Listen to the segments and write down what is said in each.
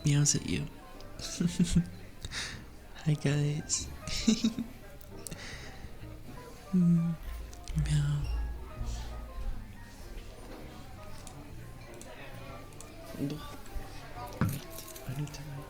meows at you. Hi guys. Meow. I need to write.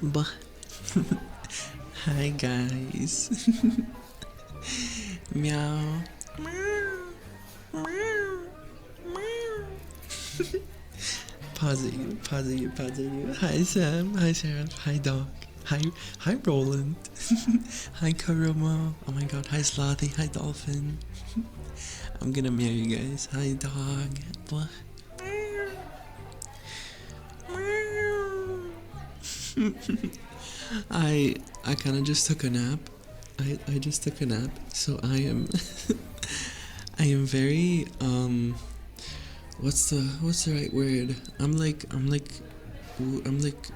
Bah. Hi guys. Meow. Pause at you, pause at you, pause at you. Hi Sam, hi Sarah, hi Doc, hi Roland, hi Karuma, oh my god, hi Slothy, hi Dolphin. I'm gonna meow you guys. Hi dog. Blah. I kind of just took a nap. I just took a nap, so I am I am very what's the right word? I'm like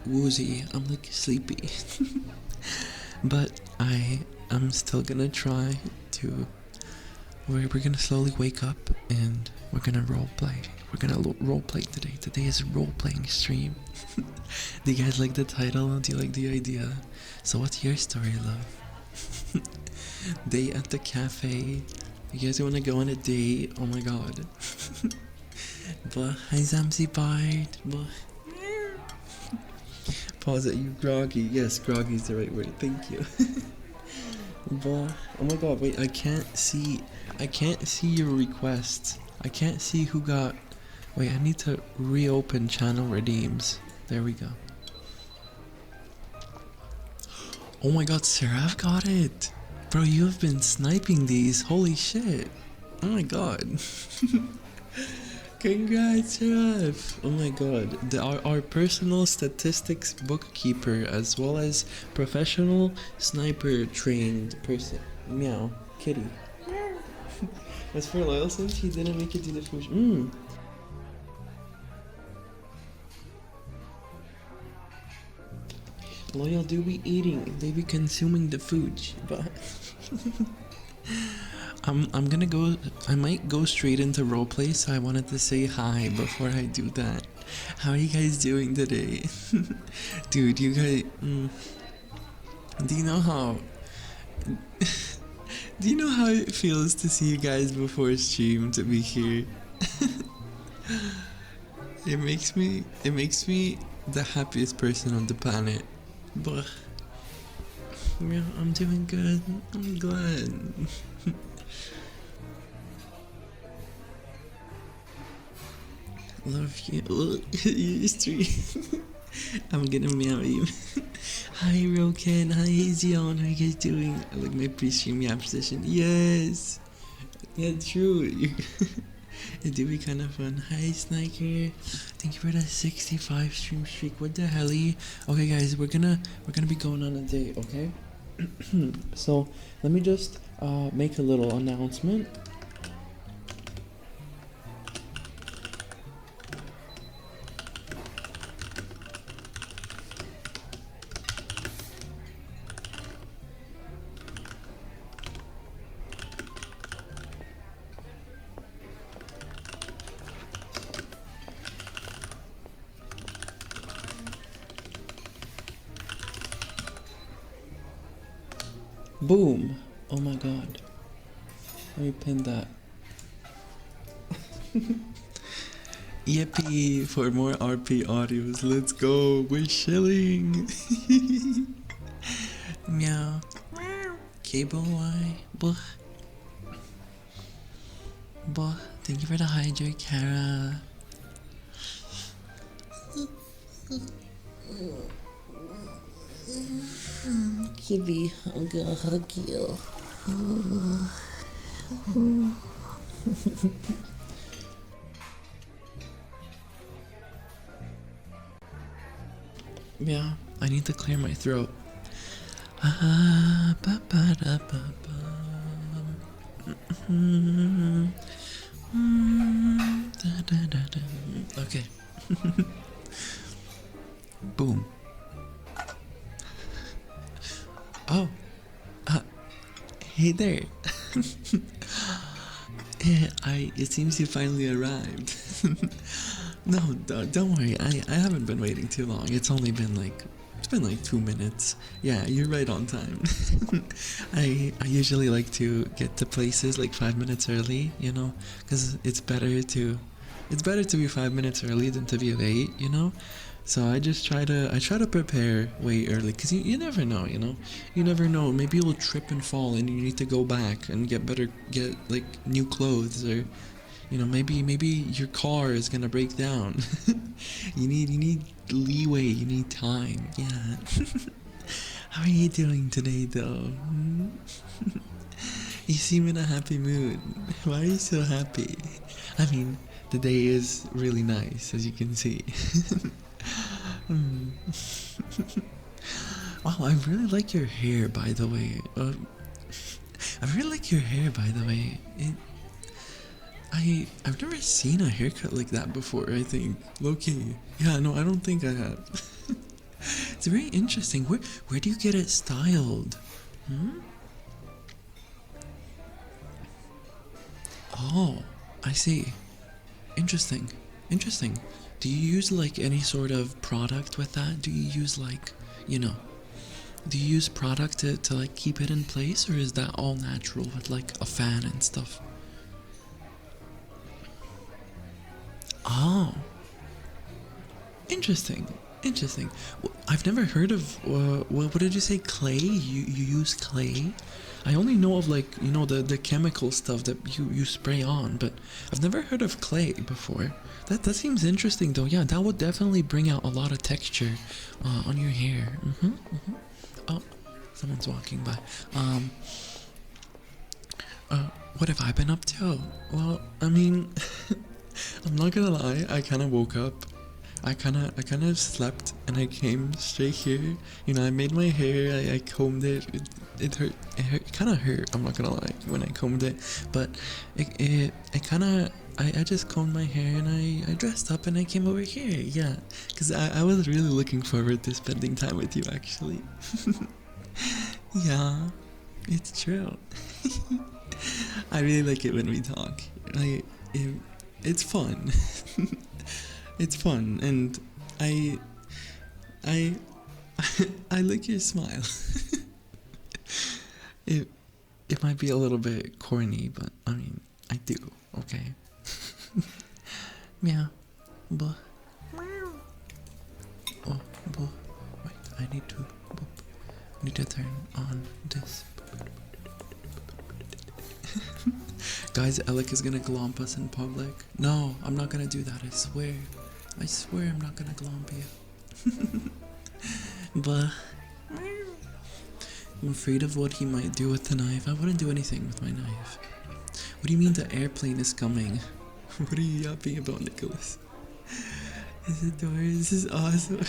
woozy. I'm like sleepy. But I'm still gonna try to. We're gonna slowly wake up and we're gonna role play. We're gonna role play today. Today is a role playing stream. Do you guys like the title? Do you like the idea? So what's your story, love? Day at the cafe. You guys wanna go on a date? Oh my god. But hi Zamsi Bard. Pause at you, groggy. Yes, groggy is the right word. Thank you. But oh my god, wait, I can't see your requests. I can't see who got. Wait, I need to reopen channel redeems. There we go. Oh my god, Seraph got it! Bro, you have been sniping these. Holy shit. Oh my god. Congrats, Seraph! Oh my god. Our personal statistics bookkeeper as well as professional sniper trained person. Meow. Kitty. As for Loyal, since he didn't make it to the food. Loyal do be eating, they be consuming the food, but I'm gonna go. I might go straight into roleplay, so I wanted to say hi before I do that. How are you guys doing today? Dude, you guys, do you know how do you know how it feels to see you guys before stream, to be here? It makes me the happiest person on the planet. But yeah, I'm doing good. I'm glad. Love you. You three. I'm gonna meow you. Hi Roken, hi Zion, how you guys doing? I like my pre-stream yap session. Yes! Yeah, true. It do be kind of fun. Hi Sniker. Thank you for the 65 stream streak. What the hell? Okay guys, we're gonna be going on a date, okay? So let me just make a little announcement. Boom! Oh my god. Let me pin that. Yippee! For more RP audios, let's go! We're chilling! Meow. Cable Y. Buh. Buh. Thank you for the hydrate, Kara. Kitty, I'm gonna hug you. Yeah, I need to clear my throat. Okay. Boom. Oh. Hey there. Yeah, it seems you finally arrived. No, don't worry. I haven't been waiting too long. It's been like 2 minutes. Yeah, you're right on time. I usually like to get to places like 5 minutes early, you know, because it's better to be 5 minutes early than to be late, you know. So I try to prepare way early, because you never know, you know. You never know. Maybe you'll trip and fall and you need to go back and get like new clothes, or you know, maybe your car is gonna break down. You need leeway, you need time. Yeah. How are you doing today though? You seem in a happy mood. Why are you so happy? I mean, the day is really nice, as you can see. Wow, I really like your hair, by the way. I really like your hair, by the way. I've never seen a haircut like that before, I think. Low-key. Yeah, no, I don't think I have. It's very interesting. Where do you get it styled? Oh, I see. Interesting. Interesting. Do you use like any sort of product with that? Do you use like, you know, do you use product to like keep it in place, or is that all natural with like a fan and stuff? Oh, interesting. Interesting. I've never heard of, what did you say, clay? You use clay? I only know of like, you know, the chemical stuff that you spray on, but I've never heard of clay before. That seems interesting though. Yeah, that would definitely bring out a lot of texture on your hair. Oh, someone's walking by. What have I been up to? Well, I mean, I'm not gonna lie, I kinda woke up. I kinda slept and I came straight here. You know, I made my hair, I combed it. It hurt. It kinda hurt, I'm not gonna lie, when I combed it. But it kinda, I just combed my hair and I dressed up and I came over here. Yeah, because I was really looking forward to spending time with you, actually. Yeah, it's true. I really like it when we talk. It's fun. It's fun, and I I like your smile. it it might be a little bit corny, but I mean, I do. Okay. Meow. Buh. Oh, buh. Wait, I need to. Boop. Need to turn on this. Guys, Alec is gonna glomp us in public. No, I'm not gonna do that, I swear. I swear I'm not gonna glomp you. But I'm afraid of what he might do with the knife. I wouldn't do anything with my knife. What do you mean the airplane is coming? What are you yapping about, Nicholas? Is it door? This is awesome.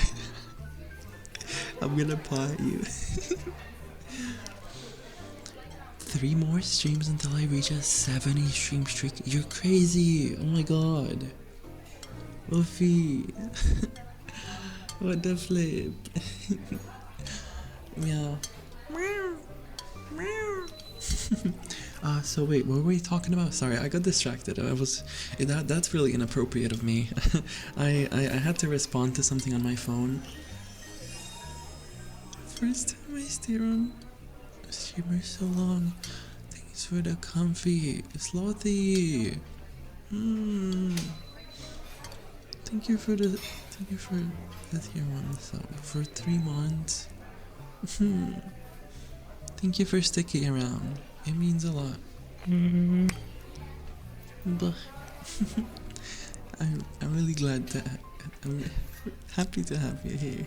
I'm gonna paw at you. 3 more streams until I reach a 70 stream streak. You're crazy. Oh my god. Wolfie. What the flip? Meow. So wait, what were we talking about? Sorry, I got distracted. That's really inappropriate of me. I had to respond to something on my phone. First time I stay on streamer so long. Thanks for the comfy slothy. Thank you for the tier 1 sub for 3 months. Thank you for sticking around. It means a lot. But I'm really glad I'm happy to have you here.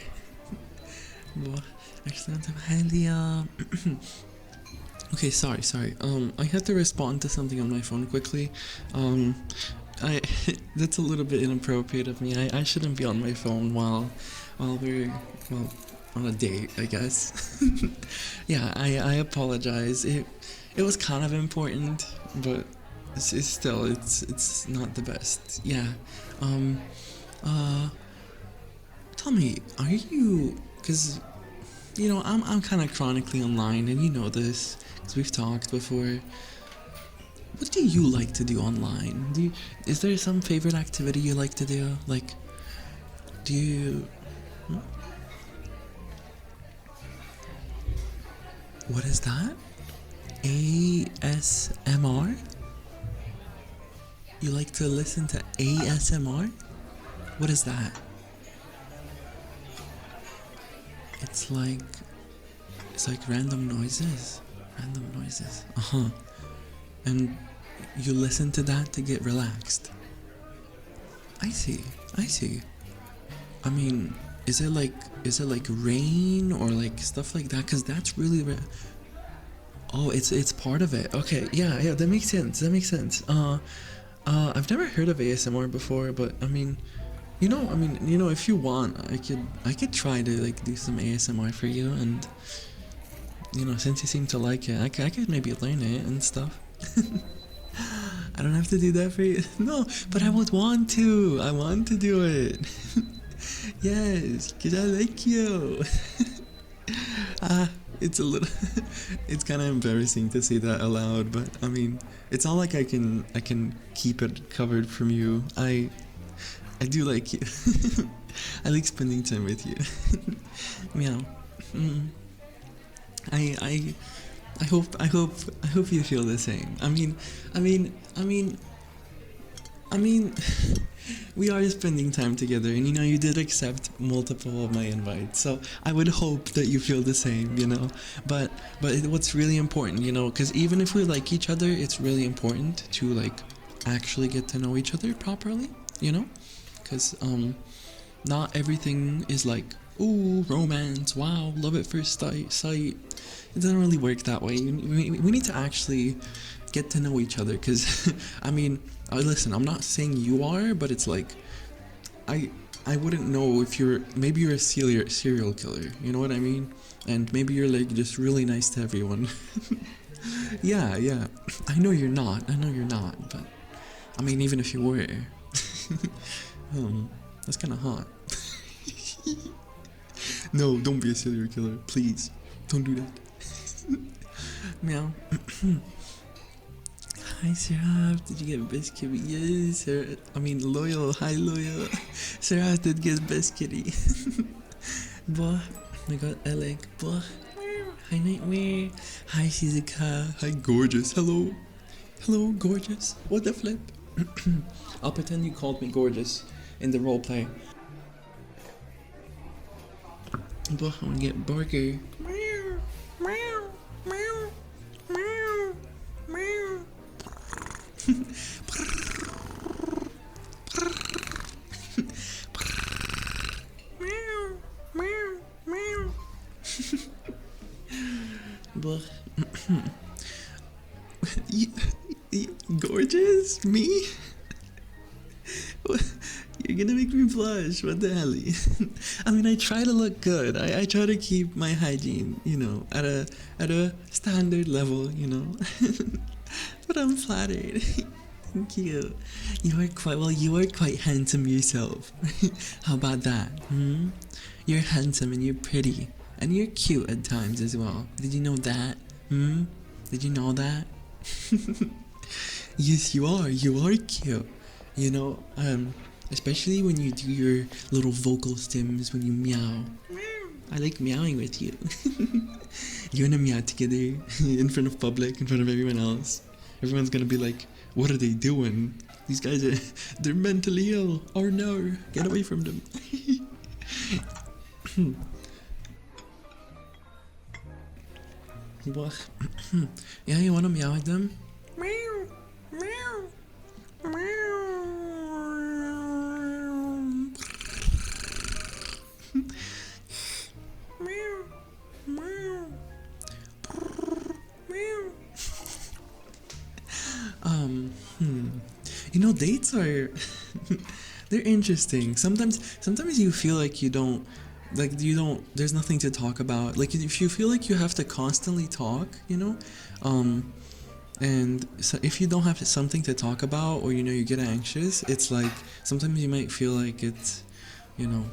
Boah, excellent. Highly, okay, sorry. I had to respond to something on my phone quickly. I that's a little bit inappropriate of me. I shouldn't be on my phone while we're well on a date, I guess. Yeah, I apologize. It was kind of important, but it's still it's not the best. Yeah. Um. Uh. Tell me, are you? Because you know I'm kind of chronically online, and you know this because we've talked before. What do you like to do online? Is there some favorite activity you like to do? Like, do you? Hmm? What is that? ASMR? You like to listen to ASMR? What is that? It's like random noises. Random noises. Uh-huh. And you listen to that to get relaxed. I see. I see. I mean, is it like rain or like stuff like that? Cause that's really oh, it's part of it. Okay, yeah, that makes sense. That makes sense. I've never heard of ASMR before, but I mean, if you want, I could try to like do some ASMR for you, and since you seem to like it, I could maybe learn it and stuff. I don't have to do that for you. No, but I would want to. I want to do it. Yes, because I like you. It's a little, it's kind of embarrassing to say that aloud, but I mean, it's not like I can keep it covered from you. I do like you. I like spending time with you. Meow. Mm. I I hope you feel the same. I mean, we are spending time together, and you did accept multiple of my invites, so I would hope that you feel the same, But what's really important, because even if we like each other, it's really important to like actually get to know each other properly, Because not everything is like, ooh, romance, wow, love at first sight. It doesn't really work that way. We need to actually get to know each other, because listen, I'm not saying you are, but it's like I wouldn't know if maybe you're a serial killer, you know what I mean? And maybe you're like just really nice to everyone. Yeah, I know you're not, but even if you were, that's kind of hot. No, don't be a serial killer, please, don't do that. Meow. Hi Sarah, did you get best kitty? Yes, Sarah. Loyal. Hi Loyal. Sarah did get best kitty. Boah, I got Alec. Boah. Hi Nightmare. Hi Shizuka. Hi Gorgeous. Hello. Hello Gorgeous. What the flip? I'll pretend you called me Gorgeous in the roleplay. Boah, I wanna get Burger. But Gorgeous? Me? You're gonna make me blush. What the hell? I try to look good. I try to keep my hygiene, at a standard level, But I'm flattered. Thank you. You are quite handsome yourself. How about that? You're handsome and you're pretty. And you're cute at times as well. Did you know that? Did you know that? Yes, you are. You are cute. Especially when you do your little vocal stims when you meow. I like meowing with you. You and I meow together in front of public, in front of everyone else. Everyone's gonna be like, what are they doing? These guys they're mentally ill. Oh no, get away from them. Yeah, you wanna meow at them? Meow, meow, meow. Meow. dates are they're interesting. Sometimes you feel like there's nothing to talk about. Like if you feel like you have to constantly talk, and so if you don't have something to talk about, or you get anxious, it's like sometimes you might feel like you know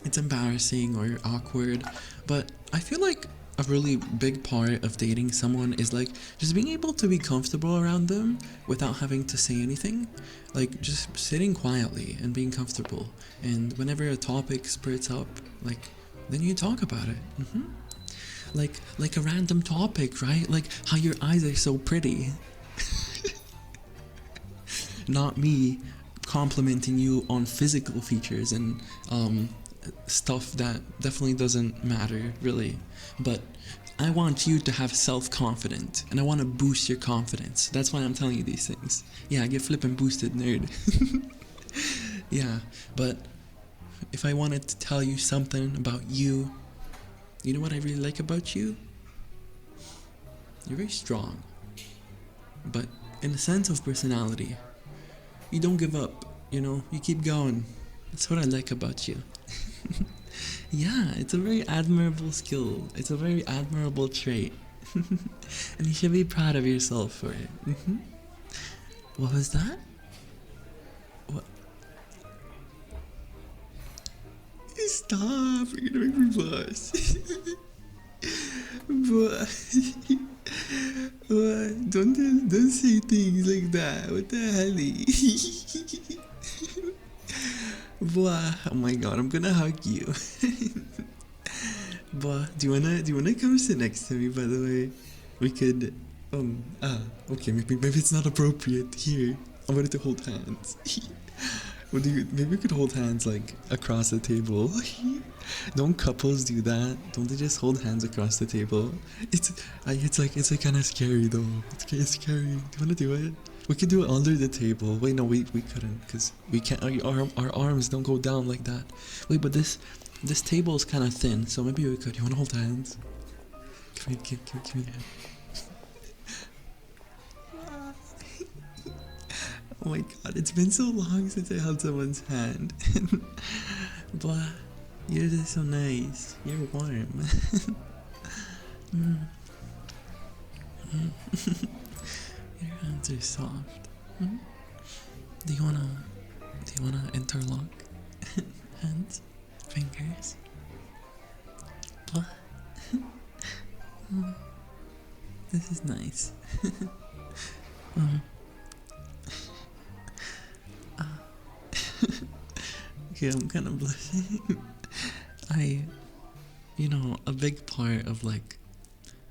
it's embarrassing or awkward. But I feel like a really big part of dating someone is like just being able to be comfortable around them without having to say anything, like just sitting quietly and being comfortable, and whenever a topic spurts up, like then you talk about it. Like a random topic, right? Like how your eyes are so pretty. Not me complimenting you on physical features and stuff that definitely doesn't matter really, but I want you to have self-confidence, and I want to boost your confidence. That's why I'm telling you these things. Yeah, get flippin' boosted, nerd. Yeah, but if I wanted to tell you something about you, you know what I really like about you? You're very strong, but in the sense of personality, you don't give up, you keep going. That's what I like about you. Yeah, it's a very admirable skill. It's a very admirable trait. And you should be proud of yourself for it. What was that? What? Stop! You're gonna make me blush. But what? Don't say things like that. What the hell? Boy, oh my god, I'm gonna hug you. Boy, do you wanna come sit next to me? By the way, we could. Okay, maybe it's not appropriate here. I wanted to hold hands. Maybe we could hold hands like across the table. Don't couples do that? Don't they just hold hands across the table? It's like kind of scary though. It's kind of scary. Do you wanna do it? We could do it under the table. Wait, no, we couldn't, because we can't. Our arms don't go down like that. Wait, but this table is kind of thin, so maybe we could. You wanna hold hands? Give me a hand. Oh my god, it's been so long since I held someone's hand. But you're just so nice. You're warm. Your hands are soft. Do you wanna interlock hands, fingers? What? This is nice. Okay, I'm kind of blushing. A big part of like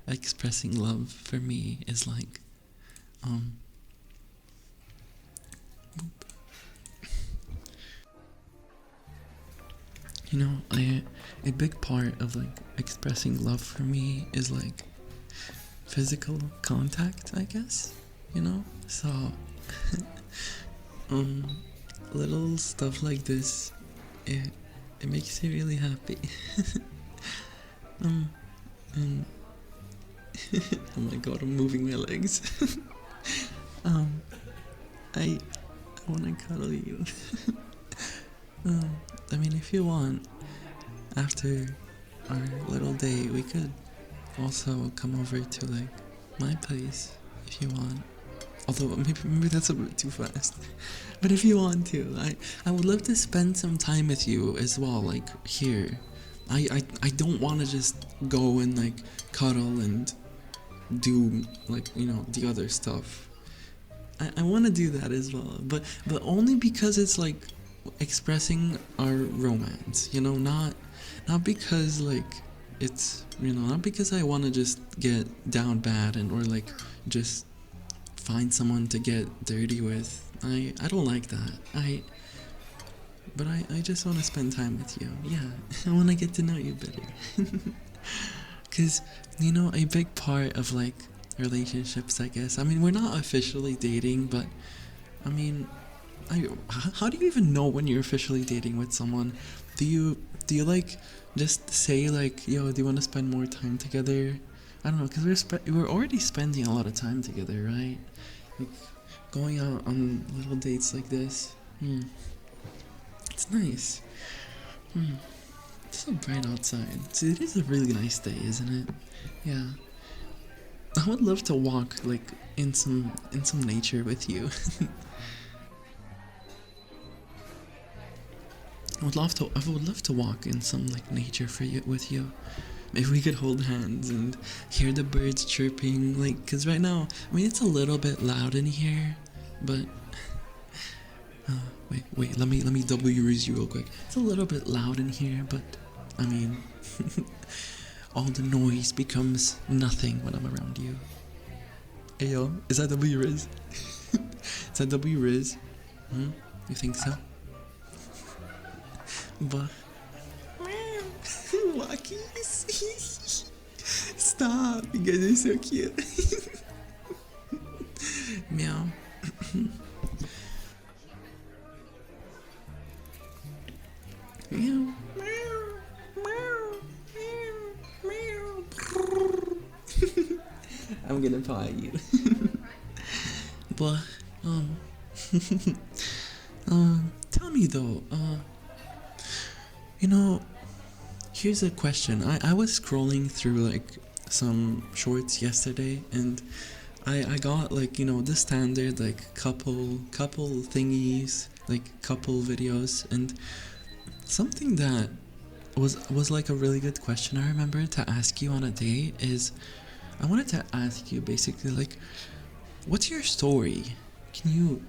expressing love for me is like, a big part of like expressing love for me is like physical contact, I guess, so little stuff like this, it makes me really happy. And oh my god, I'm moving my legs. I wanna cuddle you. If you want, after our little date, we could also come over to like my place if you want. Although maybe that's a bit too fast. But if you want to, I would love to spend some time with you as well, like here. I don't want to just go and like cuddle and do like the other stuff. I want to do that as well, but only because it's like expressing our romance, not because like it's not because I want to just get down bad or like just find someone to get dirty with. I don't like that. But I just want to spend time with you. Yeah, I want to get to know you better. Because, a big part of, like, relationships, I guess. We're not officially dating, but, how do you even know when you're officially dating with someone? Do you like, just say, like, yo, do you want to spend more time together? I don't know, because we're already spending a lot of time together, right? Like, going out on little dates like this. It's nice. It's so bright outside. So it is a really nice day, isn't it? Yeah. I would love to walk like in some nature with you. I would love to walk in some like nature for you with you. If we could hold hands and hear the birds chirping, like, cause right now, I mean, it's a little bit loud in here, but wait, let me WRS you real quick. It's a little bit loud in here, but I mean, all the noise becomes nothing when I'm around you. Hey yo, is that WRS? Is that WRS? You think so? But Walkies. Stop, you guys are so cute. Meow. Meow. I'm gonna paw you. But tell me though, you know, here's a question. I was scrolling through like some shorts yesterday, and I got like, you know, the standard like couple thingies, like couple videos, and something that was like a really good question I remember to ask you on a date is, I wanted to ask you basically like, what's your story? Can you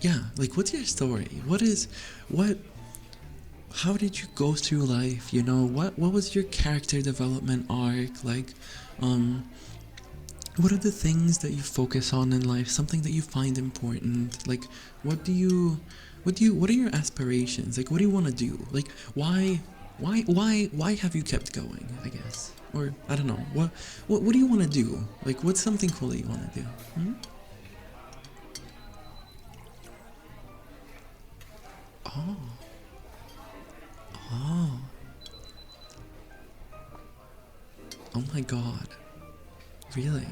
yeah, like what's your story? How did you go through life? You know, what was your character development arc? Like, what are the things that you focus on in life? Something that you find important? Like, what are your aspirations? Like, what do you want to do? Like, why have you kept going, I guess? Or, I don't know, what do you want to do? Like, what's something cool that you want to do? Oh. Oh. Oh my god. Really?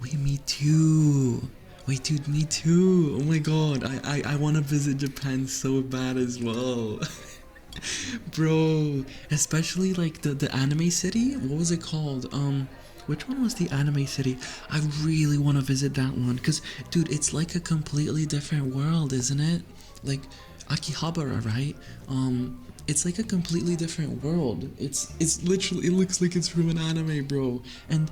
Wait, me too. Wait, dude, me too. Oh my god. I want to visit Japan so bad as well. Bro, especially like the anime city. What was it called? Which one was the anime city? I really want to visit that one, cause dude, it's like a completely different world, isn't it? Like Akihabara, right? It's like a completely different world. It's literally, it looks like it's from an anime, bro. And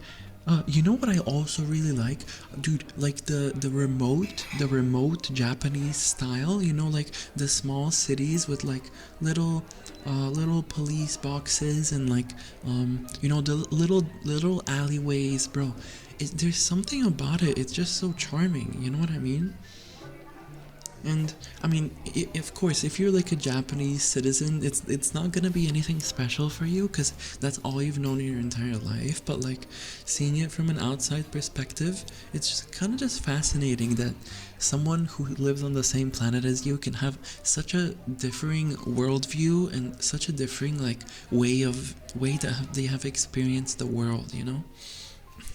you know what I also really like, dude? Like the remote Japanese style. You know, like the small cities with like little police boxes and like you know, the little alleyways, bro. There's something about it. It's just so charming. You know what I mean? And I mean, of course, if you're like a Japanese citizen, it's not gonna be anything special for you, because that's all you've known in your entire life. But like, seeing it from an outside perspective, it's just kind of just fascinating that someone who lives on the same planet as you can have such a differing worldview and such a differing like way that they have experienced the world. You know?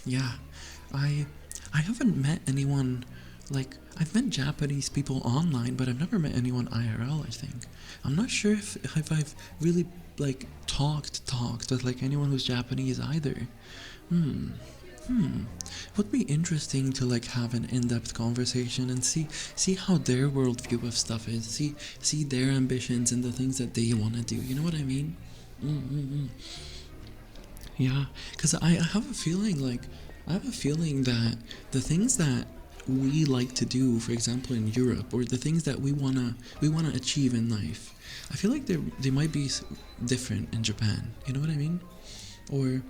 Yeah, I haven't met anyone. Like, I've met Japanese people online, but I've never met anyone IRL, I think. I'm not sure if I've really, like, talked with, like, anyone who's Japanese either. Would be interesting to, like, have an in-depth conversation and see how their worldview of stuff is. See their ambitions and the things that they want to do. You know what I mean? Yeah, because I have a feeling, that the things that we like to do, for example in Europe, or the things that we wanna achieve in life, I feel like they might be different in Japan. You know what I mean? Or,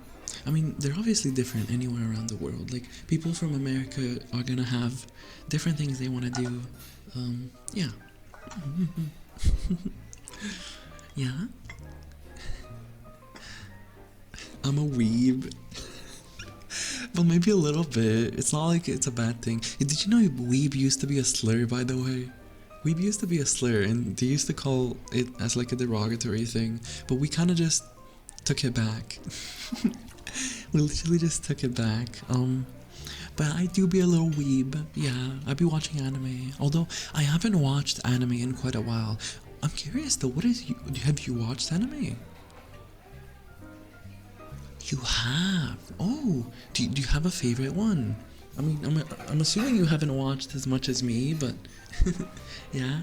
I mean, they're obviously different anywhere around the world. Like, people from America are gonna have different things they want to do. Yeah. Yeah. I'm a weeb. Well, maybe a little bit. It's not like it's a bad thing. Did you know weeb used to be a slur, by the way? Weeb used to be a slur, and they used to call it as like a derogatory thing, but we kind of just took it back. We literally just took it back. But I do be a little weeb. Yeah, I be watching anime. Although I haven't watched anime in quite a while. I'm curious though. Have you watched anime? You have. Oh, do you have a favorite one? I mean, I'm assuming you haven't watched as much as me, but yeah.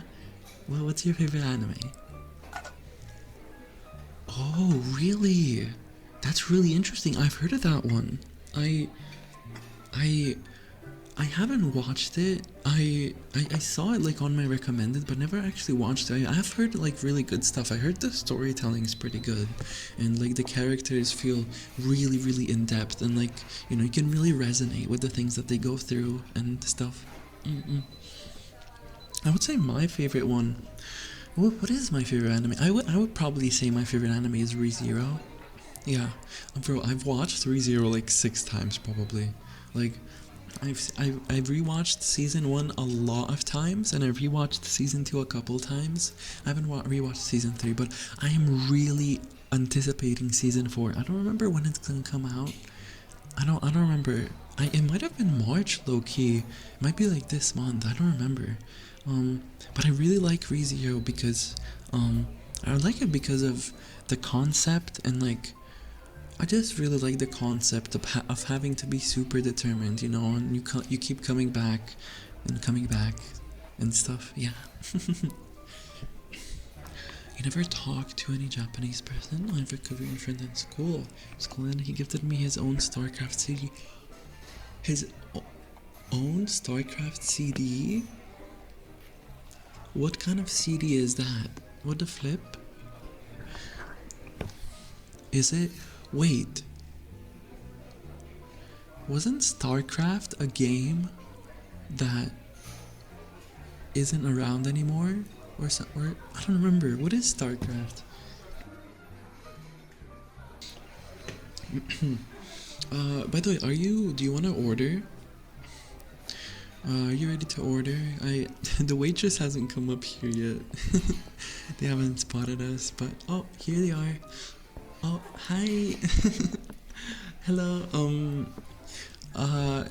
Well, what's your favorite anime? Oh, really? That's really interesting. I've heard of that one. I I haven't watched it. I saw it like on my recommended, but never actually watched it. I've heard like really good stuff. I heard the storytelling is pretty good, and like the characters feel really in depth, and like you can really resonate with the things that they go through and stuff. I would say my favorite one. What is my favorite anime? I would probably say my favorite anime is ReZero. Yeah, bro, I've watched ReZero like 6 times probably. Like, I've rewatched season 1 a lot of times, and I've rewatched season 2 a couple times. I haven't rewatched season 3, but I am really anticipating season 4. I don't remember when it's gonna come out. I don't remember. It might have been March, low key. It might be like this month. I don't remember. But I really like ReZero because I like it because of the concept, and like I just really like the concept of having to be super determined, and you keep coming back and stuff. Yeah. You never talked to any Japanese person? I have a Korean friend in school, and he gifted me his own StarCraft CD. His own StarCraft CD? What kind of CD is that? What the flip? Is it? Wait. Wasn't StarCraft a game that isn't around anymore? Or I don't remember. What is StarCraft? By the way, do you want to order? Are you ready to order? The waitress hasn't come up here yet. They haven't spotted us, but oh, here they are. Oh, hi. Hello.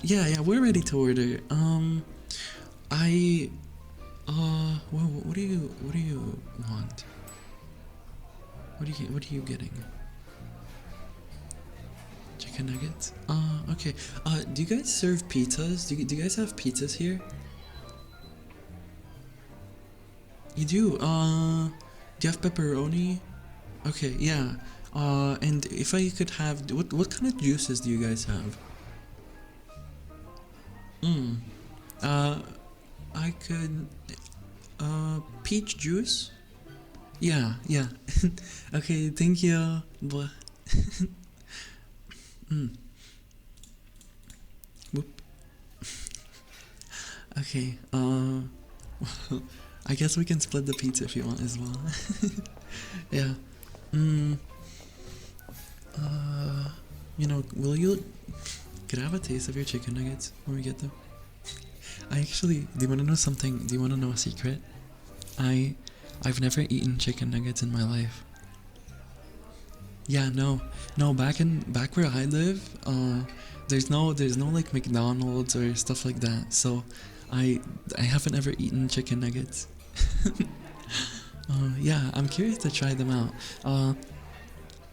Yeah, we're ready to order. What do you want? What are you getting? Chicken nuggets? Okay. Do you guys serve pizzas? Do you guys have pizzas here? You do? Do you have pepperoni? Okay, yeah. And if I could have, what kind of juices do you guys have? I could, peach juice? Yeah. Okay, thank you. Whoop. Okay, I guess we can split the pizza if you want as well. Yeah. Will you... Could I have a taste of your chicken nuggets when we get them? Do you want to know something? Do you want to know a secret? I've never eaten chicken nuggets in my life. Yeah, no, back where I live, there's no like McDonald's or stuff like that, so I haven't ever eaten chicken nuggets. Yeah, I'm curious to try them out.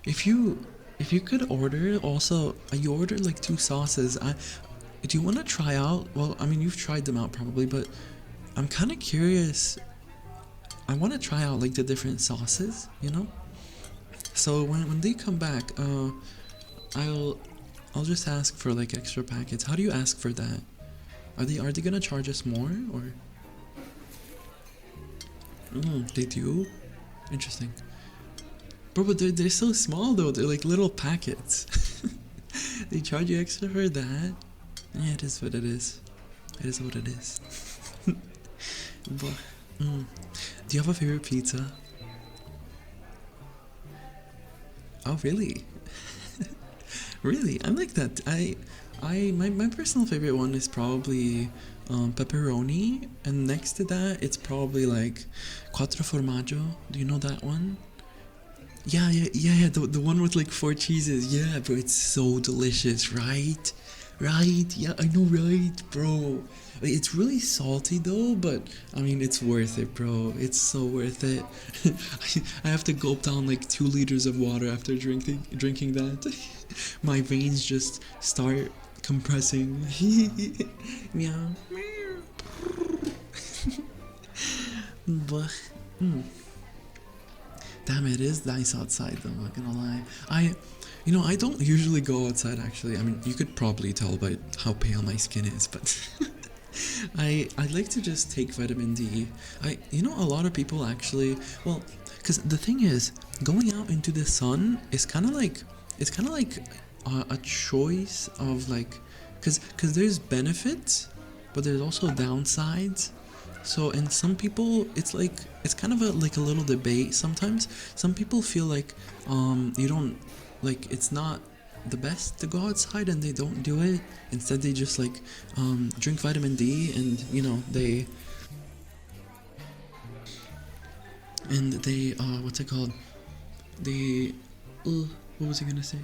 If you could order also, you ordered like 2 sauces. Do you want to try out? Well, I mean, you've tried them out probably, but I'm kind of curious. I want to try out like the different sauces, So when they come back, I'll just ask for like extra packets. How do you ask for that? Are they gonna charge us more, or? They do? Interesting. Bro, but they're so small though. They're like little packets. They charge you extra for that? Yeah, it is what it is. It is what it is. But, do you have a favorite pizza? Oh, really? Really? I'm like that. My personal favorite one is probably pepperoni, and next to that it's probably like quattro formaggio. Do you know that one? Yeah, the one with like 4 cheeses. Yeah, bro, it's so delicious, right? Right? Yeah, I know, right, bro. It's really salty though, but I mean, it's worth it, bro. It's so worth it. I have to gulp down like 2 liters of water after drinking that. My veins just start compressing. Meow. But, damn, it is nice outside though, I'm not gonna lie. I don't usually go outside actually. I mean, you could probably tell by how pale my skin is, but I like to just take vitamin D. A lot of people actually, well, because the thing is, going out into the sun is kind of like, a choice of like, because there's benefits, but there's also downsides. So, and some people, it's kind of like a little debate sometimes. Some people feel like you don't, like, it's not the best to go outside and they don't do it. Instead they just like drink vitamin D, and they what's it called? They what was I gonna say?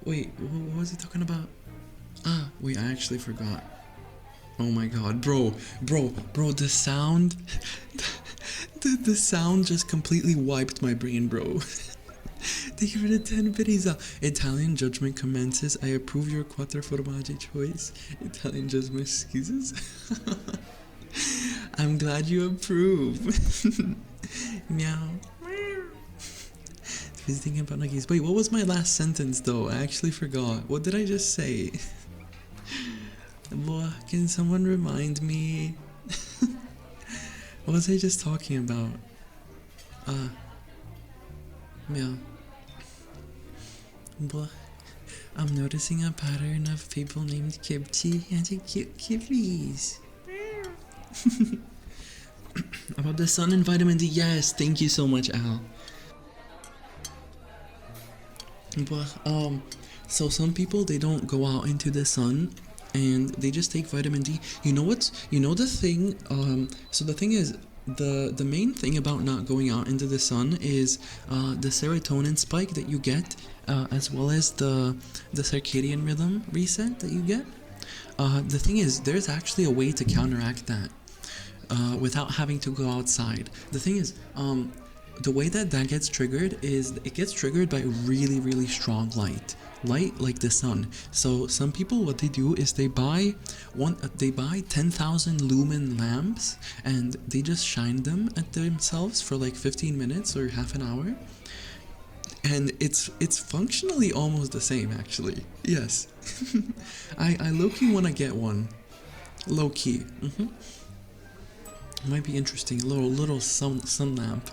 Wait, what was he talking about? Wait, I actually forgot. Oh my god, bro, the sound, the sound just completely wiped my brain, bro. Thank you for the 10 biddies. Italian judgment commences. I approve your quattro formaggi choice. Italian judgment excuses. I'm glad you approve. Meow. He's thinking about nuggies. Wait, what was my last sentence though? I actually forgot. What did I just say? Boy, can someone remind me? What was I just talking about? Meow. Boy, I'm noticing a pattern of people named Kimchi and cute kitties. About the sun and vitamin D, yes, thank you so much, Al. But so some people, they don't go out into the sun and they just take vitamin D. You know the thing, so the thing is, the main thing about not going out into the sun is the serotonin spike that you get, as well as the circadian rhythm reset that you get. The thing is, there's actually a way to counteract that without having to go outside. The thing is, the way that gets triggered is it gets triggered by really, really strong light like the sun. So some people, what they do is they buy 10,000 lumen lamps and they just shine them at themselves for like 15 minutes or half an hour, and it's functionally almost the same actually. Yes. I low-key want to get one. Low-key. Might be interesting. Little sun lamp.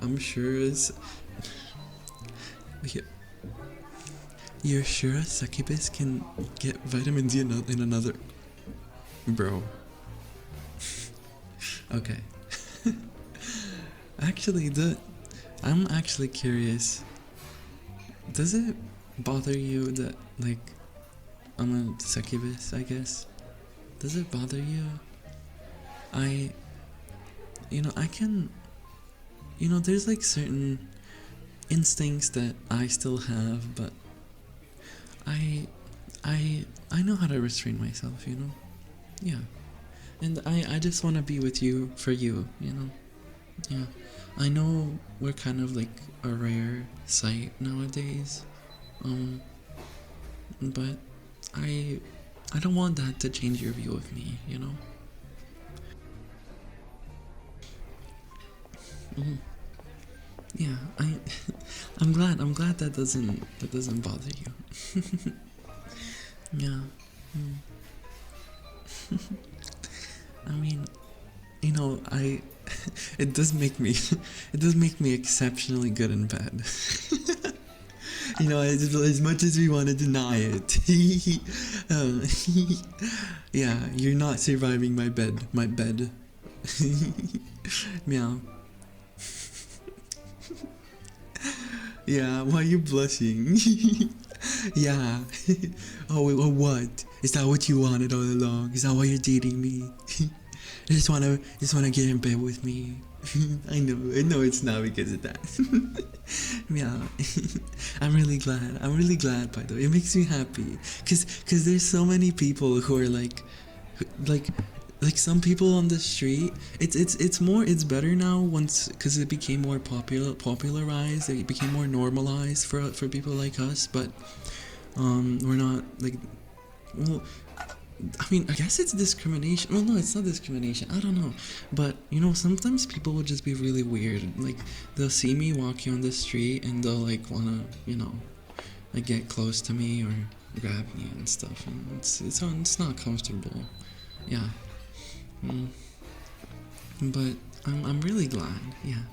I'm sure it's... You're sure a succubus can get vitamin D in another... Bro. Okay. Actually, I'm actually curious. Does it bother you that, like, I'm a succubus, I guess? Does it bother you? I can... there's like certain instincts that I still have, but I know how to restrain myself, Yeah. And I just want to be with you for you, Yeah. I know we're kind of like a rare sight nowadays. But I don't want that to change your view of me, Yeah, I'm glad that doesn't bother you. Yeah. I mean, it does make me exceptionally good in bed. As much as we want to deny it. Yeah, you're not surviving my bed. Meow. Yeah, why are you blushing? Yeah. Oh, what? Is that what you wanted all along? Is that why you're dating me? You just wanna get in bed with me. I know it's not because of that. Yeah. I'm really glad, by the way. It makes me happy. Cause there's so many people who are like some people on the street. It's better now once, because it became more popularized. It became more normalized for people like us. But we're not like, well, I mean, I guess it's discrimination. Well, no, it's not discrimination. I don't know. But, sometimes people will just be really weird. Like, they'll see me walking on the street and they'll, like, wanna, like, get close to me or grab me and stuff. And it's not comfortable. Yeah. But I'm really glad. Yeah.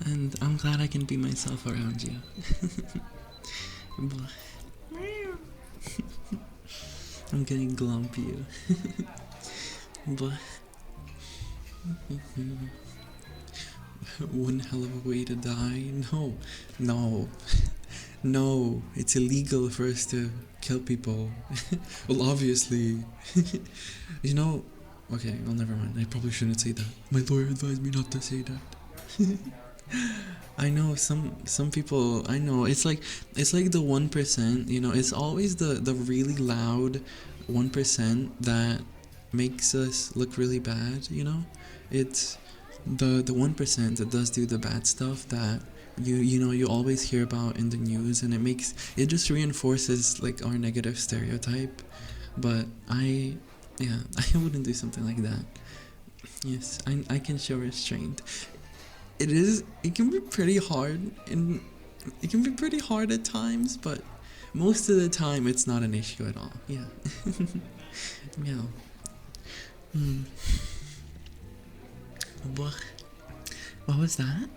And I'm glad I can be myself around you. I'm getting glumpy. But one hell of a way to die. No, no. It's illegal for us to kill people. Well, obviously. Okay, well, never mind. I probably shouldn't say that. My lawyer advised me not to say that. I know some people. I know it's like the 1%. It's always the really loud 1% that makes us look really bad. It's the 1% that does do the bad stuff that you always hear about in the news, and it just reinforces like our negative stereotype. But I wouldn't do something like that. Yes, I can show restraint. It can be pretty hard, and it can be pretty hard at times, but most of the time it's not an issue at all. Yeah. Meow. What was that?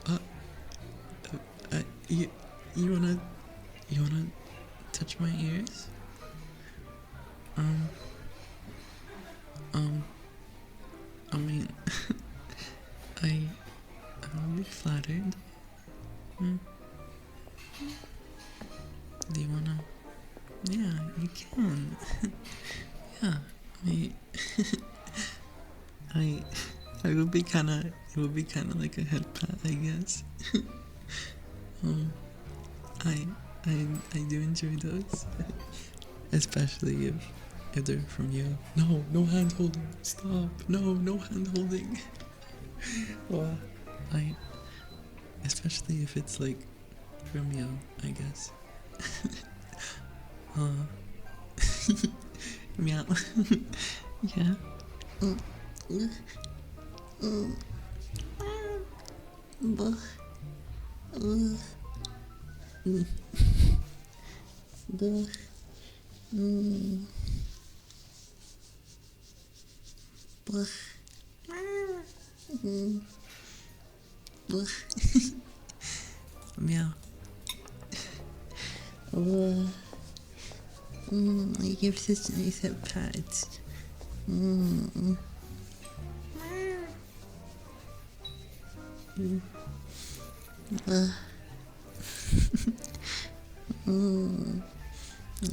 Uh, you wanna touch my ears? I mean, I'll be flattered. Do you wanna? Yeah, you can. Yeah, I would be it would be kind of like a head pat, I guess. I do enjoy those, especially if they're from you. No hand holding. Stop. No hand holding. Well, especially if it's like from you, I guess. Meow. Yeah. Meow. I give such nice head pats.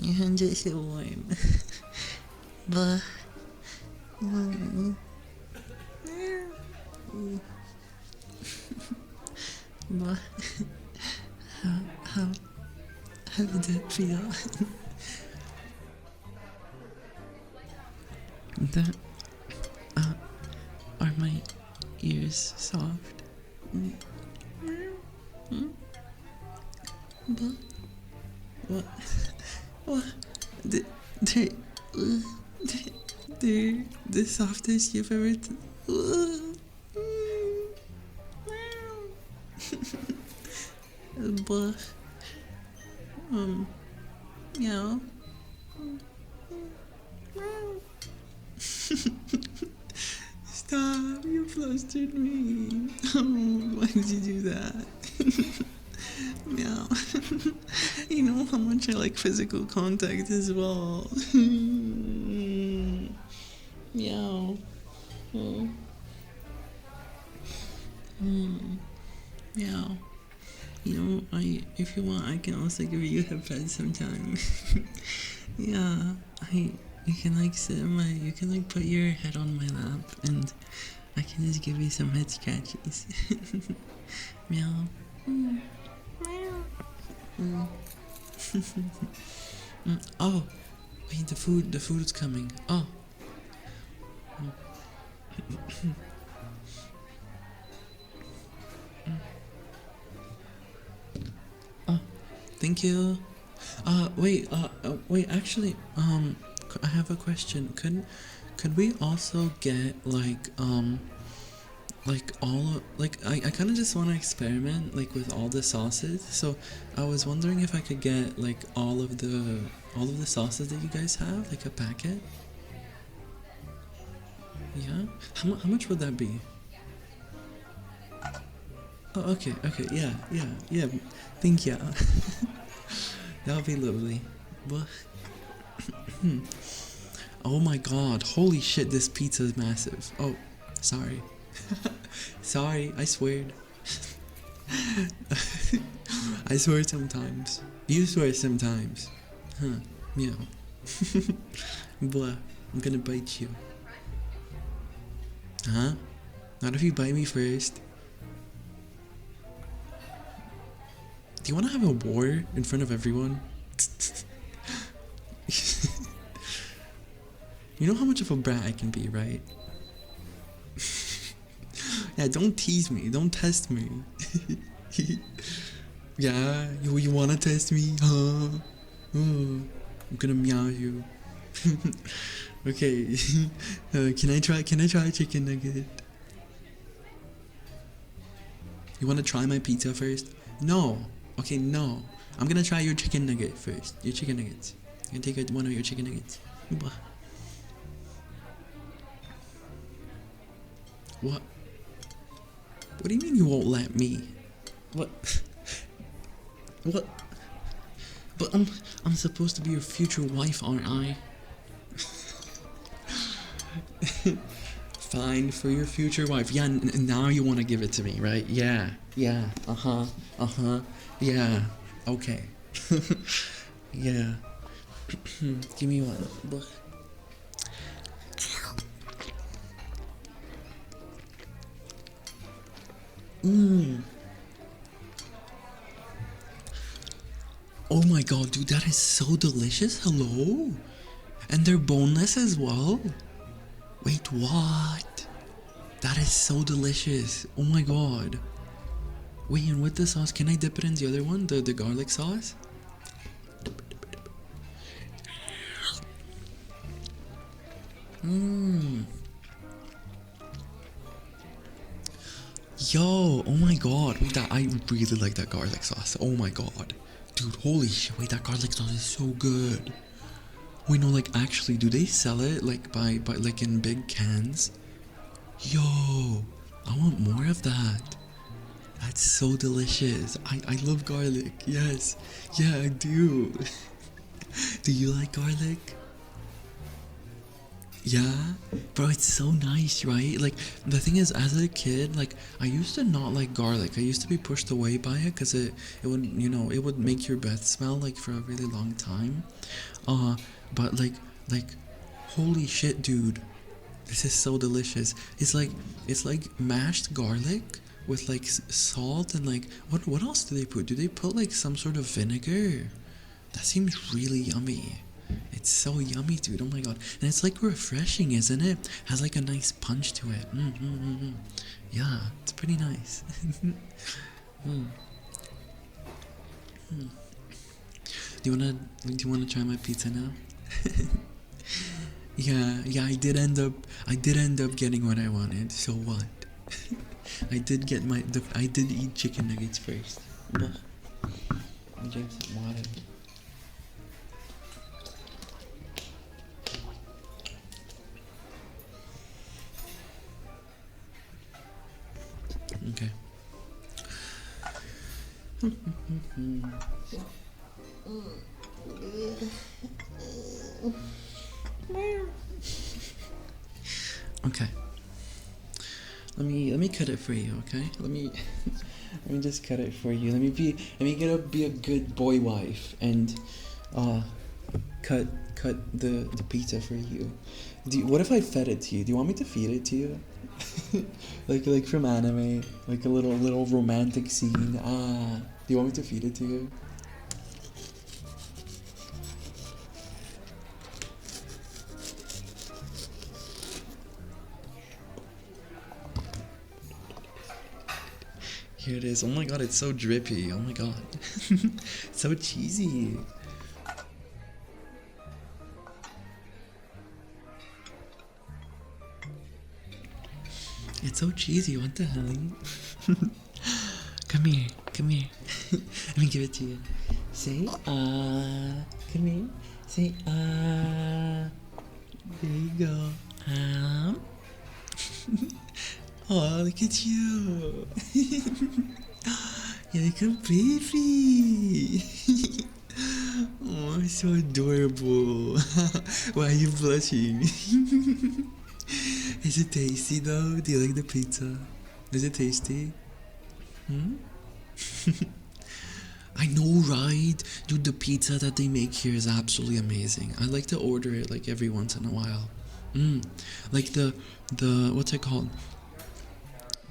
Your hands are so warm. But how did that feel? That are my ears soft? What? They're the softest you've ever. But meow. Stop! You flustered me. Why did you do that? Meow. You know how much I like physical contact as well. Meow. Meow. You know, if you want, I can also give you a pet sometime. Yeah, you can like sit in my, you can like put your head on my lap, and I can just give you some head scratches. Meow. Mm. Meow. Mm. Oh, wait, the food is coming. Oh. Oh, thank you. Wait, actually, I have a question. Could we also get like all like I kind of just want to experiment like with all the sauces. So I was wondering if I could get like all of the sauces that you guys have, like a packet. Yeah. How much would that be? Oh, okay, yeah. Thank you. That would be lovely. But oh my god, holy shit, this pizza is massive. Oh, sorry. Sorry, I swear. I swear sometimes. You swear sometimes. Huh, meow. Blah, I'm gonna bite you. Huh? Not if you bite me first. Do you wanna have a war in front of everyone? You know how much of a brat I can be, right? Yeah, don't tease me. Don't test me. Yeah, you wanna test me, huh? Oh, I'm gonna meow you. Okay. Can I try a chicken nugget? You wanna try my pizza first? No. Okay, no. I'm gonna try your chicken nugget first. Your chicken nuggets. I'm gonna take one of your chicken nuggets. What? What do you mean you won't let me? What? What? But I'm supposed to be your future wife, aren't I? Fine, for your future wife. Yeah, now you want to give it to me, right? Yeah. Yeah. Okay. Yeah. Give me one. Oh my god, dude, that is so delicious. Hello? And they're boneless as well? Wait, what? That is so delicious. Oh my god. Wait, and with the sauce, can I dip it in the other one? The garlic sauce? Yo, oh my god. Wait, I really like that garlic sauce. Oh my god. Dude, holy shit. Wait, that garlic sauce is so good. Wait, no, like, actually, do they sell it, like, by like, in big cans? Yo, I want more of that. That's so delicious. I love garlic. Yes. Yeah, I do. Do you like garlic? Yeah, bro, it's so nice, right? Like, the thing is, as a kid, like, I used to not like garlic. I used to be pushed away by it because it would, it would make your breath smell, like, for a really long time. But, like, holy shit, dude. This is so delicious. It's like mashed garlic with, like, salt and, like, what else do they put? Do they put, like, some sort of vinegar? That seems really yummy. It's so yummy, dude. Oh my god. And it's like refreshing, isn't it? Has like a nice punch to it. Yeah, it's pretty nice. Do you wanna try my pizza now? Yeah, I did end up getting what I wanted. So what? I did eat chicken nuggets first. Let me drink some water. Okay. Okay. let me cut it for you, okay? Let me just cut it for you. Be a good boy wife and cut the pizza for you. What if I fed it to you? Do you want me to feed it to you? like from anime, like a little romantic scene. Do you want me to feed it to you? Here it is. Oh my god, it's so drippy. Oh my god. So cheesy. It's so cheesy. What the hell? Come here. Come here. Let me give it to you. Say come here. Say There you go. Oh, look at you. You're like a baby. Oh, so adorable. Why are you blushing? Is it tasty though? Do you like the pizza? Is it tasty? I know, right? Dude, the pizza that they make here is absolutely amazing. I like to order it like every once in a while. Like the what's it called?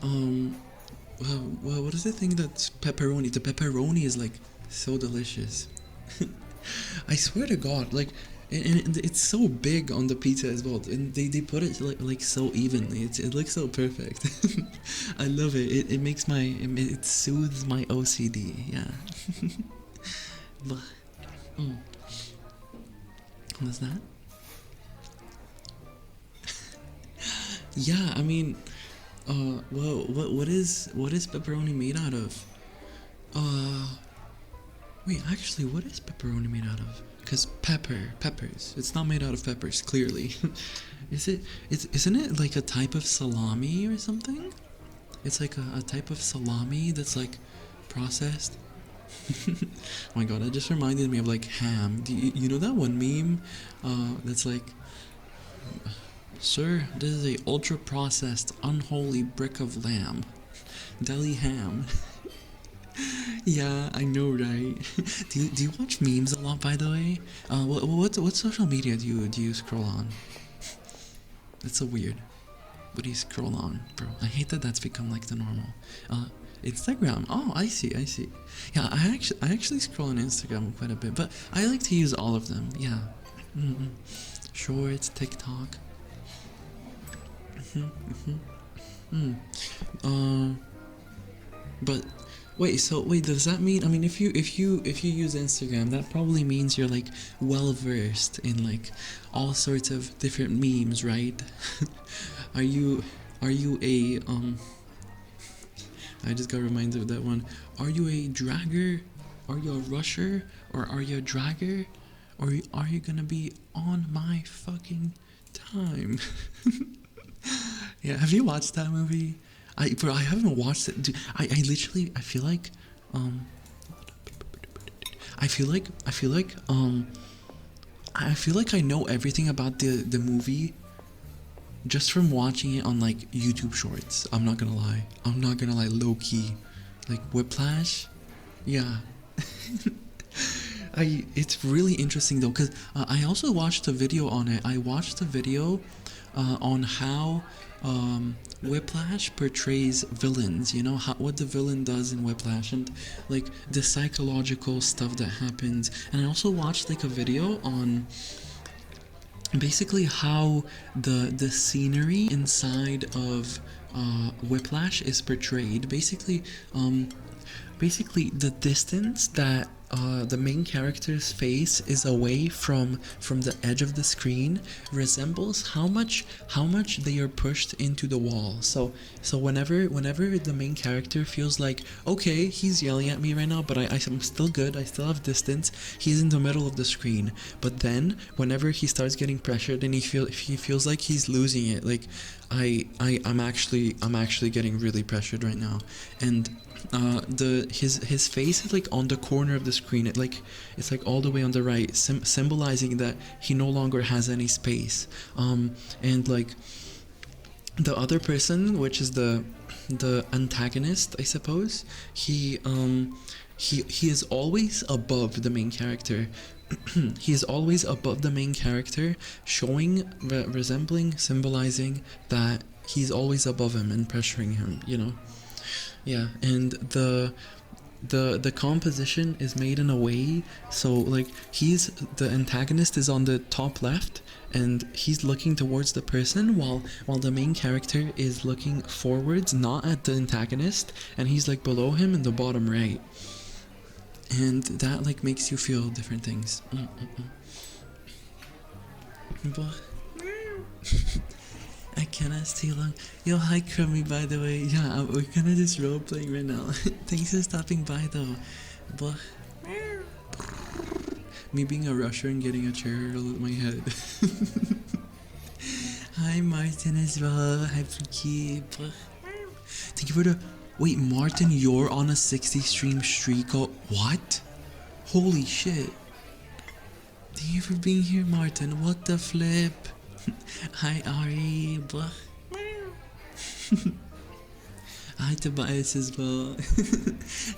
Well, what is the thing that's pepperoni? The pepperoni is like so delicious. I swear to God, like, and it's so big on the pizza as well, and they put it like so evenly. It looks so perfect. I love it. It makes it soothes my OCD. Yeah. What's that? Yeah, I mean, well, what is pepperoni made out of? Wait, actually, what is pepperoni made out of? Because peppers. It's not made out of peppers, clearly. Isn't it like a type of salami or something? It's like a type of salami that's like processed. Oh my god, that just reminded me of like ham. Do you know that one meme? That's like, sir, this is a ultra processed unholy brick of lamb. Deli ham. Yeah, I know, right? do you watch memes a lot, by the way? What social media do you scroll on? That's so weird. What do you scroll on, bro? I hate that that's become like the normal. Instagram. Oh, I see. Yeah, I actually scroll on Instagram quite a bit, but I like to use all of them. Yeah. Shorts, TikTok. But wait, does that mean, I mean, if you use Instagram, that probably means you're like well versed in like all sorts of different memes, right? Are you a I just got reminded of that one. Are you a dragger? Are you a rusher? Or are you a dragger? Or are you gonna be on my fucking time? Yeah, have you watched that movie? I haven't watched it. Dude, I literally I feel like I know everything about the movie just from watching it on like YouTube Shorts. I'm not gonna lie, low key, like Whiplash. Yeah. It's really interesting though, because I also watched a video on it. I watched a video on how Whiplash portrays villains, you know, what the villain does in Whiplash, and like the psychological stuff that happens. And I also watched like a video on basically how the scenery inside of Whiplash is portrayed. Basically the distance that the main character's face is away from the edge of the screen resembles how much they are pushed into the wall. So whenever the main character feels like, okay, he's yelling at me right now, but I'm still good, I still have distance, he's in the middle of the screen. But then whenever he starts getting pressured and he feels like he's losing it, like I'm actually getting really pressured right now, and his face is like on the corner of the screen. It's like all the way on the right, symbolizing that he no longer has any space. And like the other person, which is the antagonist, I suppose, he is always above the main character. He is always above the main character, showing, resembling, symbolizing that he's always above him and pressuring him, you know. Yeah, and the composition is made in a way so like the antagonist is on the top left and he's looking towards the person while the main character is looking forwards, not at the antagonist, and he's like below him in the bottom right, and that like makes you feel different things. I cannot stay long. Yo, hi Crummy, by the way. Yeah, we're gonna just role playing right now. Thanks for stopping by though. But me being a rusher and getting a chair hurled at my head. Hi Martin as well. Hi Fuki. Thank you for the. Wait, Martin, you're on a 60 stream streak. Oh, what? Holy shit. Thank you for being here, Martin. What the flip? Hi Ari. Hi Tobias as well.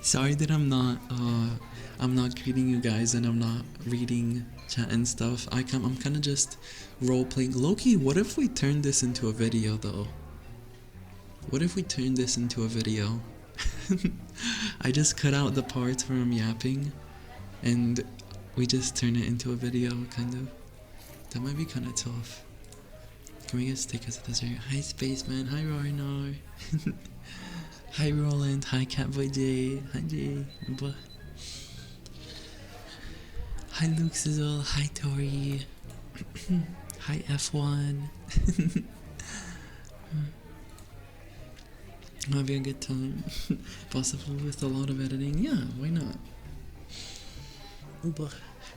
Sorry that I'm not greeting you guys and I'm not reading chat and stuff. I'm kind of just role playing. Loki, what if we turn this into a video though? What if we turn this into a video? I just cut out the parts where I'm yapping and we just turn it into a video, kind of. That might be kind of tough. Can we get stickers at this area? Hi Spaceman, hi Rornar. Hi Roland, hi Catboy J, hi Jay. Hi Luke Sizzle, hi Tori. Hi F1. I'm having a good time. Possibly with a lot of editing. Yeah, why not?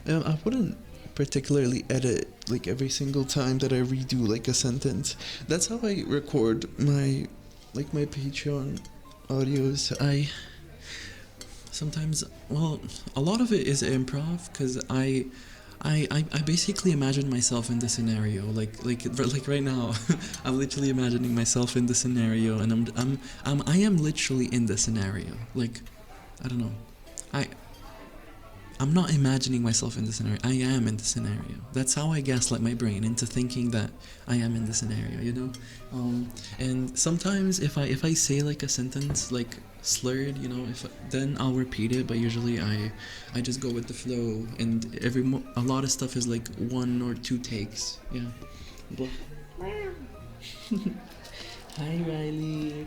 I wouldn't particularly edit like every single time that I redo like a sentence. That's how I record my Patreon audios. I sometimes, well, a lot of it is improv because I basically imagine myself in the scenario, like right now. I'm literally imagining myself in the scenario, and I am literally in the scenario. Like, I don't know, I'm not imagining myself in the scenario. I am in the scenario. That's how I gaslight my brain into thinking that I am in the scenario, you know. And sometimes if I say like a sentence like slurred, you know, then I'll repeat it. But usually I just go with the flow, and a lot of stuff is like 1 or 2 takes. Yeah. Hi Riley.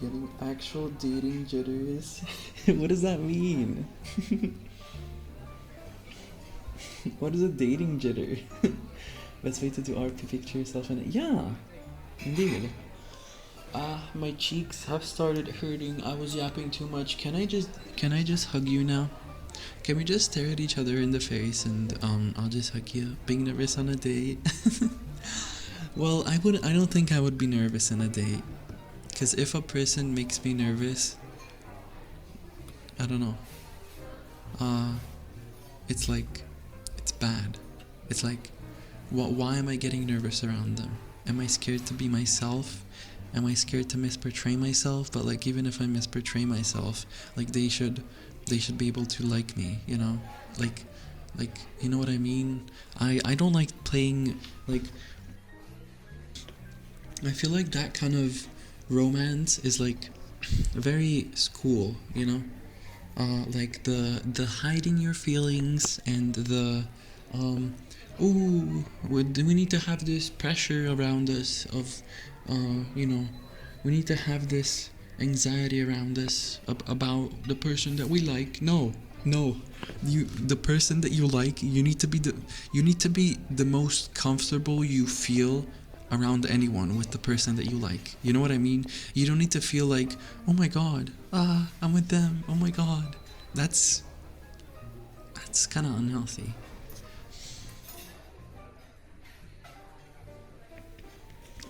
Getting actual dating jitters. What does that mean? What is a dating jitter? Best way to do art to picture yourself in it. Yeah, indeed. My cheeks have started hurting. I was yapping too much. Can I just hug you now? Can we just stare at each other in the face and I'll just hug you? Being nervous on a date? Well, I don't think I would be nervous on a date. Because if a person makes me nervous, I don't know. It's like, it's bad. It's like, why am I getting nervous around them? Am I scared to be myself? Am I scared to misportray myself? But like, even if I misportray myself, like they should be able to like me, you know? Like, you know what I mean? I don't like playing, like, I feel like that kind of romance is like very school, you know, like the hiding your feelings and the we need to have this pressure around us of you know, we need to have this anxiety around us about the person that we like. No, the person that you like, you need to be the most comfortable you feel around anyone with the person that you like. You know what I mean? You don't need to feel like, oh my god, I'm with them, oh my god. That's kind of unhealthy.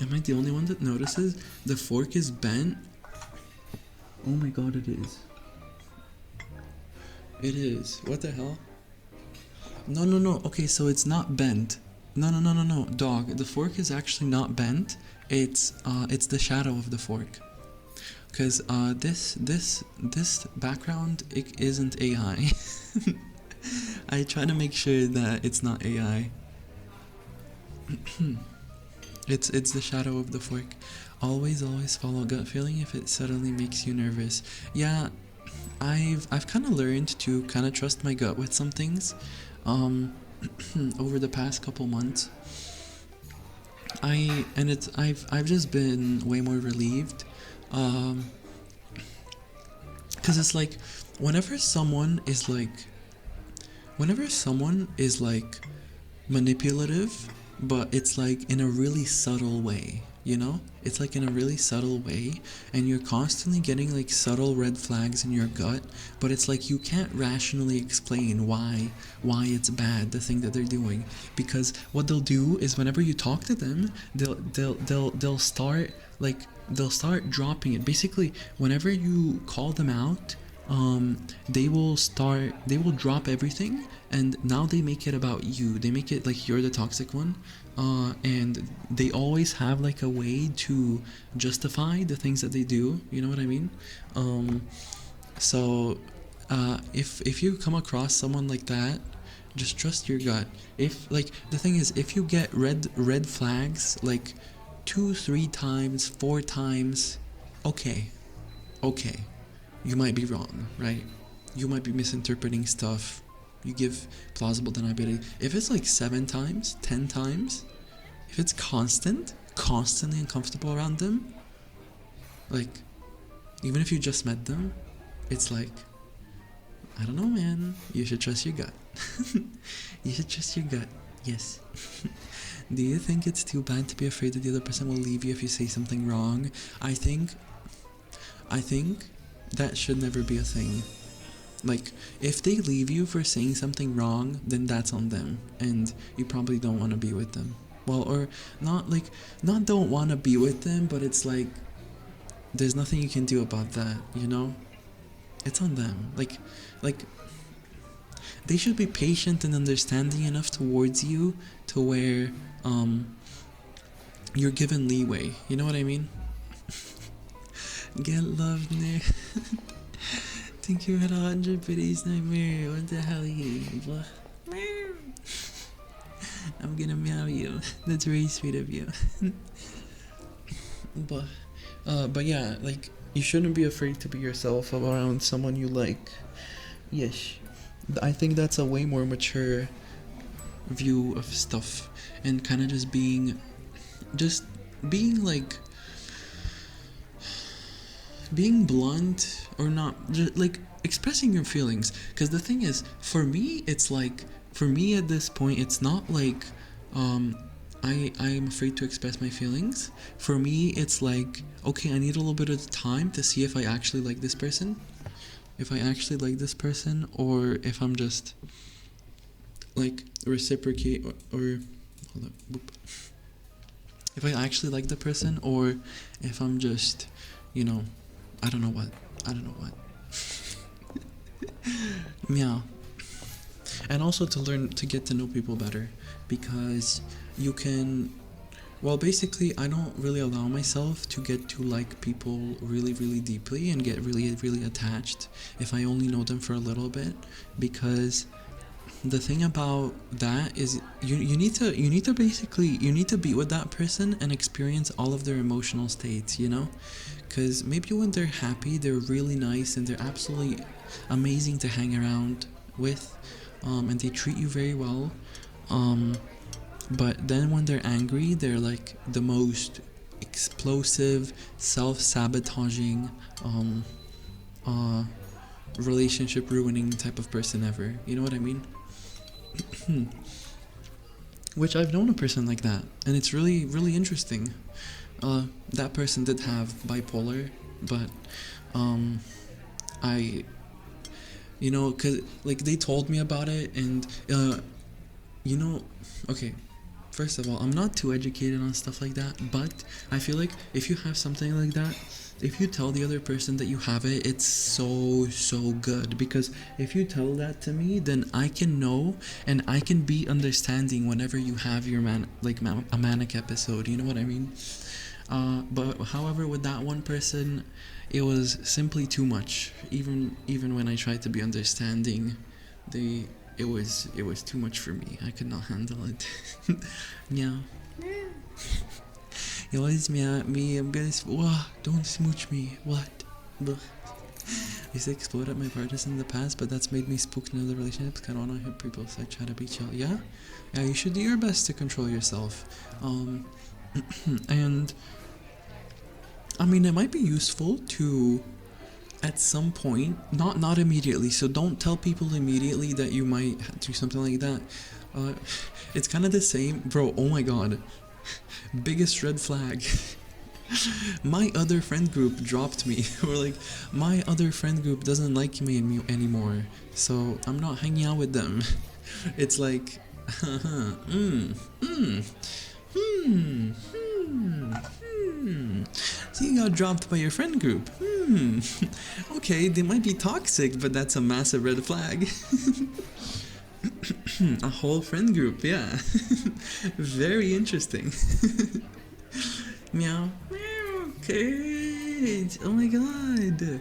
Am I the only one that notices the fork is bent? Oh my god, it is. It is. What the hell? No, no, no. Okay, so it's not bent. No, no, no, no, no, dog. The fork is actually not bent. It's the shadow of the fork. Cause this background it isn't AI. I try to make sure that it's not AI. It's the shadow of the fork. Always follow gut feeling if it suddenly makes you nervous. Yeah, I've kind of learned to kind of trust my gut with some things. Um, over the past couple months, I've just been way more relieved. Um, cause it's like whenever someone is like whenever someone is like manipulative, but it's like in a really subtle way, you know? It's like in a really subtle way, and you're constantly getting like subtle red flags in your gut, but it's like you can't rationally explain why it's bad the thing that they're doing, because what they'll do is whenever you talk to them, they'll start like they'll start dropping it. Basically, whenever you call them out, they will drop everything, and now they make it about you. They make it like you're the toxic one, and they always have like a way to justify the things that they do, you know what I mean? So if you come across someone like that, just trust your gut. If like the thing is, if you get red flags like 2 3 times 4 times, okay, okay, you might be wrong, right? You might be misinterpreting stuff. You give plausible deniability. If it's like 7 times, 10 times, if it's constantly uncomfortable around them, like even if you just met them, it's like, I don't know, man. You should trust your gut. You should trust your gut. Yes. Do you think it's too bad to be afraid that the other person will leave you if you say something wrong? I think that should never be a thing. Like, if they leave you for saying something wrong, then that's on them, and you probably don't want to be with them. Well, or not don't want to be with them, but it's like, there's nothing you can do about that, you know? It's on them. Like, they should be patient and understanding enough towards you to where, you're given leeway. You know what I mean? Get love, Nick. Thank you for the 100 biddies, Nightmare. What the hell are you? I'm gonna meow you. That's very sweet of you. But yeah, like, you shouldn't be afraid to be yourself around someone you like. Yes. I think that's a way more mature view of stuff, and kind of just being like being blunt, or not, just like expressing your feelings. Because the thing is, for me at this point, it's not like I'm afraid to express my feelings. For me, it's like, okay, I need a little bit of time to see if I actually like this person, or if I'm just like reciprocate, or hold up, boop. If I actually like the person, or if I'm just, I don't know what. Meow. And also to learn to get to know people better, because you can, well, basically, I don't really allow myself to get to like people really, really deeply and get really, really attached if I only know them for a little bit, because the thing about that is you need to be with that person and experience all of their emotional states, because maybe when they're happy, they're really nice and they're absolutely amazing to hang around with, and they treat you very well, but then when they're angry, they're like the most explosive, self-sabotaging, relationship ruining type of person ever. You know what I mean? Which I've known a person like that, and it's really, really interesting. That person did have bipolar, but cause like they told me about it, and okay. First of all, I'm not too educated on stuff like that, but I feel like if you have something like that, if you tell the other person that you have it, it's so good, because if you tell that to me, then I can know and I can be understanding whenever you have your a manic episode, you know what I mean? But however, with that one person, it was simply too much. Even when I tried to be understanding, it was too much for me. I could not handle it. Yeah. It was me. I'm gonna. Don't smooch me. What? Ugh. I used to explode at my partners in the past, but that's made me spook in other relationships. I don't want to hit people, so I try to be chill. Yeah, you should do your best to control yourself. And I mean, it might be useful to, at some point, not immediately. So don't tell people immediately that you might do something like that. It's kind of the same, bro. Oh my god, biggest red flag. My other friend group dropped me, or like, my other friend group doesn't like me anymore, so I'm not hanging out with them. It's like, So you got dropped by your friend group. Okay, they might be toxic, but that's a massive red flag. A whole friend group, yeah. Very interesting. Meow. Okay. Oh my god.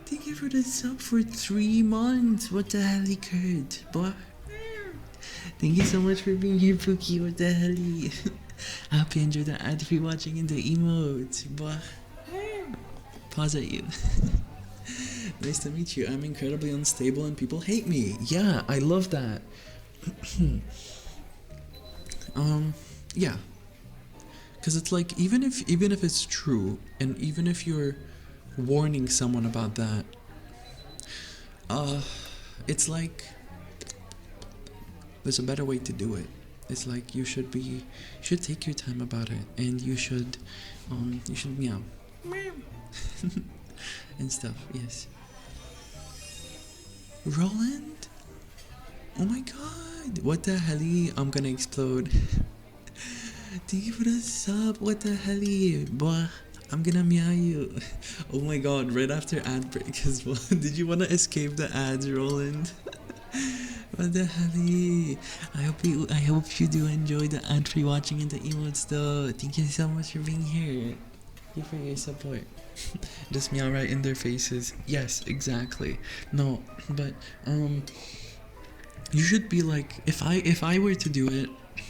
Thank you for the sub for 3 months. What the hell, Kurt? Boy. Thank you so much for being here, Pookie. What the hell? I hope you enjoyed the ad-free watching in the emotes. Boy. Pause at you. Nice to meet you. I'm incredibly unstable and people hate me. Yeah, I love that. Yeah. Because it's like, even if it's true, and even if you're warning someone about that, it's like, there's a better way to do it. It's like, you should take your time about it, and you should meow. And stuff, yes. Roland? Oh my god, what the hell? I'm gonna explode. Thank you for the sub. What the hell, boy? I'm gonna meow you. Oh my god, right after ad break as well. Did you wanna escape the ads, Roland? What the hell? I hope you do enjoy the ad-free watching in the emotes though. Thank you so much for being here. Thank you for your support. Just meow right in their faces. Yes, exactly. No, but you should be like, if I were to do it,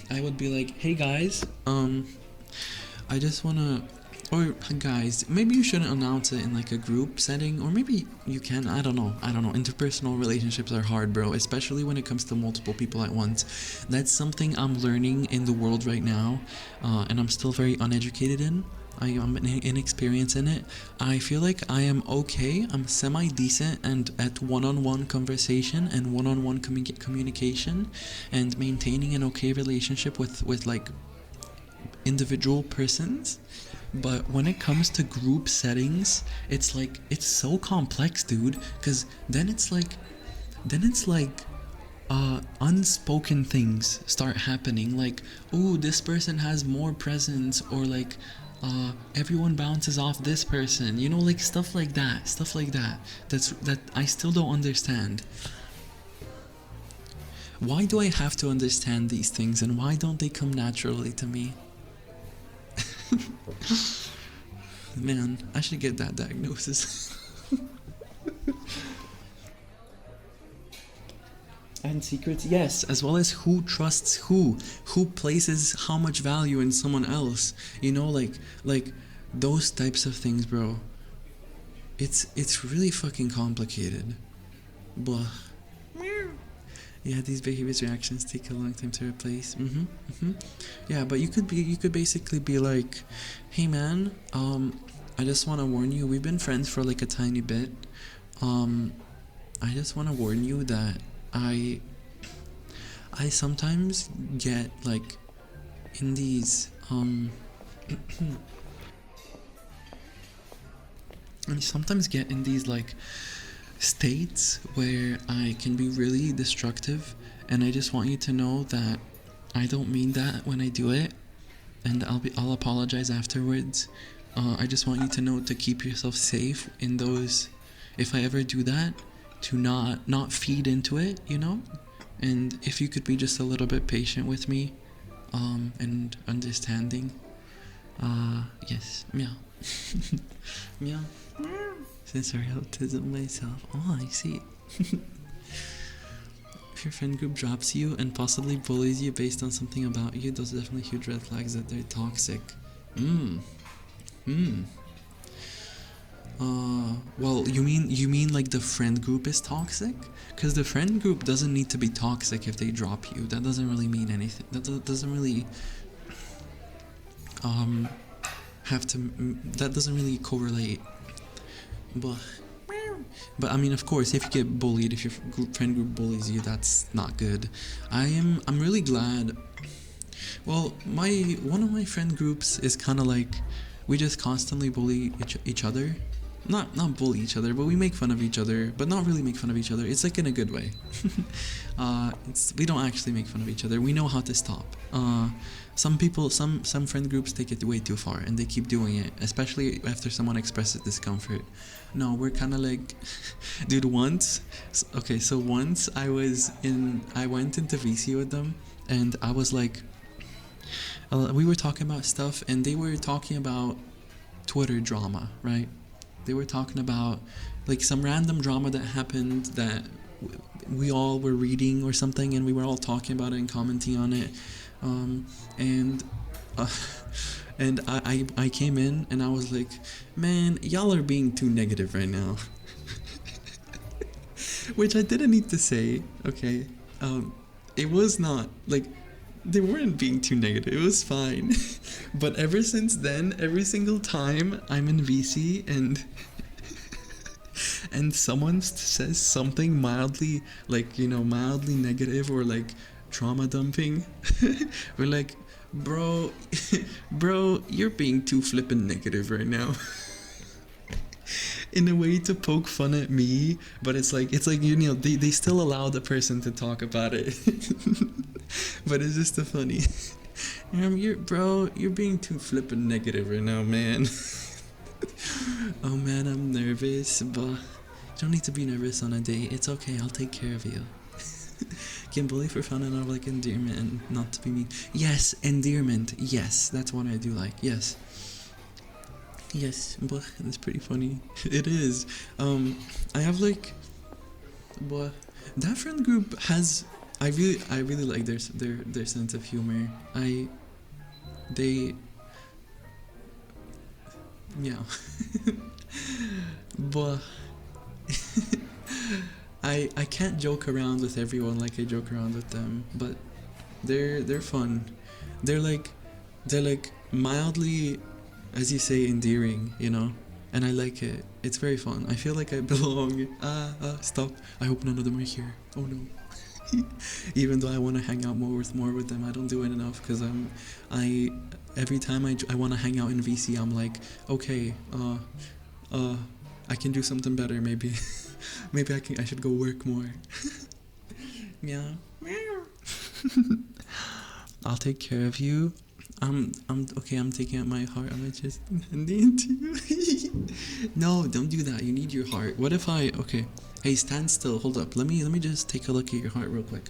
I would be like, hey guys, I just wanna, or guys, maybe you shouldn't announce it in like a group setting, or maybe you can, I don't know. Interpersonal relationships are hard, bro, especially when it comes to multiple people at once. That's something I'm learning in the world right now, and I'm still very uneducated in. I'm inexperienced in it. I feel like I am okay. I'm semi-decent and at one-on-one conversation and one-on-one communication, and maintaining an okay relationship with like individual persons. But when it comes to group settings, it's like, it's so complex, dude, because then it's like unspoken things start happening, like, oh, this person has more presence, or like, everyone bounces off this person, you know, like stuff like that that I still don't understand. Why do I have to understand these things, and why don't they come naturally to me? Man, I should get that diagnosis. And secrets, yes, as well as who trusts who places how much value in someone else, you know, like those types of things, bro. It's really fucking complicated. Blah. Yeah, these behaviors reactions take a long time to replace. Yeah, but you could basically be like, hey man, I just want to warn you, we've been friends for like a tiny bit. I just want to warn you that I sometimes get like in these I sometimes get in these like states where I can be really destructive, and I just want you to know that I don't mean that when I do it, and I'll apologize afterwards. I just want you to know to keep yourself safe in those. If I ever do that, to not feed into it, you know. And if you could be just a little bit patient with me, and understanding. Yes, meow, meow. Sensory autism myself. Oh, I see. If your friend group drops you and possibly bullies you based on something about you, those are definitely huge red flags that they're toxic. Well, you mean like the friend group is toxic? Because the friend group doesn't need to be toxic if they drop you. That doesn't really mean anything. That doesn't really have to. That doesn't really correlate. But I mean, of course, if you get bullied, if your friend group bullies you, that's not good. I'm really glad. Well, one of my friend groups is kind of like we just constantly bully each other. Not bully each other, but we make fun of each other, but not really make fun of each other. It's like in a good way. We don't actually make fun of each other. We know how to stop. Some people, some friend groups take it way too far, and they keep doing it, especially after someone expresses discomfort. No, we're kind of like, dude. Once I went into VC with them, and I was like, we were talking about stuff, and they were talking about Twitter drama, right? They were talking about like some random drama that happened that we all were reading or something, and we were all talking about it and commenting on it. And I came in and I was like, man, y'all are being too negative right now. Which I didn't need to say, okay. It was not like they weren't being too negative. It was fine. But ever since then, every single time I'm in VC and someone says something mildly mildly negative or like trauma dumping, we're like, bro, you're being too flippin' negative right now. In a way to poke fun at me, but it's like they still allow the person to talk about it. But it's just a funny. You're being too flippin' negative right now, man. Oh man, I'm nervous, but you don't need to be nervous on a date. It's okay, I'll take care of you. Can bully for fun and out of like endearment and not to be mean. Yes, endearment. Yes, that's what I do like. Yes. Yes, but it's pretty funny. It is. I have like, but that friend group has. I really like their sense of humor. Yeah. But I can't joke around with everyone like I joke around with them, but they're fun. They're like mildly, as you say, endearing, you know, and I like it. It's very fun. I feel like I belong. Stop. I hope none of them are here. Oh no. Even though I want to hang out more with them, I don't do it enough because every time I want to hang out in VC, I'm like, okay, I can do something better maybe. Maybe I should go work more. Yeah. I'll take care of you. I'm okay. I'm taking out my heart. I'm just handing it to you. No, don't do that. You need your heart. What if okay? Hey, stand still. Hold up. Let me just take a look at your heart real quick.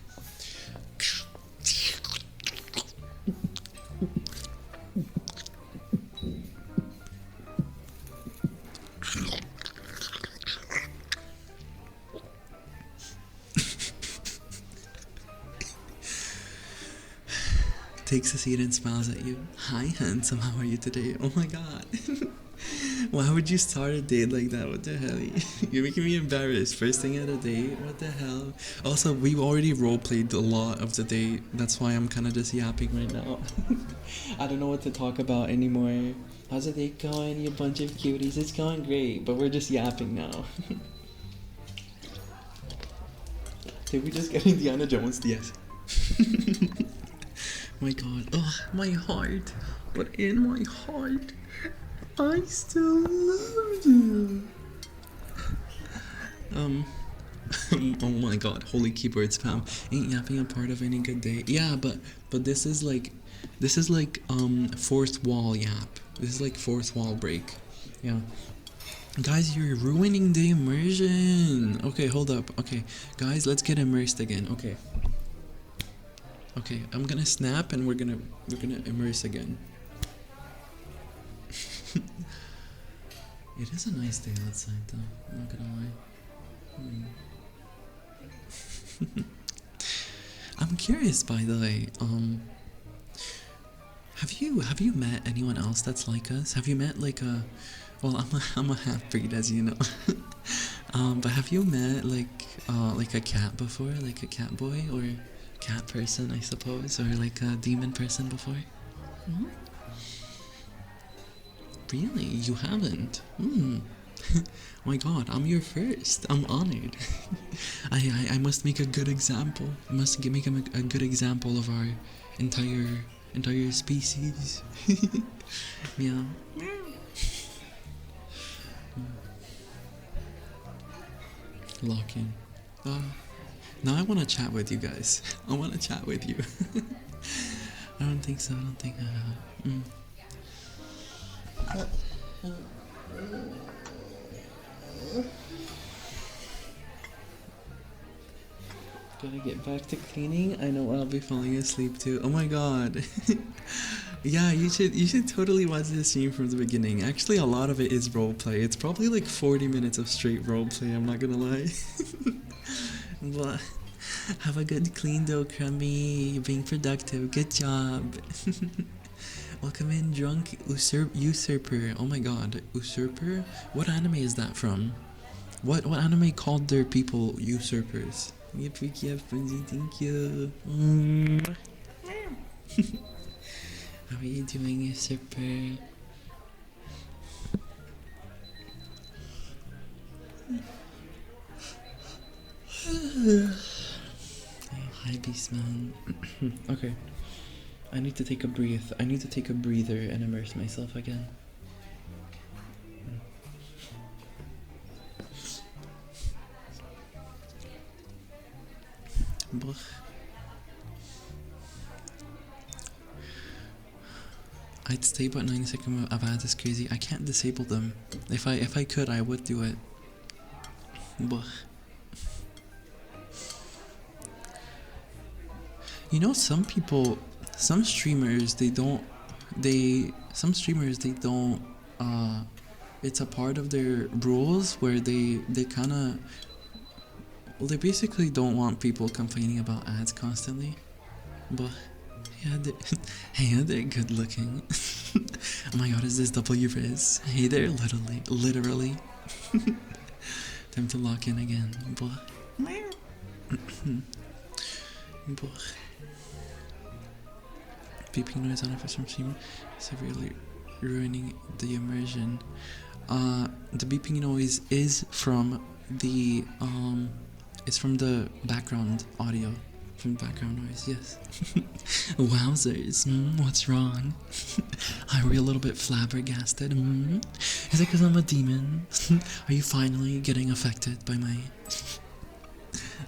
Takes a seat and smiles at you. Hi, handsome. How are you today? Oh my god. Why would you start a date like that? What the hell? You're making me embarrassed. First thing at a date? What the hell? Also, we've already roleplayed a lot of the date. That's why I'm kind of just yapping right now. I don't know what to talk about anymore. How's the date going, you bunch of cuties? It's going great, but we're just yapping now. Did we just get Indiana Jones? Yes. My god. Oh, my heart. But in my heart, I still love you. Oh my god, holy keyboard spam. Ain't yapping a part of any good day. Yeah, but this is like fourth wall yap. This is like fourth wall break. Yeah. Guys, you're ruining the immersion. Okay, hold up. Okay, guys, let's get immersed again. Okay. Okay, I'm gonna snap and we're gonna immerse again. It is a nice day outside though, I'm not gonna lie. I'm curious, by the way, have you met anyone else that's like us? Have you met like a, well, I'm a half breed, as you know. But have you met like a cat before, like a cat boy or cat person, I suppose, or like a demon person before? Mm-hmm. Really, you haven't? Oh my god, I'm your first. I'm honored. I must make a good example. I must make a good example of our entire species. Meow. Lock in. Now I want to chat with you guys. I want to chat with you. I don't think so. I don't think. Gotta get back to cleaning. I know I'll be falling asleep too. Oh my god. Yeah, you should totally watch this stream from the beginning. Actually, a lot of it is roleplay. It's probably like 40 minutes of straight roleplay, I'm not gonna lie. But have a good clean though, Crummy. You're being productive. Good job. Welcome in, drunk usurper. Oh my god, usurper? What anime is that from? What anime called their people usurpers? Yep, thank you. How are you doing, usurper? Hi, Beastman. Okay. I need to take a breath. I need to take a breather and immerse myself again. I'd stay, but 90 seconds of ads is crazy. I can't disable them. If I could, I would do it. You know, some streamers, they don't, it's a part of their rules where they kind of, well, they basically don't want people complaining about ads constantly. But yeah, they're good looking. Oh my god, is this W-Riz? Hey there, literally. Time to lock in again. Beeping noise on it from stream severely ruining the immersion. The beeping noise is from the background audio. From background noise, yes. Wowzers, what's wrong? Are we a little bit flabbergasted? Is it because I'm a demon? Are you finally getting affected by my...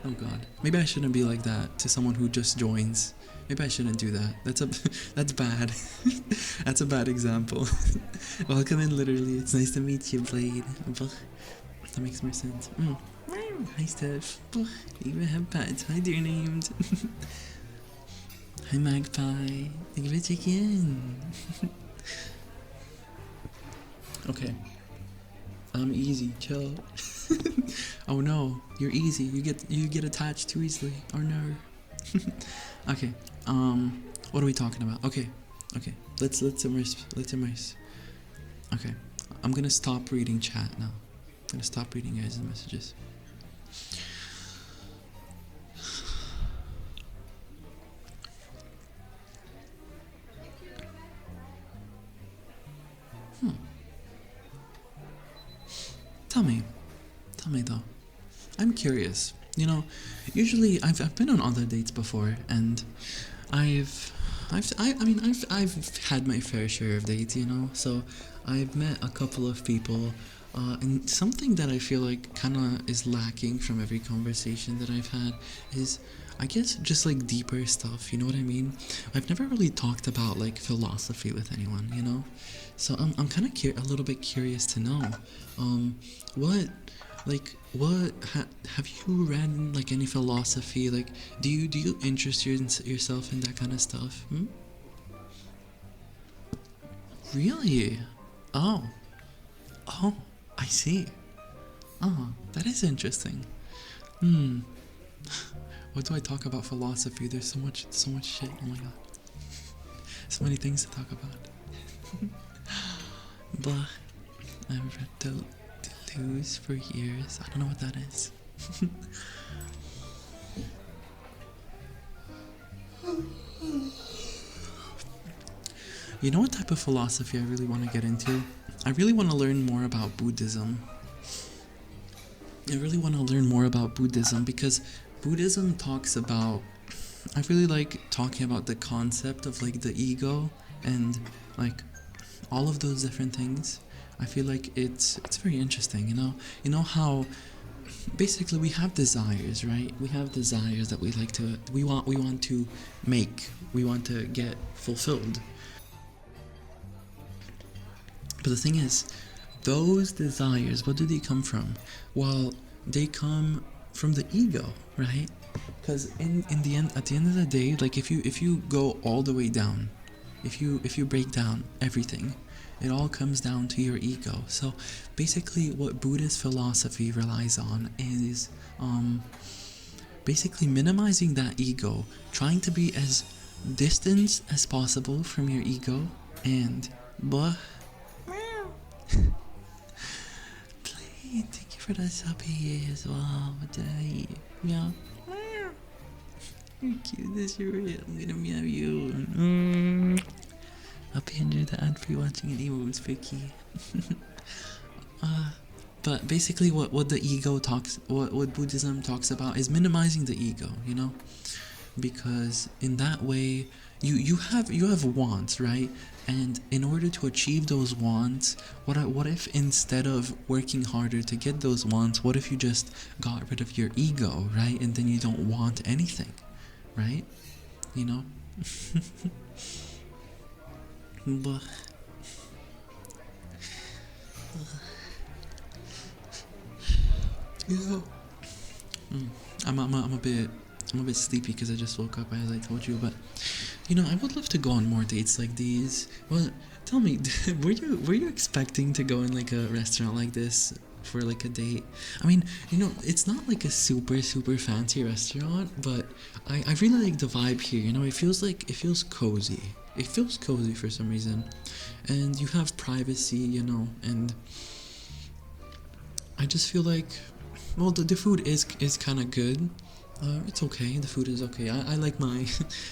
Oh god. Maybe I shouldn't be like that to someone who just joins. Maybe I shouldn't do that. That's bad. That's a bad example. Welcome in, literally. It's nice to meet you, Blade. That makes more sense. Hi, Steph. You have pets. Hi, dear named. Hi, Magpie. Thank you for checking in. Okay. I'm easy. Chill. Oh no, you're easy. You get attached too easily. Oh no. Okay. What are we talking about? Okay. Let's immerse. Okay. I'm gonna stop reading chat now. I'm gonna stop reading guys' messages. Tell me though. I'm curious. You know, usually I've been on other dates before, and I've had my fair share of dates, you know. So I've met a couple of people, and something that I feel like kind of is lacking from every conversation that I've had is I guess just like deeper stuff, you know what I mean? I've never really talked about like philosophy with anyone, you know? So I'm kind of a little bit curious to know, what, like, have you read like any philosophy? Like, do you interest yourself in that kind of stuff? Hmm? Really? Oh, oh, I see. Oh, that is interesting. Hmm. What do I talk about philosophy? There's so much shit. Oh my god, so many things to talk about. But I've read Deleuze for years. I don't know what that is. You know what type of philosophy I really want to get into? I really want to learn more about Buddhism. I really want to learn more about Buddhism because Buddhism talks about. I really like talking about the concept of like the ego and like all of those different things. I feel like it's very interesting. You know how basically we have desires, right? We have desires that we want to make, we want to get fulfilled. But the thing is, those desires, what do they come from? Well, they come from the ego, right? Because in the end, at the end of the day, like if you go all the way down, if you break down everything, it all comes down to your ego. So basically, what Buddhist philosophy relies on is basically minimizing that ego, trying to be as distant as possible from your ego, and blah. Thank you for the sub here as well. Yeah. You're cute as you're real. I'm gonna meow you. Hope you enjoyed the ad free watching an emotes, Vicky. But basically, what the ego talks, what Buddhism talks about is minimizing the ego. You know, because in that way, you have wants, right? And in order to achieve those wants, what if instead of working harder to get those wants, what if you just got rid of your ego, right? And then you don't want anything, right? You know? But yeah. I'm a bit sleepy because I just woke up, as I told you. But you know, I would love to go on more dates like these. Well, tell me, were you expecting to go in like a restaurant like this for like a date? I mean, you know, it's not like a super fancy restaurant, but I really like the vibe here. You know, it feels cozy. It feels cozy for some reason, and you have privacy. You know, and I just feel like, well, the food is kind of good. It's okay. The food is okay. I like my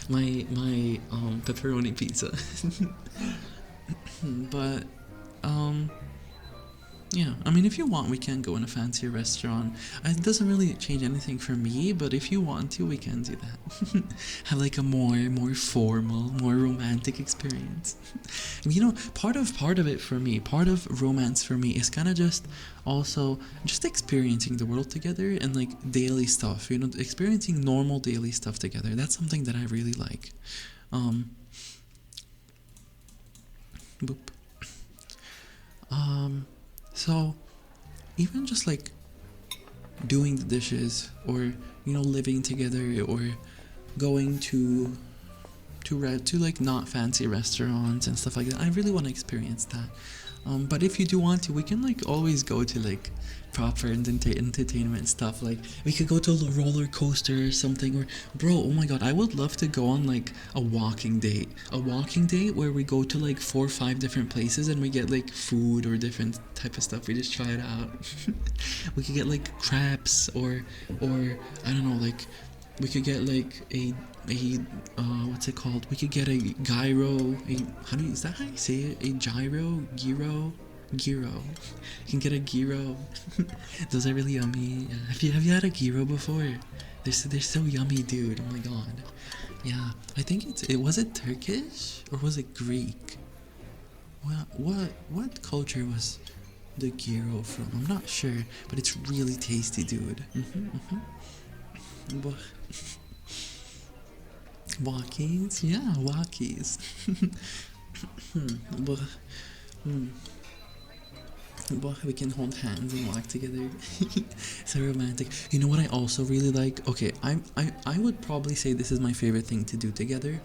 my pepperoni pizza. But yeah, I mean, if you want, we can go in a fancier restaurant. It doesn't really change anything for me, but if you want to, we can do that. Have like a more formal, more romantic experience. You know, part of it for me, part of romance for me is kind of just also just experiencing the world together and like daily stuff. You know, experiencing normal daily stuff together. That's something that I really like. Boop. So even just like doing the dishes, or you know, living together, or going to like not fancy restaurants and stuff like that, I really want to experience that. But if you do want to, we can like always go to like proper entertainment stuff. Like we could go to a roller coaster or something. Or bro, oh my god, I would love to go on like a walking date where we go to like 4 or 5 different places and we get like food or different type of stuff. We just try it out. We could get like crepes, or I don't know, like we could get like a what's it called? We could get a gyro. Is that how you say it? A gyro. You can get a gyro. Those are really yummy. Yeah. Have you had a gyro before? They're so yummy, dude. Oh my god. Yeah, I think was it Turkish or was it Greek? What culture was the gyro from? I'm not sure, but it's really tasty, dude. But Walkies? Yeah, walkies. But, but we can hold hands and walk together. So romantic. You know what I also really like? Okay, I would probably say this is my favorite thing to do together.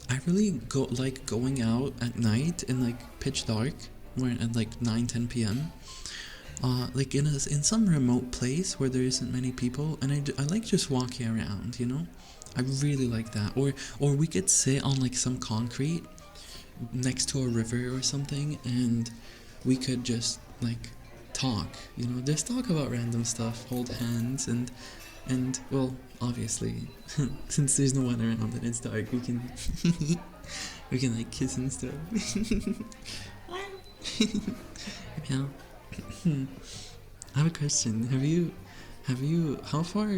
I really like going out at night in like pitch dark, where at like 9-10 p.m. Like in some remote place where there isn't many people, and I like just walking around. You know, I really like that. Or we could sit on like some concrete next to a river or something, and we could just like talk. You know, just talk about random stuff, hold hands, and well, obviously, since there's no one around and it's dark, we can we can like kiss and stuff. Yeah. I have a question. How far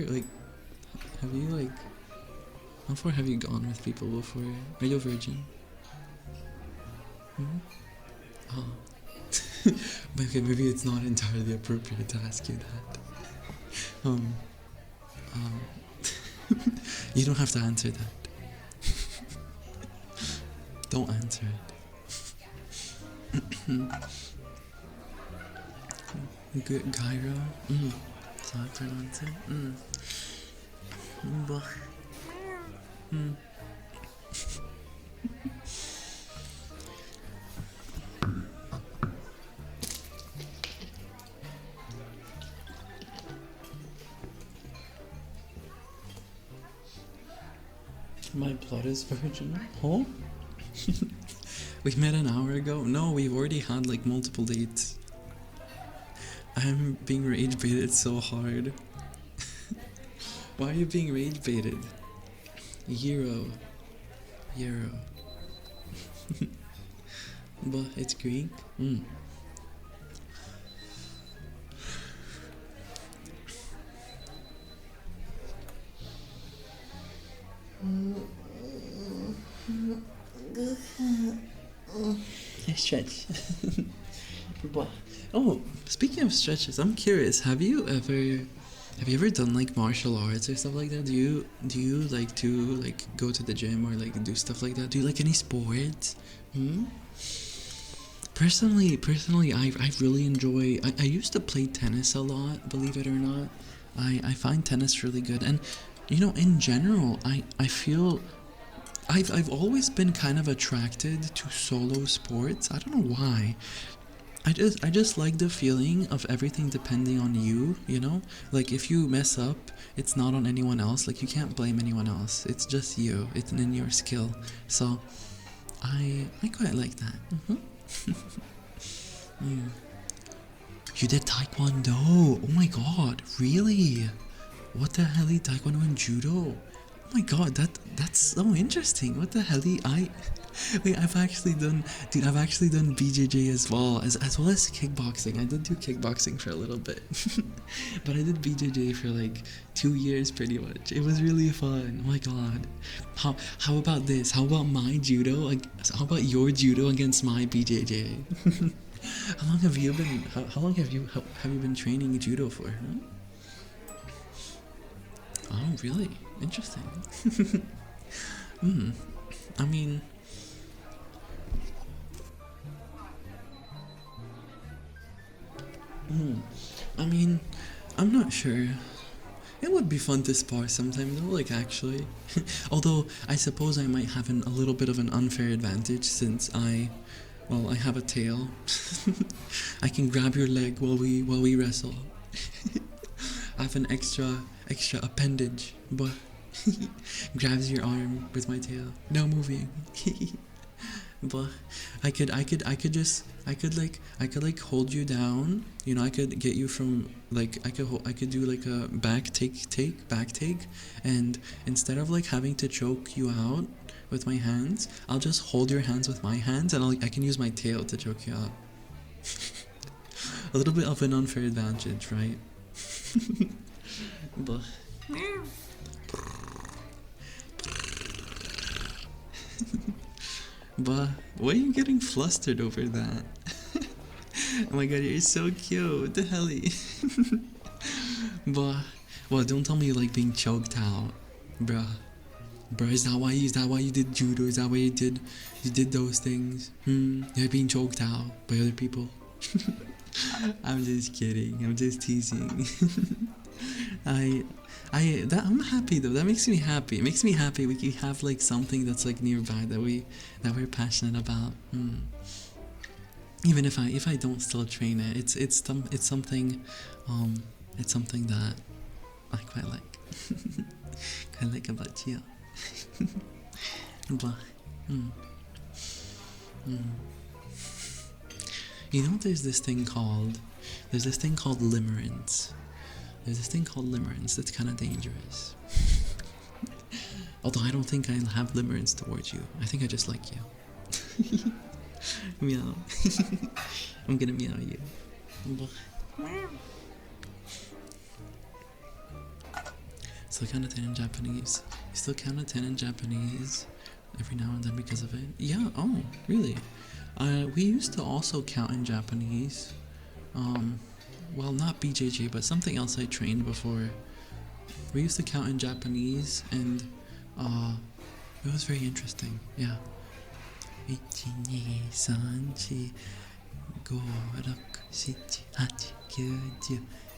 how far have you gone with people before? Are you a virgin? Hmm? Oh. But okay, maybe it's not entirely appropriate to ask you that. Um, um, you don't have to answer that. Don't answer it. Good gyro. That's how I pronounce it. Bah. My blood is virgin. Huh? We met an hour ago? No, we've already had like multiple dates. I'm being rage baited so hard. Why are you being rage baited? Euro. But it's Greek? I stretch. Oh, speaking of stretches, I'm curious. Have you ever done like martial arts or stuff like that? Do you like to like go to the gym or like do stuff like that? Do you like any sports? Personally, I really enjoy. I used to play tennis a lot. Believe it or not, I find tennis really good. And you know, in general, I feel I've always been kind of attracted to solo sports. I don't know why. I just like the feeling of everything depending on you, you know? Like if you mess up, it's not on anyone else. Like you can't blame anyone else. It's just you. It's in your skill. So I quite like that. You did taekwondo. Oh my god, really? What the hell? Taekwondo and judo? Oh my god, that's so interesting. What the hell? Wait, I've actually done BJJ as well as kickboxing. I did do kickboxing for a little bit, but I did BJJ for like 2 years pretty much. It was really fun. Oh my god. How about this? How about my judo? How about your judo against my BJJ? How long have you been? How long have you been training judo for? Huh? Oh, really? Interesting. I mean, I'm not sure. It would be fun to spar sometime though, like actually. Although I suppose I might have a little bit of an unfair advantage since I have a tail. I can grab your leg while we wrestle. I have an extra appendage, but grabs your arm with my tail. No moving. But I could hold you down. You know, I could get you from like I could do like a back take, and instead of like having to choke you out with my hands, I'll just hold your hands with my hands, and I can use my tail to choke you out. A little bit of an unfair advantage, right? But but why are you getting flustered over that? Oh my god, you're so cute. What the hell? But well, don't tell me you like being choked out, bruh. Bro, is that why you did judo? Is that why you did those things? You're being choked out by other people. I'm just kidding. I'm just teasing. I I'm happy though. That makes me happy. It makes me happy we can have like something that's like nearby that we're passionate about. Even if I don't still train it, it's something that I quite like. Quite like about you. But you know, there's this thing called limerence. There's this thing called limerence that's kind of dangerous. Although I don't think I have limerence towards you. I think I just like you. Meow. I'm gonna meow you. Still count to 10 in Japanese. You still count to 10 in Japanese every now and then because of it? Yeah, oh, really? We used to also count in Japanese. Well, not BJJ, but something else I trained before. We used to count in Japanese, and it was very interesting. Yeah. 1, 2, 3, 4, 5, 6, 7, 8, 9,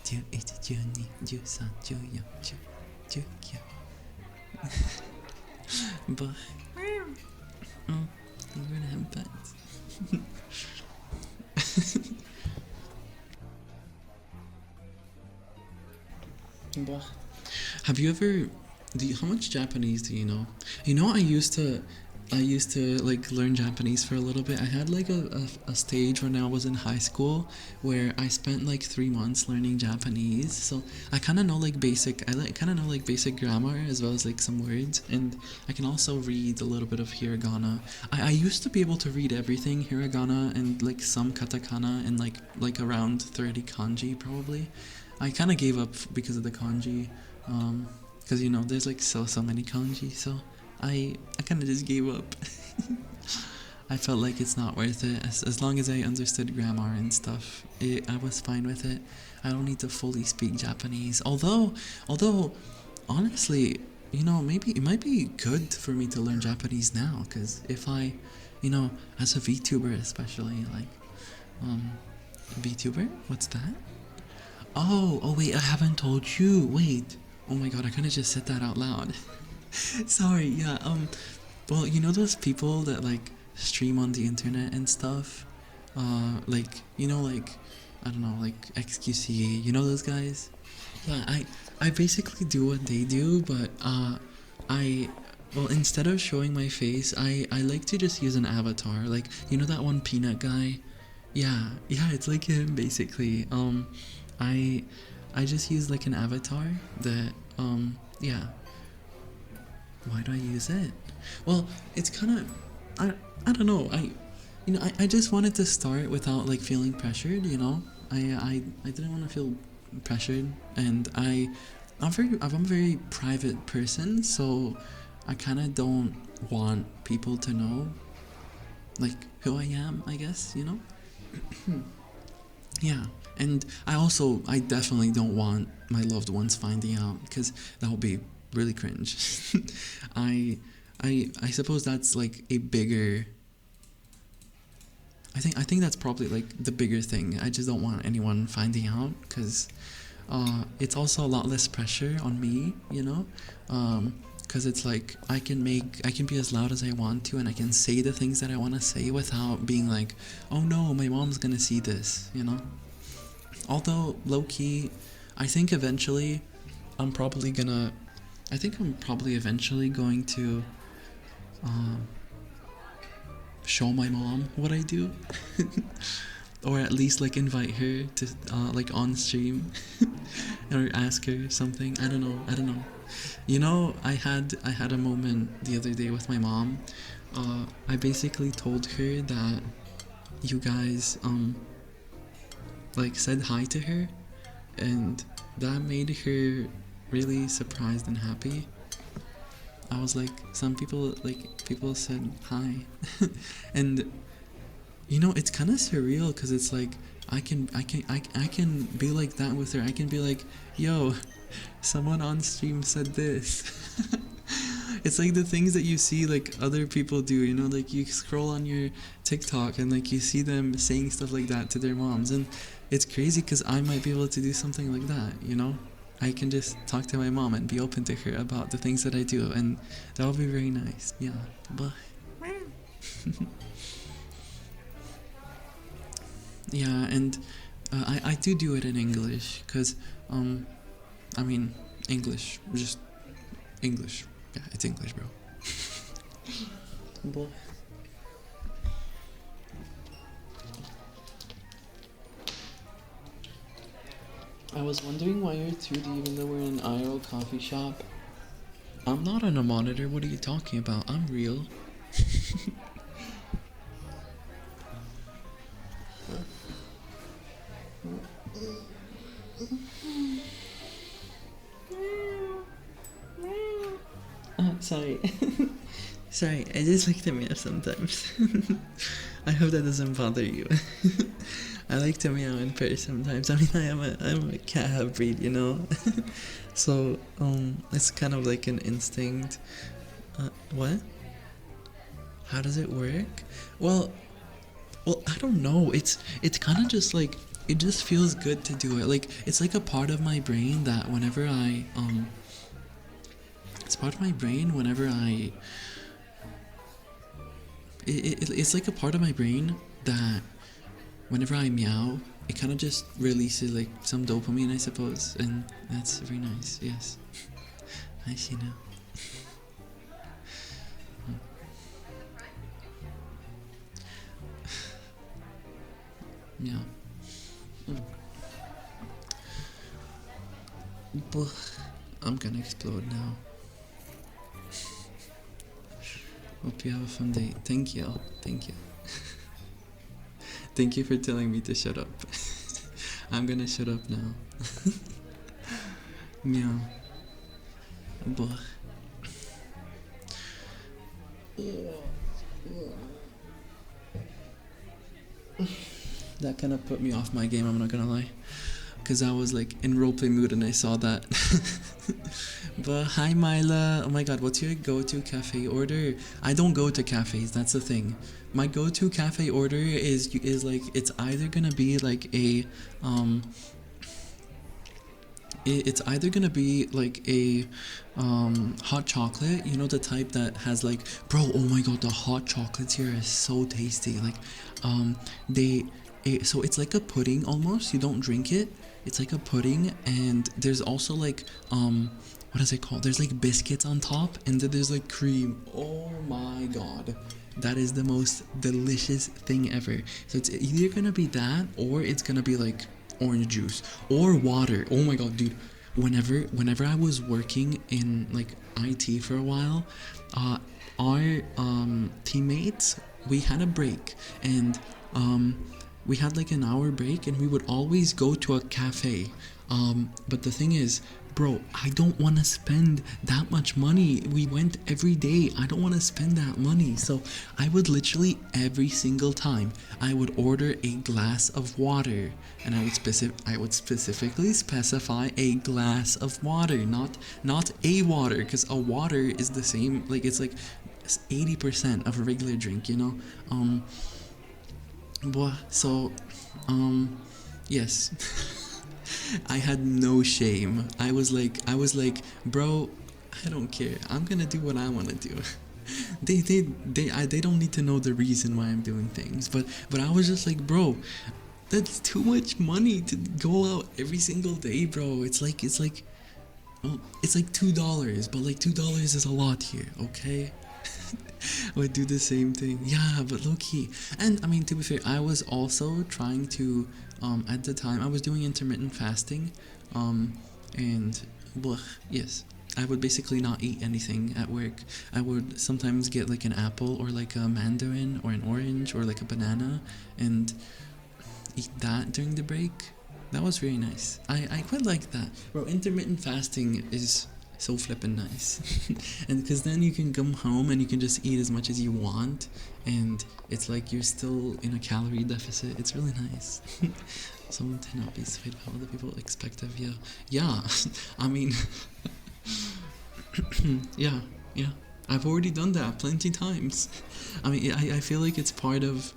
10, 11, 12, 13, 14, 15, 16. But you're gonna have pets. Have you ever? How much Japanese do you know? You know, I used to like learn Japanese for a little bit. I had like a stage when I was in high school where I spent like 3 months learning Japanese. So I kind of know like basic. Kind of know like basic grammar as well as like some words, and I can also read a little bit of hiragana. I used to be able to read everything hiragana and like some katakana and like around 30 kanji probably. I kind of gave up because of the kanji, because you know there's like so many kanji, so I kind of just gave up. I felt like it's not worth it. As long as I understood grammar and stuff, I was fine with it. I don't need to fully speak Japanese. Although honestly, you know, maybe it might be good for me to learn Japanese now, because if I, you know, as a VTuber especially, like, VTuber? What's that? Oh wait, I haven't told you. Wait. Oh my god, I kind of just said that out loud. Sorry, yeah, well, you know those people that like stream on the internet and stuff? Like, you know, like, I don't know, like XQC, you know those guys? Yeah, I basically do what they do, but, well, instead of showing my face, I like to just use an avatar. Like, you know that one peanut guy? Yeah, it's like him, basically. I just use like an avatar that, yeah. Why do I use it? Well, it's kind of, I don't know. I just wanted to start without like feeling pressured. You know, I didn't want to feel pressured, and I'm a very private person, so I kind of don't want people to know like who I am, I guess, you know. Yeah, and I definitely don't want my loved ones finding out, because that would be really cringe. I suppose that's like a bigger, I think that's probably like the bigger thing. I just don't want anyone finding out, because it's also a lot less pressure on me, you know, because it's like I can be as loud as I want to, and I can say the things that I want to say without being like, oh no, my mom's gonna see this, you know. Although low-key, I think eventually I'm probably eventually going to show my mom what I do. Or at least like invite her to like on stream or ask her something. I don't know. You know, I had a moment the other day with my mom. I basically told her that you guys like said hi to her, and that made her really surprised and happy. I was like, people said hi. And you know, it's kind of surreal, because it's like I can be like that with her. I can be like, yo, someone on stream said this. It's like the things that you see like other people do, you know, like you scroll on your TikTok and like you see them saying stuff like that to their moms, and it's crazy because I might be able to do something like that, you know. I can just talk to my mom and be open to her about the things that I do, and that would be very nice. Yeah, but yeah, and I do it in English because I mean English, just English. Yeah, it's English, bro. But I was wondering why you're 2D even though we're in an IRL coffee shop. I'm not on a monitor, what are you talking about? I'm real. Sorry. Sorry, I just like to meow sometimes. I hope that doesn't bother you. I like to meow in pairs sometimes. I mean, I'm a cat half-breed, you know? So, it's kind of like an instinct. What? How does it work? Well, I don't know. It's kind of just like, it just feels good to do it. Like, it's like a part of my brain that whenever it's part of my brain whenever it's like a part of my brain that whenever I meow, it kind of just releases like some dopamine, I suppose, and that's very nice. Yes, I see now. Meow. I'm gonna explode now. Hope you have a fun day. Thank you. Thank you. Thank you for telling me to shut up. I'm gonna shut up now. Meow. Buh. That kind of put me off my game, I'm not gonna lie. Because I was like in roleplay mood and I saw that. But hi Myla, oh my god, what's your go-to cafe order? I don't go to cafes, that's the thing. My go-to cafe order is like, it's either gonna be like a it's either gonna be like a hot chocolate, you know, the type that has like, bro, oh my god, the hot chocolates here is so tasty. Like so it's like a pudding almost, you don't drink it, it's like a pudding, and there's also like what is it called, there's like biscuits on top, and then there's like cream. Oh my god, that is the most delicious thing ever. So it's either gonna be that, or it's gonna be like orange juice or water. Oh my god, dude, whenever I was working in like IT for a while, our teammates, we had a break, and we had like an hour break, and we would always go to a cafe, but the thing is, bro, I don't want to spend that much money. We went every day, I don't want to spend that money. So I would literally every single time I would order a glass of water, and I would specifically specify a glass of water, not a water, because a water is the same, like it's like 80% of a regular drink, you know. So yes. I had no shame. I was like, bro, I don't care. I'm gonna do what I want to do. They don't need to know the reason why I'm doing things. But I was just like, bro, that's too much money to go out every single day, bro. It's like well, it's like $2, but like $2 is a lot here, okay? I would do the same thing. Yeah, but low key. And I mean, to be fair, I was also trying to, at the time, I was doing intermittent fasting, and, yes, I would basically not eat anything at work. I would sometimes get like an apple or like a mandarin or an orange or like a banana and eat that during the break. That was very nice. I quite like that. Bro, intermittent fasting is so flippin' nice. And because then you can come home and you can just eat as much as you want, and it's like you're still in a calorie deficit. It's really nice. Someone to not be swayed by what other people expect of you. Yeah, I mean, yeah. I've already done that plenty times. I mean, I feel like it's part of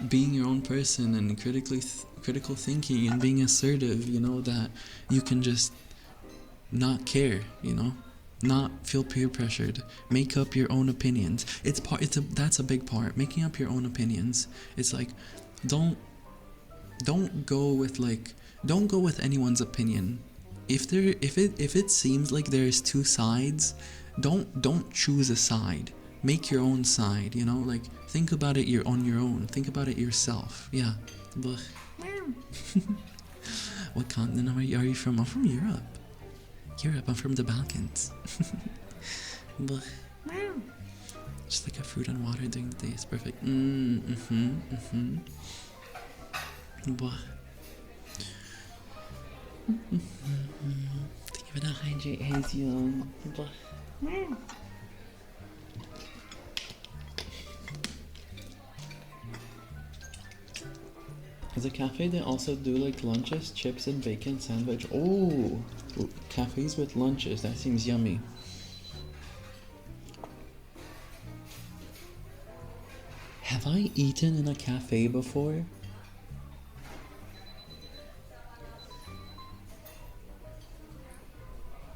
being your own person and critical thinking and being assertive, you know, that you can just not care, you know, not feel peer pressured, make up your own opinions. That's a big part, making up your own opinions. It's like, don't go with anyone's opinion. If it seems like there's two sides, don't choose a side. Make your own side, you know, like think about it, you're on your own. Think about it yourself. Yeah. What continent are you from? I'm from Europe. I'm from the Balkans. Just like a fruit and water during the day is perfect. Thank you for the hydrate, Hazion. Is a cafe they also do like lunches, chips and bacon sandwich? Oh, cafes with lunches, that seems yummy. Have I eaten in a cafe before?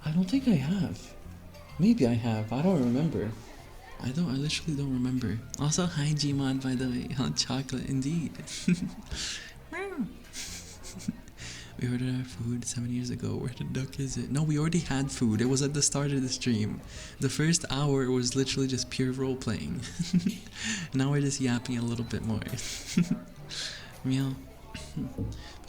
I don't think I have. Maybe I have, I don't remember. I literally don't remember. Also, hi Gmod, by the way. Hot chocolate, indeed. We ordered our food 7 years ago. Where the duck is it? No, we already had food. It was at the start of the stream. The first hour was literally just pure role playing. Now we're just yapping a little bit more. Meow.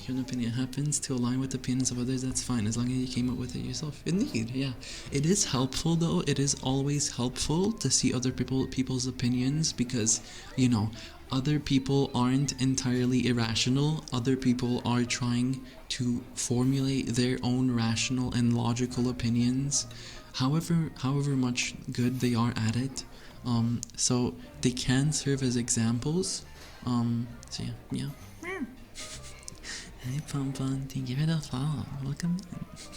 Your opinion happens to align with the opinions of others, that's fine, as long as you came up with it yourself. Indeed, yeah. It is helpful though, it is always helpful to see other people's opinions, because, you know, other people aren't entirely irrational. Other people are trying to formulate their own rational and logical opinions, however much good they are at it. So they can serve as examples. So yeah. Hey Pompon, thank you for the follow. Welcome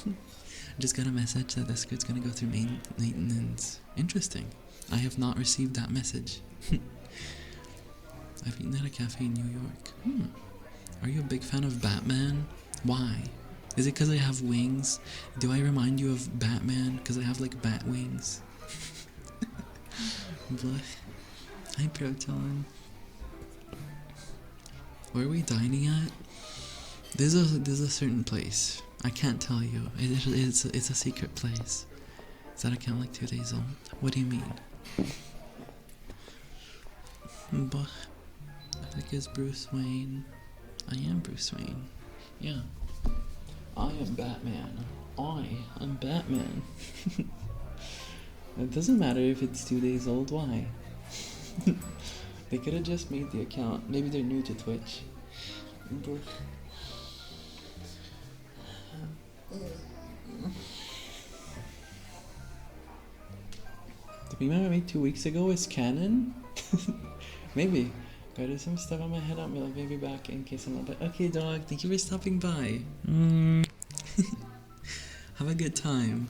in. I just got a message that the script's gonna go through maintenance. Interesting. I have not received that message. I've eaten at a cafe in New York. Are you a big fan of Batman? Why? Is it because I have wings? Do I remind you of Batman because I have like bat wings? Hi Proton. Where are we dining at? There's a certain place. I can't tell you. It's a secret place. Is that account like 2 days old? What do you mean? But I think it's Bruce Wayne. I am Bruce Wayne. Yeah. I am Batman. I am Batman. It doesn't matter if it's 2 days old. Why? They could have just made the account. Maybe they're new to Twitch. The meme I made 2 weeks ago is canon? Maybe. Gotta do some stuff on my head. I'll be like, maybe back in case I'm not back. Okay, dog. Thank you for stopping by. Have a good time.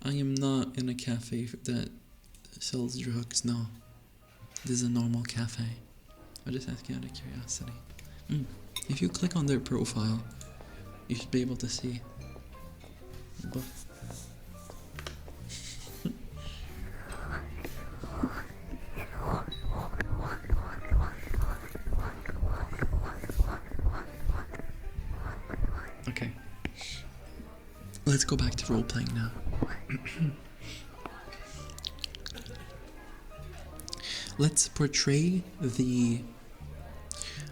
I am not in a cafe that sells drugs. No. This is a normal cafe. I'm just asking out of curiosity. If you click on their profile, you should be able to see. Okay. Let's go back to role playing now. Let's portray the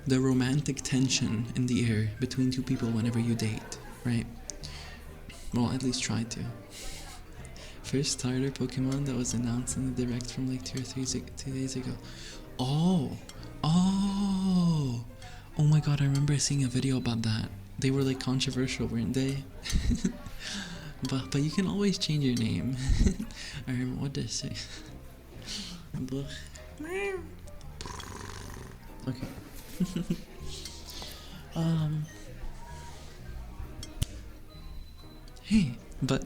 romantic tension in the air between two people whenever you date, right? Well, at least try to. First starter Pokemon that was announced in the direct from like 2 days ago. Oh my god, I remember seeing a video about that. They were like controversial, weren't they? But you can always change your name. I remember, what did I say? Okay. Hey, but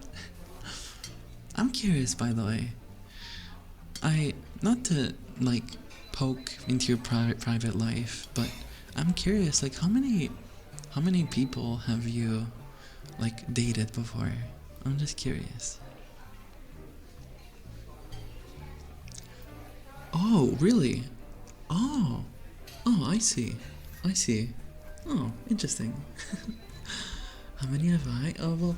I'm curious, by the way. Not to, like, poke into your private life, but I'm curious, like, how many people have you, like, dated before? I'm just curious. Oh, really? Oh, I see. I see. Oh, interesting. How many have I? Oh, well,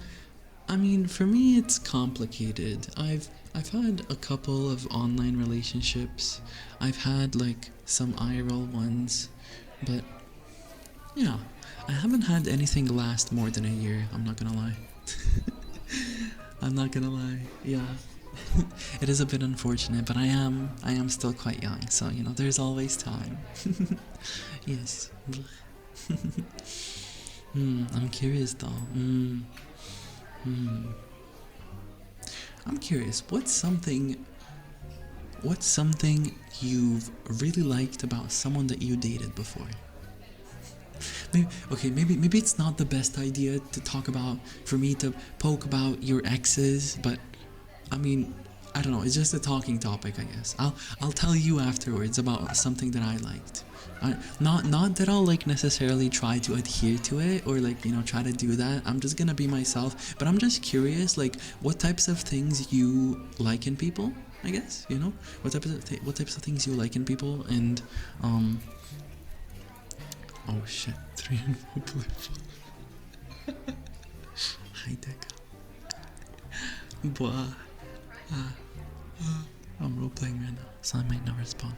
I mean, for me, it's complicated. I've had a couple of online relationships. I've had like some IRL ones, but yeah, I haven't had anything last more than a year. I'm not gonna lie. I'm not gonna lie. Yeah. It is a bit unfortunate, but I am still quite young, so you know there's always time. Yes. I'm curious though. I'm curious. What's something you've really liked about someone that you dated before? Maybe it's not the best idea to talk about for me to poke about your exes, but I mean, I don't know. It's just a talking topic, I guess. I'll tell you afterwards about something that I liked. Not that I'll like necessarily try to adhere to it or like you know try to do that. I'm just gonna be myself. But I'm just curious, like what types of things you like in people. I guess you know what types of things you like in people and oh shit, 3 and 4 Hi Deca. Blah. I'm role playing right now, so I might not respond.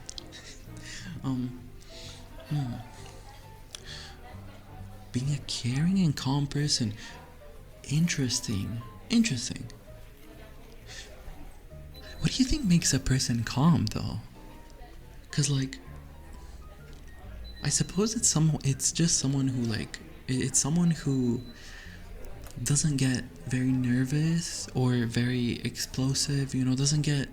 Being a caring and calm person. Interesting. Interesting. What do you think makes a person calm though? Cause like I suppose it's just someone who like it's someone who doesn't get very nervous or very explosive, you know, doesn't get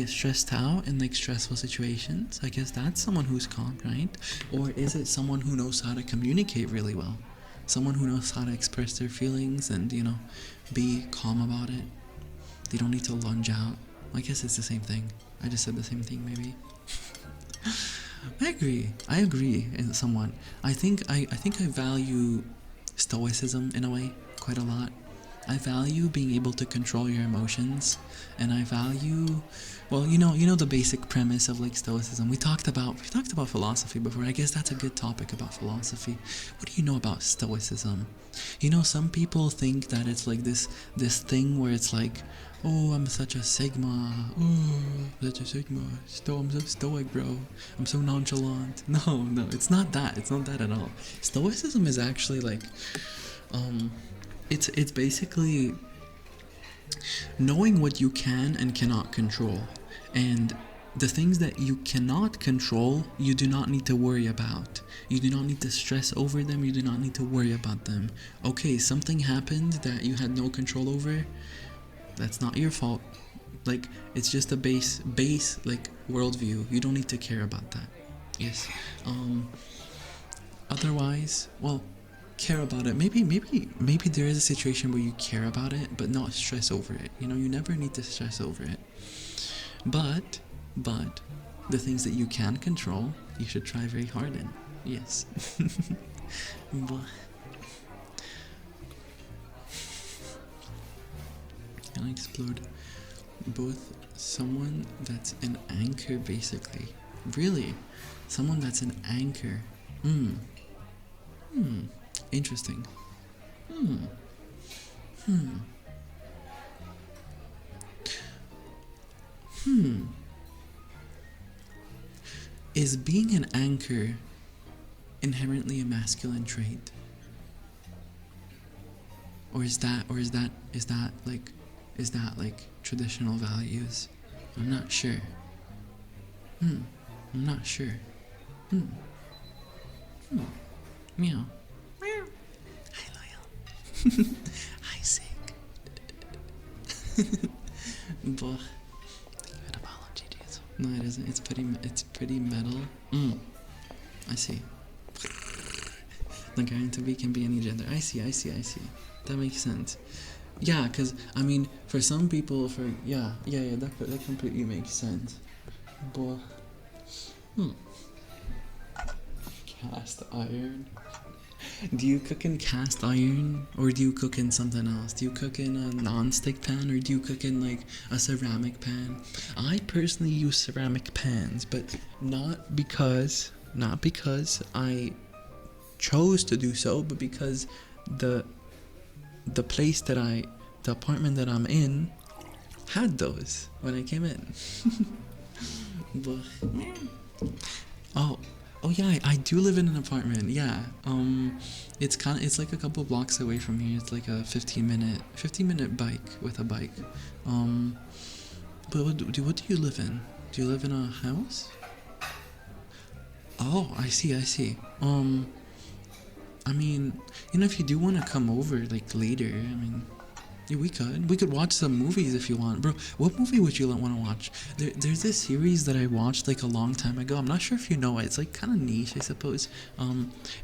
stressed out in like stressful situations. I guess that's someone who's calm, right? Or is it someone who knows how to communicate really well? Someone who knows how to express their feelings and, you know, be calm about it. They don't need to lunge out. I guess it's the same thing. I just said the same thing maybe. I agree in somewhat. I think I value stoicism in a way quite a lot. I value being able to control your emotions, and I value, well, you know the basic premise of like stoicism. We talked about philosophy before. I guess that's a good topic about philosophy. What do you know about stoicism? You know, some people think that it's like this thing where it's like, oh, I'm such a sigma. Oh, such a sigma. I'm so stoic, bro. I'm so nonchalant. No, it's not that. It's not that at all. Stoicism is actually like, it's basically knowing what you can and cannot control, and the things that you cannot control, you do not need to worry about. You do not need to stress over them. You do not need to worry about them. Okay, something happened that you had no control over. That's not your fault. Like, it's just a base like worldview. You don't need to care about that. Yes. Otherwise, well, care about it. Maybe there is a situation where you care about it, but not stress over it. You know, you never need to stress over it. But the things that you can control, you should try very hard in. Yes. But can I explode both someone that's an anchor basically? Really? Someone that's an anchor. Interesting. Is being an anchor inherently a masculine trait? Or is that like traditional values? I'm not sure. I'm not sure. Meow. Hi, Loyal. Hi, Sick. But good apology, Jesus. No, it isn't. It's pretty metal. I see. The guy to be can be any gender. I see. That makes sense. Yeah, because I mean, for some people, yeah, that completely makes sense. But hmm, cast iron. Do you cook in cast iron or do you cook in something else? Do you cook in a non-stick pan or do you cook in like a ceramic pan? I personally use ceramic pans, but not because I chose to do so, but because the the place that I the apartment that I'm in had those when I came in. But oh, oh yeah, I do live in an apartment. Yeah. It's like a couple blocks away from here. It's like a 15-minute bike with a bike. Um, but what do you live in? Do you live in a house? Oh, I see, I see. I mean, if you do want to come over like later, I mean, yeah, we could watch some movies if you want, bro. What movie would you want to watch? There's this series that I watched like a long time ago. I'm not sure if you know it. It's like kind of niche, I suppose.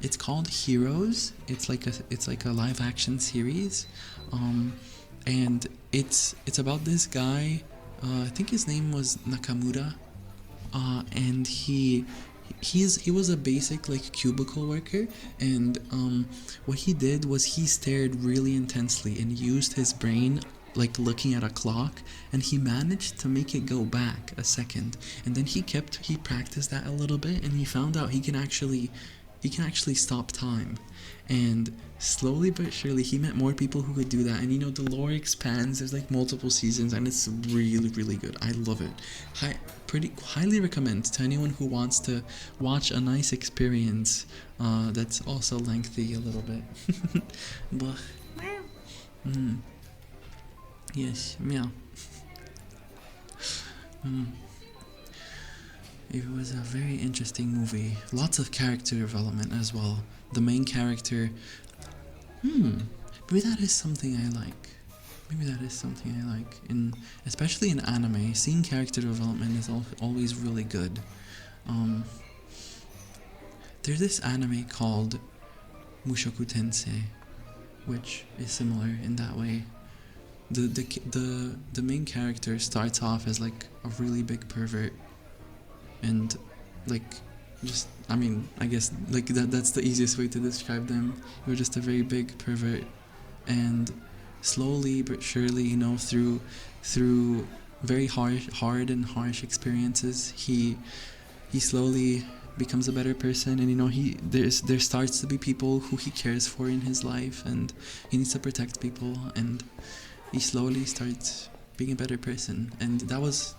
It's called Heroes. It's like a live action series, and it's about this guy. I think his name was Nakamura, and he was a basic like cubicle worker, and what he did was he stared really intensely and used his brain like looking at a clock, and he managed to make it go back a second, and then he practiced that a little bit, and he found out he can actually stop time, and slowly but surely he met more people who could do that, and the lore expands. There's like multiple seasons, and it's really really good. I love it. Pretty highly recommend to anyone who wants to watch a nice experience that's also lengthy a little bit. But yes, meow. It was a very interesting movie. Lots of character development as well. The main character, maybe that is something I like. Maybe that is something I like. Especially in anime, seeing character development is always really good. Um, there's this anime called Mushoku Tensei, which is similar in that way. The main character starts off as like a really big pervert, and like just I guess like that's the easiest way to describe them. You're just a very big pervert, and slowly but surely, through very hard and harsh experiences, he slowly becomes a better person, and there starts to be people who he cares for in his life, and he needs to protect people, and he slowly starts being a better person, and it was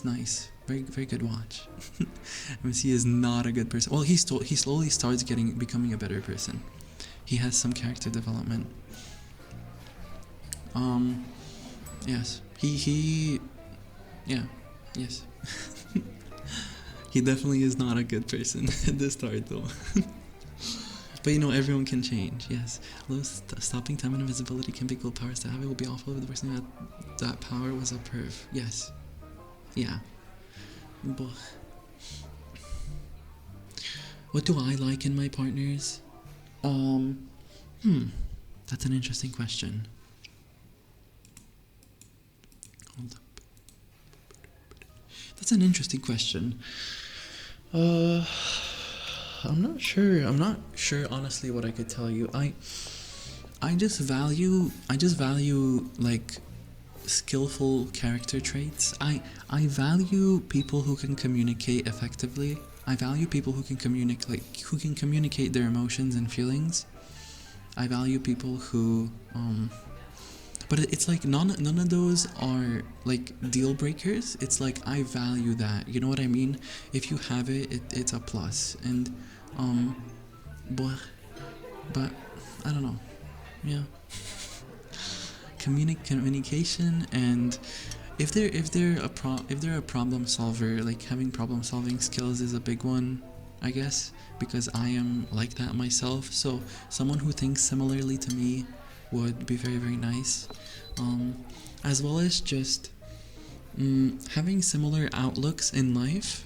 nice. Very very good watch. MC is not a good person. Well, he slowly starts becoming a better person. He has some character development. Yes. He yeah. Yes. He definitely is not a good person at the start though. But everyone can change. Yes. Stopping time and invisibility can be cool powers to have. It will be awful if the person who had that power was a perv. Yes. Yeah. But what do I like in my partners? That's an interesting question. Hold up. That's an interesting question. I'm not sure honestly what I could tell you. I just value like skillful character traits. I value people who can communicate effectively. I value people who can communicate their emotions and feelings. I value people who but it's like none of those are like deal breakers. It's like I value that. You know what I mean? If you have it's a plus. And but I don't know. Yeah. Communication, and if they're a problem solver, like having problem solving skills is a big one, I guess, because I am like that myself. So someone who thinks similarly to me would be very very nice, as well as just having similar outlooks in life,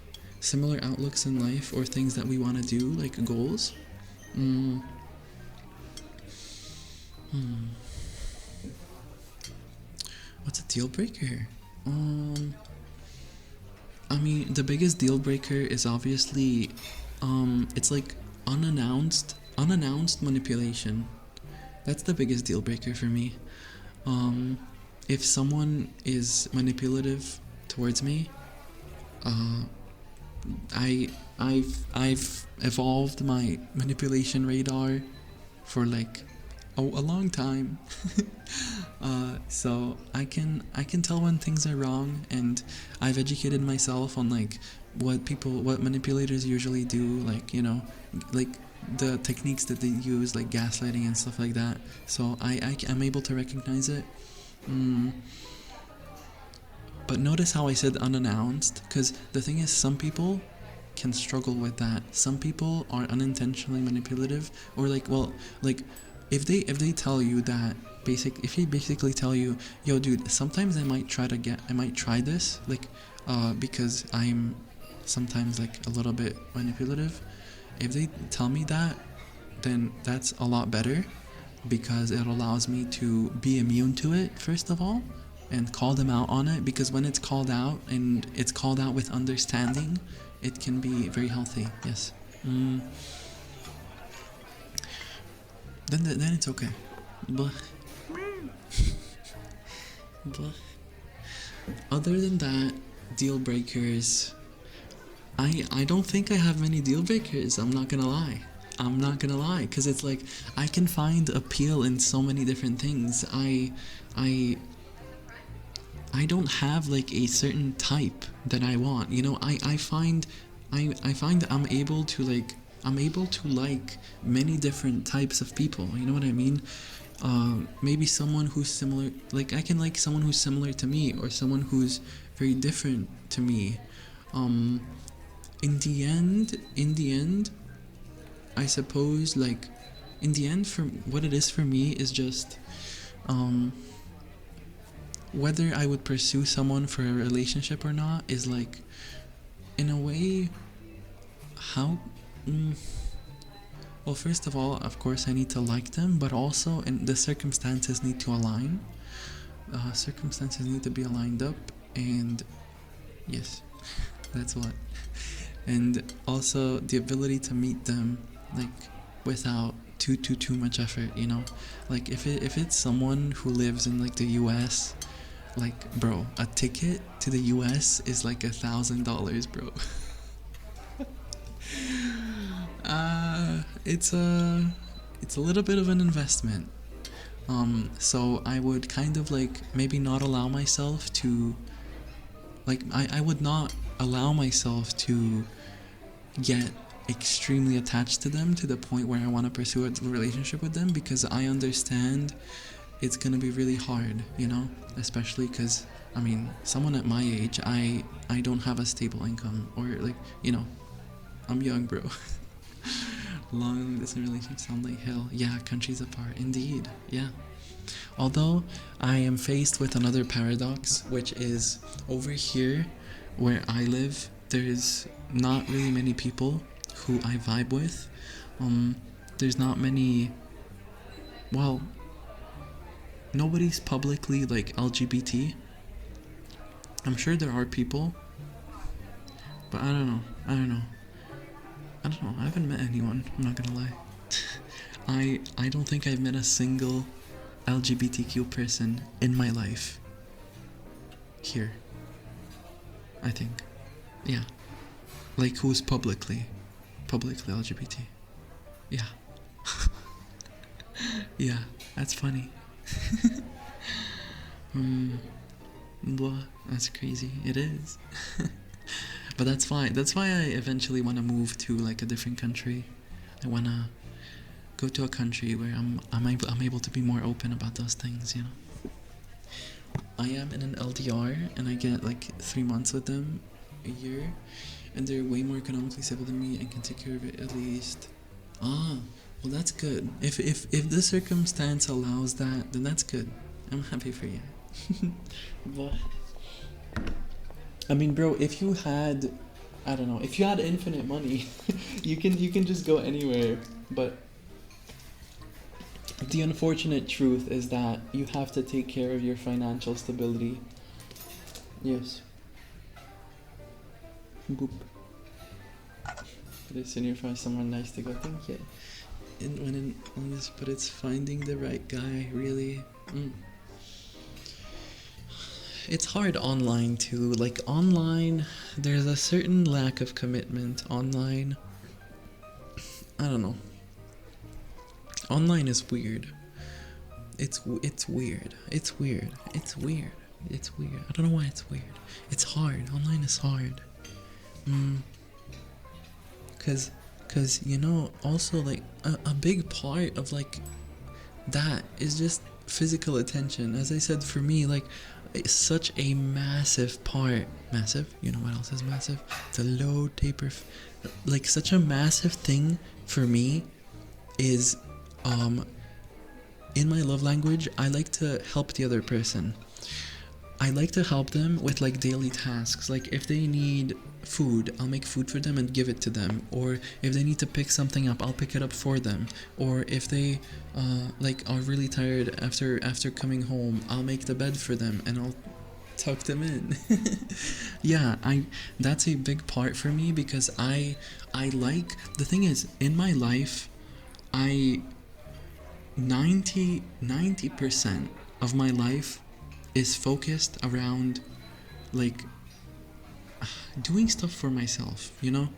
or things that we want to do, like goals. Hmm. What's a deal breaker? I mean, the biggest deal breaker is obviously, it's like unannounced manipulation. That's the biggest deal breaker for me. Um, if someone is manipulative towards me, uh, I've evolved my manipulation radar for like a long time. So I can tell when things are wrong, and I've educated myself on like what manipulators usually do, like like the techniques that they use, like gaslighting and stuff like that. So I'm able to recognize it. Mm, but notice how I said unannounced, because the thing is, some people can struggle with that. Some people are unintentionally manipulative, or like, well, like if they tell you that if they basically tell you, yo, dude, sometimes I might try this, like, because I'm sometimes like a little bit manipulative. If they tell me that, then that's a lot better, because it allows me to be immune to it, first of all, and call them out on it, because when it's called out, and it's called out with understanding, it can be very healthy. Yes. Mm, then it's okay. But other than that, deal breakers. I don't think I have many deal breakers. I'm not gonna lie. Because it's like I can find appeal in so many different things. I I don't have like a certain type that I want. I find that I'm able to like many different types of people. You know what I mean? Maybe someone who's similar. Like I can like someone who's similar to me, or someone who's very different to me. Um, in the end, I suppose, like, in the end, for what it is for me is just, um, whether I would pursue someone for a relationship or not is like, in a way, how. Mm, well, first of all, of course, I need to like them, but also, and the circumstances need to align. Circumstances need to be aligned up, and yes, that's what. And also the ability to meet them, like, without too much effort. Like if it's someone who lives in like the US, like, bro, a ticket to the US is like $1,000, bro. It's a little bit of an investment. So I would kind of like maybe not allow myself to, like, I would not allow myself to get extremely attached to them to the point where I want to pursue a relationship with them, because I understand it's gonna be really hard, especially because, I mean, someone at my age, I don't have a stable income, or like, I'm young, bro. Long distance relationships sound like hell. Yeah, countries apart, indeed. Yeah. Although I am faced with another paradox, which is, over here where I live, there's not really many people who I vibe with. There's not many. Well, nobody's publicly like LGBT. I'm sure there are people, but I don't know. I haven't met anyone. I'm not gonna lie. I don't think I've met a single LGBTQ person in my life. Here, I think. Yeah. Like, who's publicly LGBT. Yeah. Yeah, that's funny. Blah, that's crazy. It is. But that's fine. That's why I eventually want to move to like a different country. I want to go to a country where I'm able to be more open about those things. I am in an LDR, and I get like 3 months with them a year, and they're way more economically stable than me and can take care of it at least. Well, that's good. If the circumstance allows that, then that's good. I'm happy for you. But I mean, bro, if you had, I don't know, if you had infinite money, you can just go anywhere. But The unfortunate truth is that you have to take care of your financial stability. Yes. Boop. Put it in your phone, someone nice to go. Thank you. And when on this, but it's finding the right guy, really. It's hard online too. Like online, there's a certain lack of commitment online. I don't know. Online is weird. It's weird. It's weird. It's weird. It's weird. I don't know why it's weird. It's hard. Online is hard. Cause you know, also like a big part of like that is just physical attention. As I said, for me, like it's such a massive part. Massive? You know what else is massive? The low taper. Like such a massive thing for me is in my love language, I like to help the other person. I like to help them with like daily tasks. Like if they need food, I'll make food for them and give it to them. Or if they need to pick something up, I'll pick it up for them. Or if they like are really tired after coming home, I'll make the bed for them and I'll tuck them in. Yeah, that's a big part for me because I like, the thing is, in my life, 90% of my life is focused around like doing stuff for myself, you know,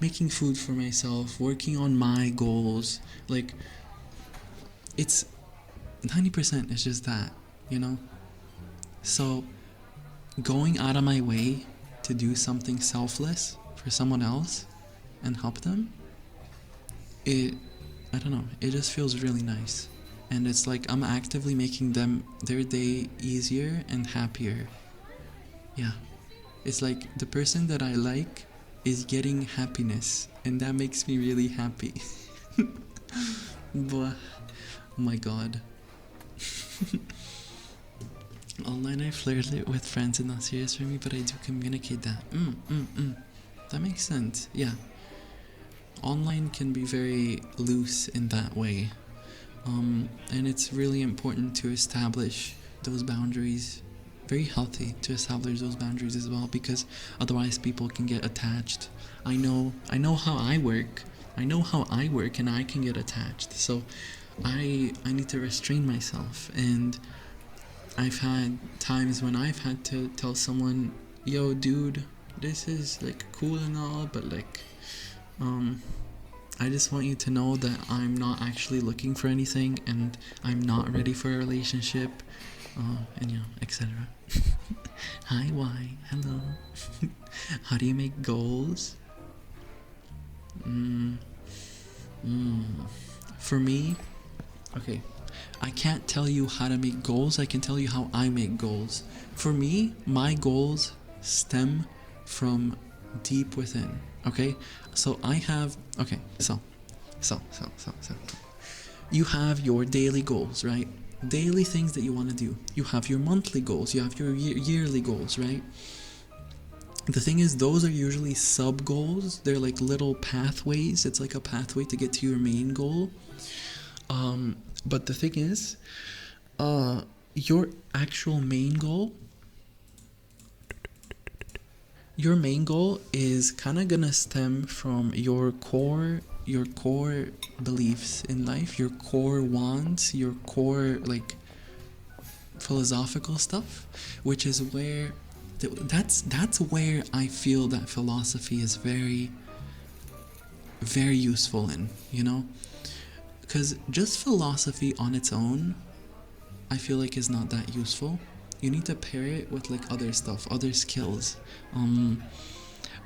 making food for myself, working on my goals. Like it's 90% is just that, you know. So going out of my way to do something selfless for someone else and help them, I don't know, it just feels really nice. And it's like I'm actively making their day easier and happier. Yeah. It's like the person that I like is getting happiness, and that makes me really happy. But, oh my god. Online I flirt with friends and not serious for me, but I do communicate that. That makes sense, yeah. Online can be very loose in that way. And it's really important to establish those boundaries. Very healthy to establish those boundaries as well, because otherwise people can get attached. I know how I work. And I can get attached. So I need to restrain myself. And I've had times when I've had to tell someone, yo dude, this is like cool and all, but like I just want you to know that I'm not actually looking for anything and I'm not ready for a relationship, and you know, etc. Hi, why? Hello. How do you make goals? For me, okay, I can't tell you how to make goals. I can tell you how I make goals. For me, my goals stem from deep within. Okay, so I have, okay, so you have your daily goals, right? Daily things that you want to do. You have your monthly goals, you have your yearly goals, right? The thing is, those are usually sub goals. They're like little pathways. It's like a pathway to get to your main goal. But the thing is, your actual main goal, is kind of gonna stem from your core beliefs in life, your core wants, your core like philosophical stuff, which is where that's where I feel that philosophy is very, very useful in, you know, because just philosophy on its own, I feel like is not that useful. You need to pair it with like other stuff, other skills.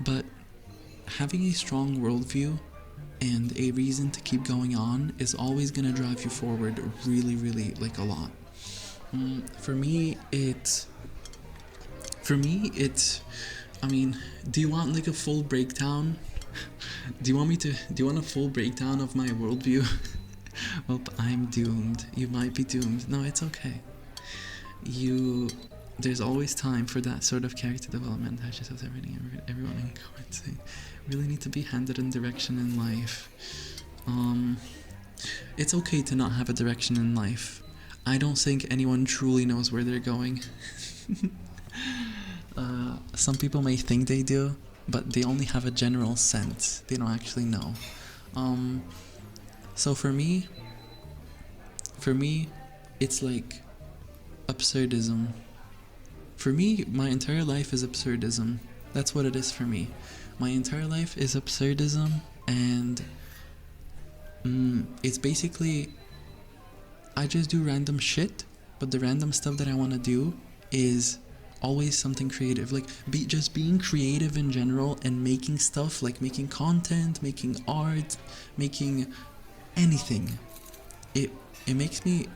But having a strong worldview and a reason to keep going on is always gonna drive you forward really, really like a lot. For me, it's. I mean, do you want like a full breakdown? Do you want a full breakdown of my worldview? Well, I'm doomed. You might be doomed. No, it's okay. There's always time for that sort of character development. I just have everyone in court really need to be handed in direction in life. it's okay to not have a direction in life. I don't think anyone truly knows where they're going. Some people may think they do, but they only have a general sense. They don't actually know. Um, so for me, it's like absurdism. For me, my entire life is absurdism. That's what it is for me. My entire life is absurdism, and it's basically I just do random shit, but the random stuff that I want to do is always something creative. Like just being creative in general and making stuff, like making content, making art, making anything. It it makes me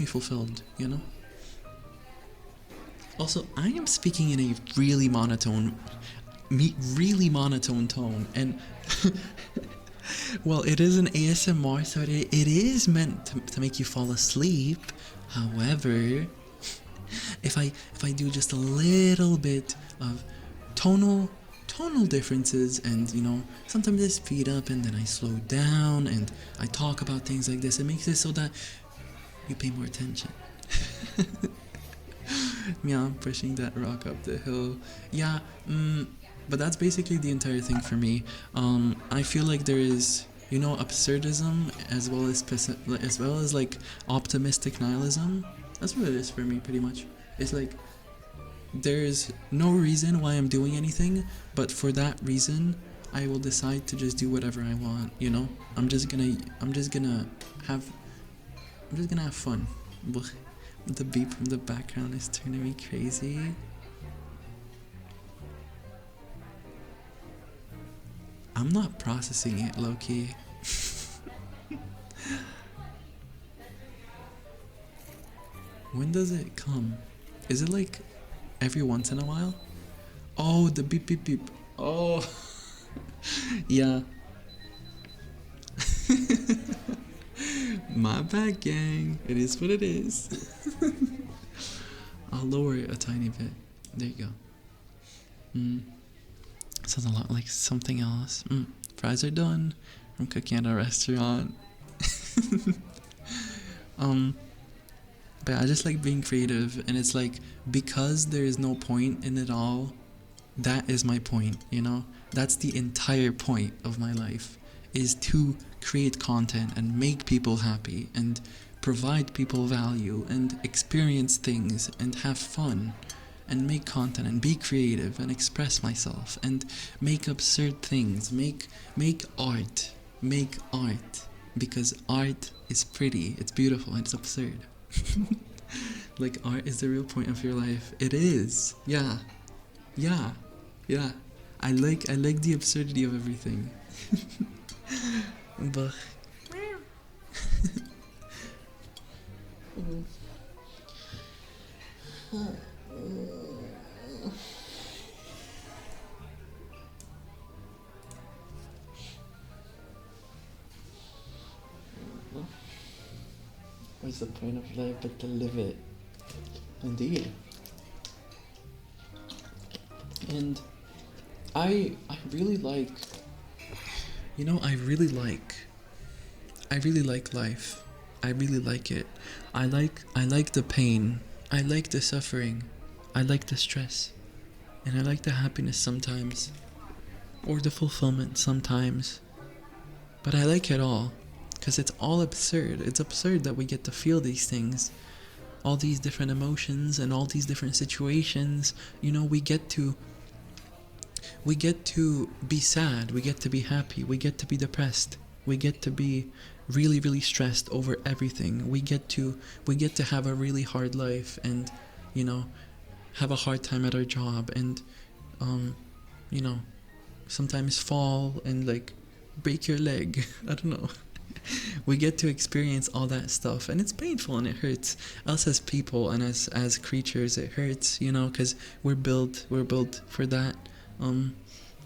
fulfilled, you know? Also, I am speaking in a really monotone tone, and well, it is an ASMR, so it is meant to make you fall asleep. However, if I do just a little bit of tonal differences, and sometimes I speed up and then I slow down and I talk about things like this, it makes it so that you pay more attention. Yeah, pushing that rock up the hill. Yeah, but that's basically the entire thing for me. I feel like there is, absurdism as well as like optimistic nihilism. That's what it is for me, pretty much. It's like there's no reason why I'm doing anything, but for that reason, I will decide to just do whatever I want. I'm just gonna have fun. The beep from the background is turning me crazy. I'm not processing it, low-key. When does it come? Is it like every once in a while? Oh, the beep beep beep. Oh, yeah. My bad, gang. It is what it is. I'll lower it a tiny bit. There you go. Sounds a lot like something else. Fries are done. I'm cooking at a restaurant. But I just like being creative, and it's like because there is no point in it all, that is my point, That's the entire point of my life, is to create content and make people happy and provide people value and experience things and have fun and make content and be creative and express myself and make absurd things, make art, because art is pretty, it's beautiful, and it's absurd. Like art is the real point of your life. It is. Yeah. I like the absurdity of everything. But what's the point of life but to live it? Indeed. And I really like, I really like life. I really like it. I like the pain. I like the suffering. I like the stress. And I like the happiness sometimes. Or the fulfillment sometimes. But I like it all. Because it's all absurd. It's absurd that we get to feel these things. All these different emotions and all these different situations. We get to be sad, we get to be happy, we get to be depressed, we get to be really, really stressed over everything. We get to have a really hard life and, have a hard time at our job and, sometimes fall and like break your leg. I don't know. We get to experience all that stuff, and it's painful and it hurts us as people and as creatures. It hurts, because we're built for that.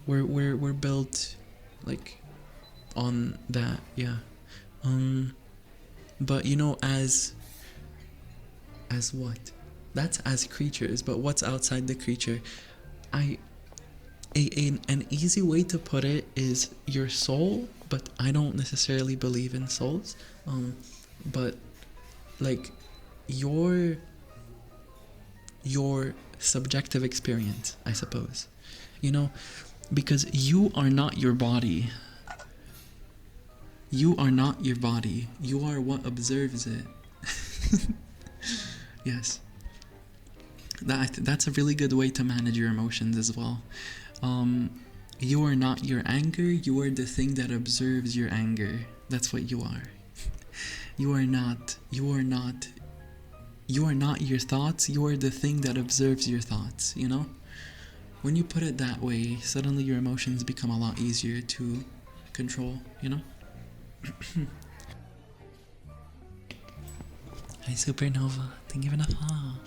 We're built like on that, yeah. But as what? That's as creatures, but what's outside the creature? an easy way to put it is your soul, but I don't necessarily believe in souls. But like your subjective experience, I suppose. You know, because you are not your body. You are not your body. You are what observes it. Yes. That's a really good way to manage your emotions as well. You are not your anger. You are the thing that observes your anger. That's what you are. You are not your thoughts. You are the thing that observes your thoughts, you know? When you put it that way, suddenly your emotions become a lot easier to control, you know? Hi Supernova, thank you for the follow.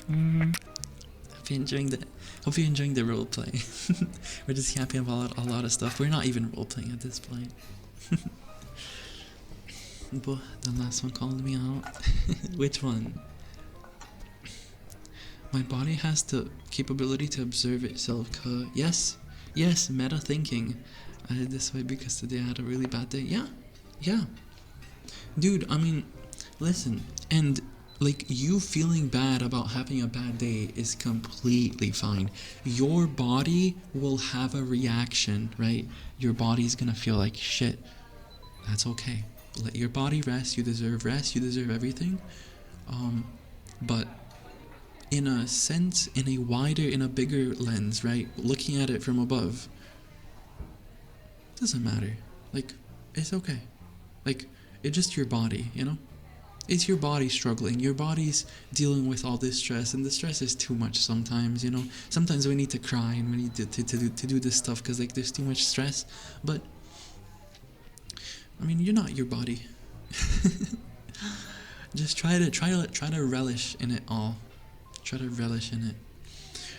Hope you're enjoying the role play. We're just happy about a lot of stuff. We're not even role playing at this point. But the last one called me out. Which one? My body has the capability to observe itself. Yes, meta thinking. I did this way because today I had a really bad day. Yeah. Dude, I mean, listen, and like you feeling bad about having a bad day is completely fine. Your body will have a reaction, right? Your body's gonna feel like shit. That's okay. Let your body rest. You deserve rest. You deserve everything. But in a sense, in a bigger lens, right? Looking at it from above, doesn't matter. Like, it's okay. Like, it's just your body, you know? It's your body struggling. Your body's dealing with all this stress, and the stress is too much sometimes, you know? Sometimes we need to cry and we need to do this stuff because, like, there's too much stress. But, I mean, you're not your body. Just try to relish in it all. Try to relish in it.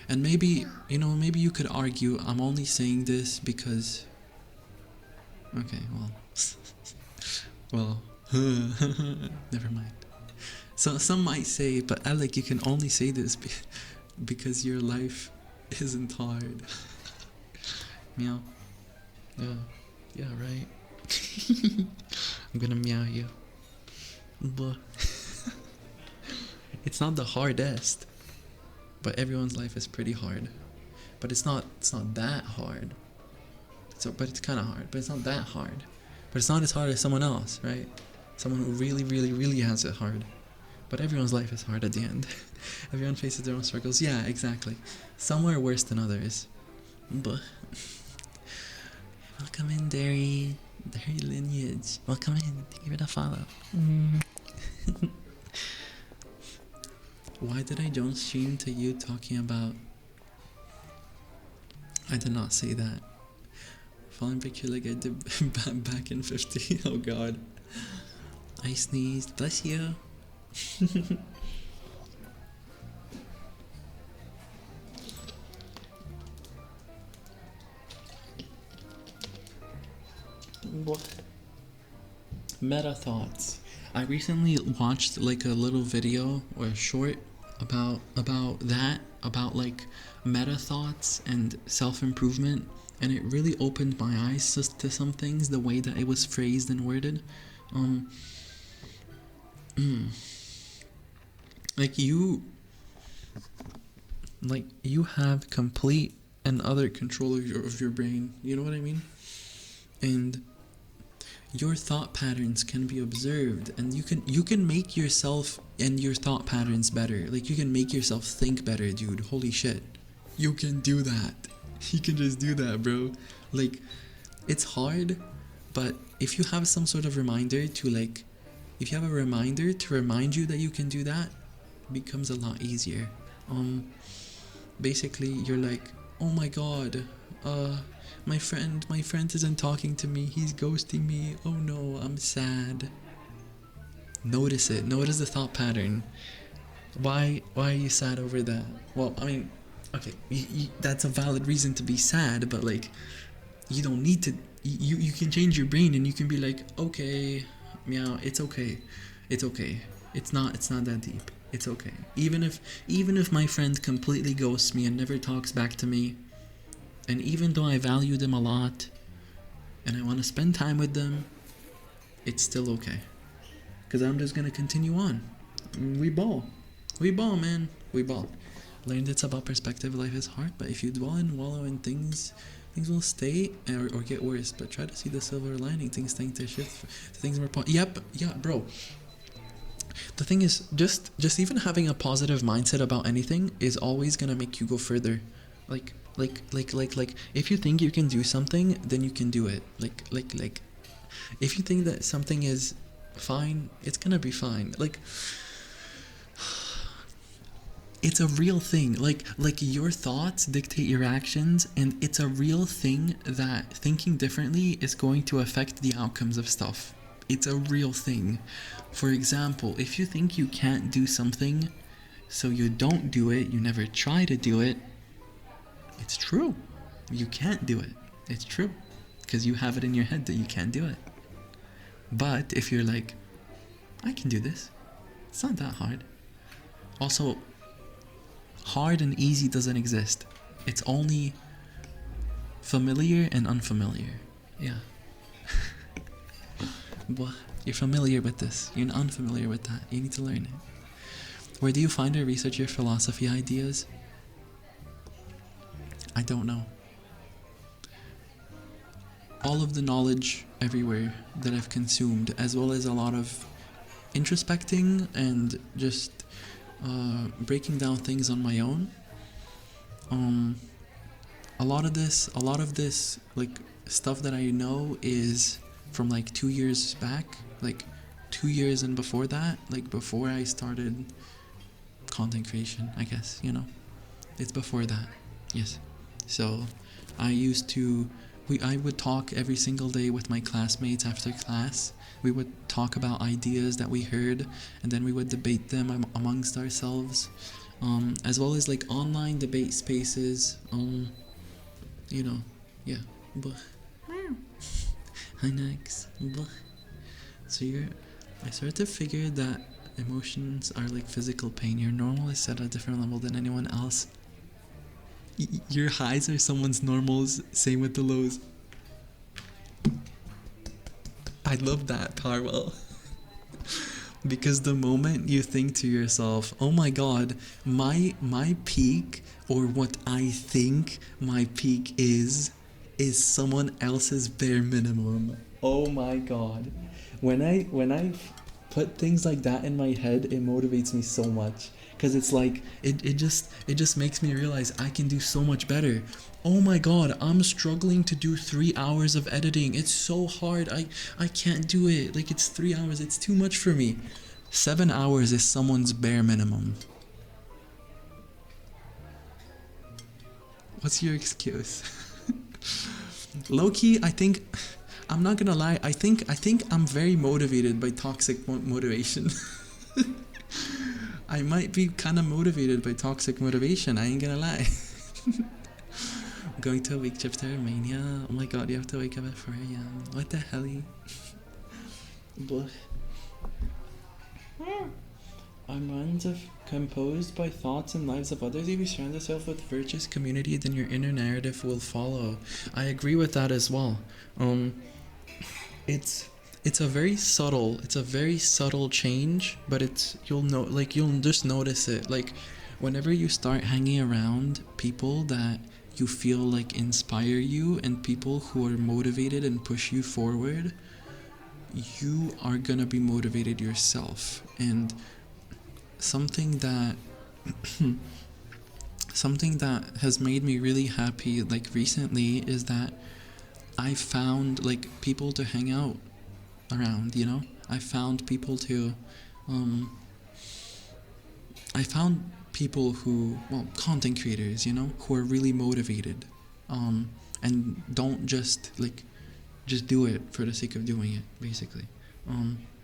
And maybe you could argue I'm only saying this because... Okay, well, never mind. So some might say, but Alec, you can only say this because your life isn't hard. Meow. Yeah, right. I'm gonna meow you. But it's not the hardest, but everyone's life is pretty hard. But it's not that hard. But it's kind of hard. But it's not that hard. But it's not as hard as someone else, right? Someone who really, really, really has it hard. But everyone's life is hard at the end. Everyone faces their own struggles. Yeah, exactly. Some are worse than others. But welcome in, Derry Lineage. Welcome in. Thank you for the follow. Why did I don't stream to you talking about... I did not say that. Falling picture like I did back in 50. Oh god. I sneezed. Bless you. What? Meta thoughts. I recently watched like a little video or a short about that, about like meta thoughts and self-improvement, and it really opened my eyes to some things, the way that it was phrased and worded. Like you have complete and utter control of your brain, you know what I mean? And your thought patterns can be observed, and you can make yourself and your thought patterns better. Like you can make yourself think better, dude. Holy shit. You can do that. You can just do that, bro. Like, it's hard, but if you have some sort of reminder to like, if you have a reminder to remind you that you can do that, it becomes a lot easier. Basically you're like, oh my god, my friend isn't talking to me, he's ghosting me, oh no, I'm sad. Notice it. Notice the thought pattern. Why are you sad over that? Well, I mean, okay, that's a valid reason to be sad, but like, you don't need to. You can change your brain and you can be like, okay, meow, it's okay, it's not that deep, it's okay. Even if my friend completely ghosts me and never talks back to me, And even though I value them a lot and I want to spend time with them, it's still okay. Because I'm just going to continue on. We ball. We ball, man. We ball. Learned it's about perspective. Life is hard, but if you dwell and wallow in things will stay or get worse. But try to see the silver lining. Things tend to shift. Things more Yep, yeah, bro. The thing is, just even having a positive mindset about anything is always gonna make you go further. Like, if you think you can do something, then you can do it. Like, if you think that something is fine, it's gonna be fine. Like, it's a real thing. Like your thoughts dictate your actions, and it's a real thing that thinking differently is going to affect the outcomes of stuff. It's a real thing. For example, if you think you can't do something, so you don't do it, you never try to do it, it's true. You can't do it. It's true. Because you have it in your head that you can't do it. But if you're like, I can do this, it's not that hard. Also, hard and easy doesn't exist. It's only familiar and unfamiliar. Yeah. But you're familiar with this. You're unfamiliar with that. You need to learn it. Where do you find or research your philosophy ideas? I don't know. All of the knowledge everywhere that I've consumed, as well as a lot of introspecting and just breaking down things on my own. A lot of this like stuff that I know is from like 2 years back, like 2 years and before that, like before I started content creation, I guess, you know. It's before that, yes. So I would talk every single day with my classmates after class. We would talk about ideas that we heard, and then we would debate them amongst ourselves, as well as like online debate spaces. You know, yeah. Hi, Nex. So I started to figure that emotions are like physical pain. Your normal is set at a different level than anyone else. Your highs are someone's normals, same with the lows. I love that, Tarwell. Because the moment you think to yourself, oh my god, my peak, or what I think my peak is someone else's bare minimum. Oh my god. When I put things like that in my head, it motivates me so much. Because it's like, it just makes me realize I can do so much better. Oh my god, I'm struggling to do 3 hours of editing. It's so hard. I can't do it. Like, it's 3 hours. It's too much for me. 7 hours is someone's bare minimum. What's your excuse? Low-key, I think, I'm not gonna lie, I think I'm very motivated by toxic motivation. I might be kind of motivated by toxic motivation, I ain't gonna lie. Going to a week trip to Romania. Oh my god, you have to wake up at 4 a.m. What the hell? Our minds are composed by thoughts and lives of others. If you surround yourself with virtuous community, then your inner narrative will follow. I agree with that as well. It's a very subtle change, but you'll just notice it. Like, whenever you start hanging around people that you feel like inspire you and people who are motivated and push you forward, you are gonna be motivated yourself. And something that has made me really happy like recently is that I found like people to hang out around, you know. I found people who, well, content creators, you know, who are really motivated, and don't just do it for the sake of doing it, basically.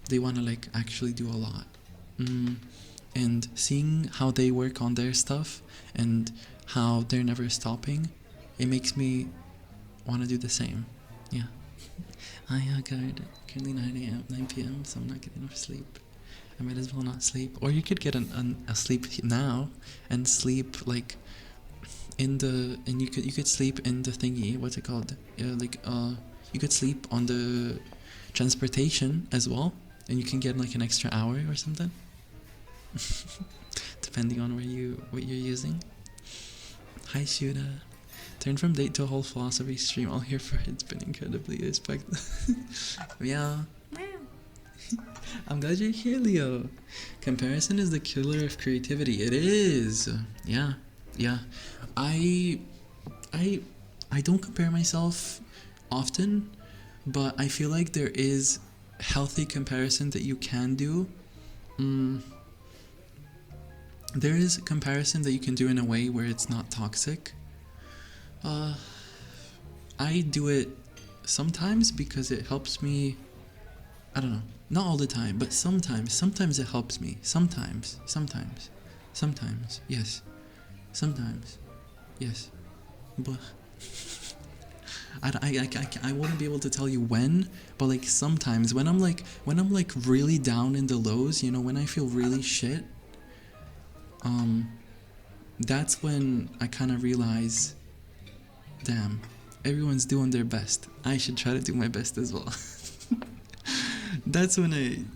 They want to like actually do a lot. And seeing how they work on their stuff and how they're never stopping, it makes me want to do the same. Yeah. I currently 9 p.m, so I'm not getting enough sleep. I might as well not sleep. Or you could get a sleep now and sleep like in the, and you could sleep in the thingy. What's it called? You could sleep on the transportation as well, and you can get like an extra hour or something, depending on what you're using. Hi Shuda. Turn from date to a whole philosophy stream. All here for it. It's been incredibly respectful. Yeah. I'm glad you're here, Leo. Comparison is the killer of creativity. It is. Yeah. Yeah. I don't compare myself often, but I feel like there is healthy comparison that you can do. There is comparison that you can do in a way where it's not toxic. I do it sometimes because it helps me. I don't know, not all the time, but sometimes it helps me. Sometimes, yes, sometimes, yes. But I wouldn't be able to tell you when, but like sometimes when I'm like really down in the lows, you know, when I feel really shit, that's when I kind of realize, damn, everyone's doing their best. I should try to do my best as well. That's when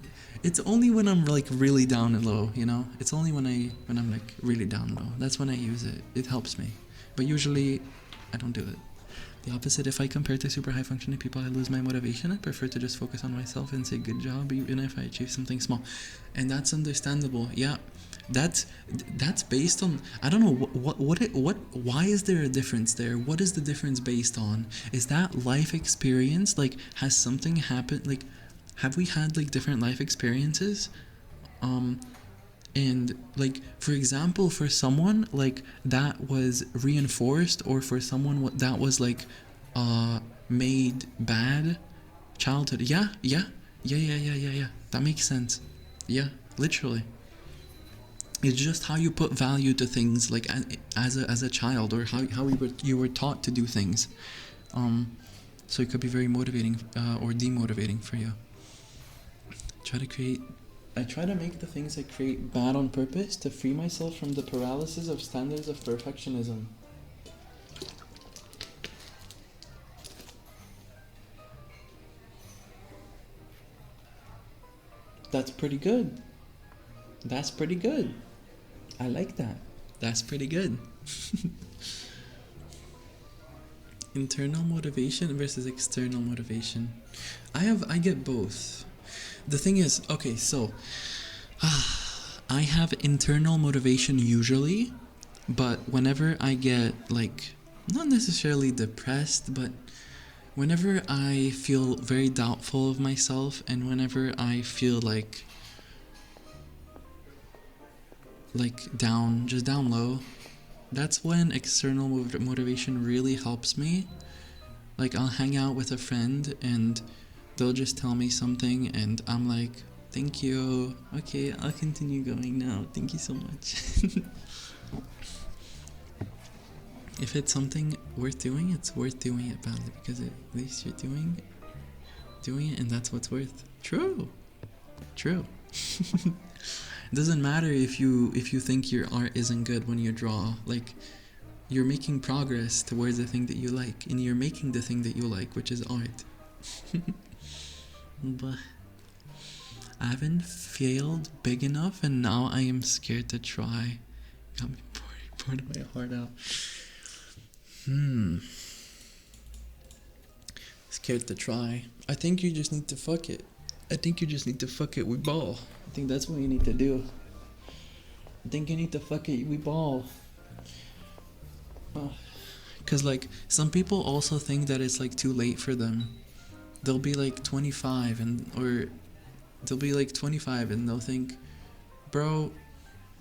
it's only when I'm like really down and low, you know? It's only when I'm like really down low. That's when I use it. It helps me. But usually I don't do it. The opposite, if I compare to super high functioning people, I lose my motivation. I prefer to just focus on myself and say good job, even if I achieve something small. And that's understandable. Yeah. That's based on, I don't know why is there a difference there? What is the difference based on? Is that life experience? Like, has something happened? Like, have we had like different life experiences? And like, for example, for someone like that was reinforced, or for someone that was like made bad childhood. Yeah. That makes sense. Yeah, literally. It's just how you put value to things, like as a child, or how you were taught to do things. So it could be very motivating or demotivating for you. I try to make the things I create bad on purpose to free myself from the paralysis of standards of perfectionism. That's pretty good. That's pretty good. I like that. That's pretty good. Internal motivation versus external motivation. I get both. The thing is, okay, so I have internal motivation usually, but whenever I get like, not necessarily depressed, but whenever I feel very doubtful of myself, and whenever I feel like down, just down low, that's when external motivation really helps me. Like, I'll hang out with a friend and they'll just tell me something and I'm like, thank you, okay, I'll continue going now, thank you so much. If it's something worth doing, it's worth doing it badly, because at least you're doing it, and that's what's worth. True. It doesn't matter if you think your art isn't good when you draw. Like, you're making progress towards the thing that you like, and you're making the thing that you like, which is art. But I haven't failed big enough, and now I am scared to try. Got me pouring my heart out. Scared to try. I think you just need to fuck it. We ball. I think that's what you need to do. I think you need to fuck it, we ball. Cause like, some people also think that it's like too late for them. They'll be like 25 and they'll think, bro,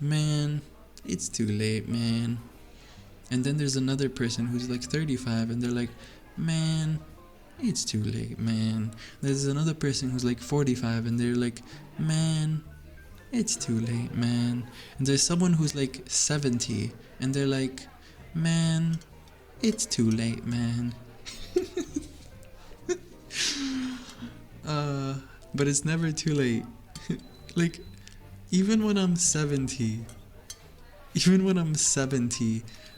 man, it's too late, man. And then there's another person who's like 35 and they're like, man, it's too late, man. There's another person who's like 45 and they're like, man, it's too late, man. And there's someone who's like 70 and they're like, man, it's too late, man. But it's never too late. Like, even when I'm 70,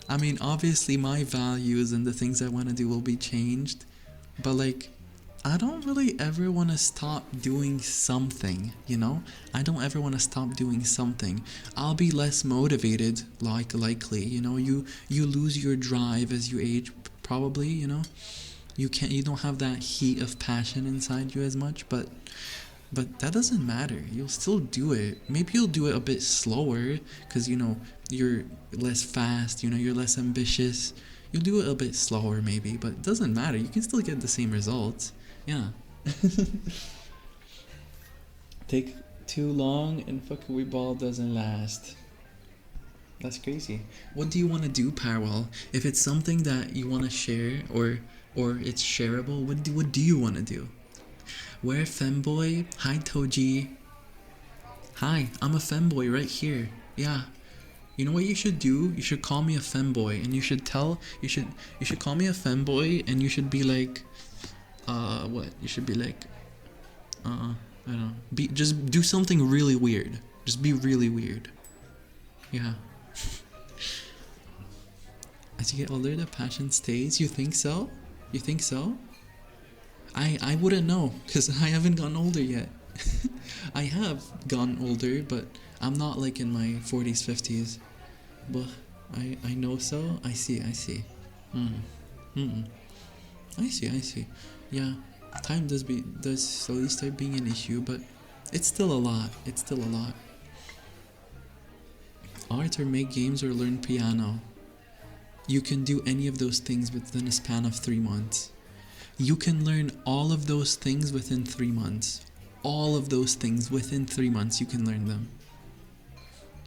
I mean, obviously my values and the things I want to do will be changed, but like I don't really ever want to stop doing something, you know? I don't ever want to stop doing something. I'll be less motivated, likely, you know? You lose your drive as you age, probably, you know? You don't have that heat of passion inside you as much, but that doesn't matter. You'll still do it. Maybe you'll do it a bit slower because, you know, you're less fast, you know, you're less ambitious. You'll do it a bit slower maybe, but it doesn't matter. You can still get the same results. Yeah. Take too long and fuckery ball doesn't last. That's crazy. What do you want to do, Parwell? If it's something that you want to share or it's shareable, what do you want to do? Where femboy? Hi Toji. Hi, I'm a femboy right here. Yeah. You know what you should do? You should call me a femboy and you should call me a femboy and you should be like what? You should be like I don't know. Just do something really weird. Just be really weird. Yeah. As you get older, the passion stays. You think so? You think so? I wouldn't know because I haven't gotten older yet. I have gotten older, but I'm not like in my 40s, 50s. But I know so. I see. I see. Yeah, time does slowly start being an issue, but it's still a lot. Art or make games or learn piano. You can do any of those things within a span of 3 months. You can learn all of those things within 3 months. All of those things within 3 months you can learn them.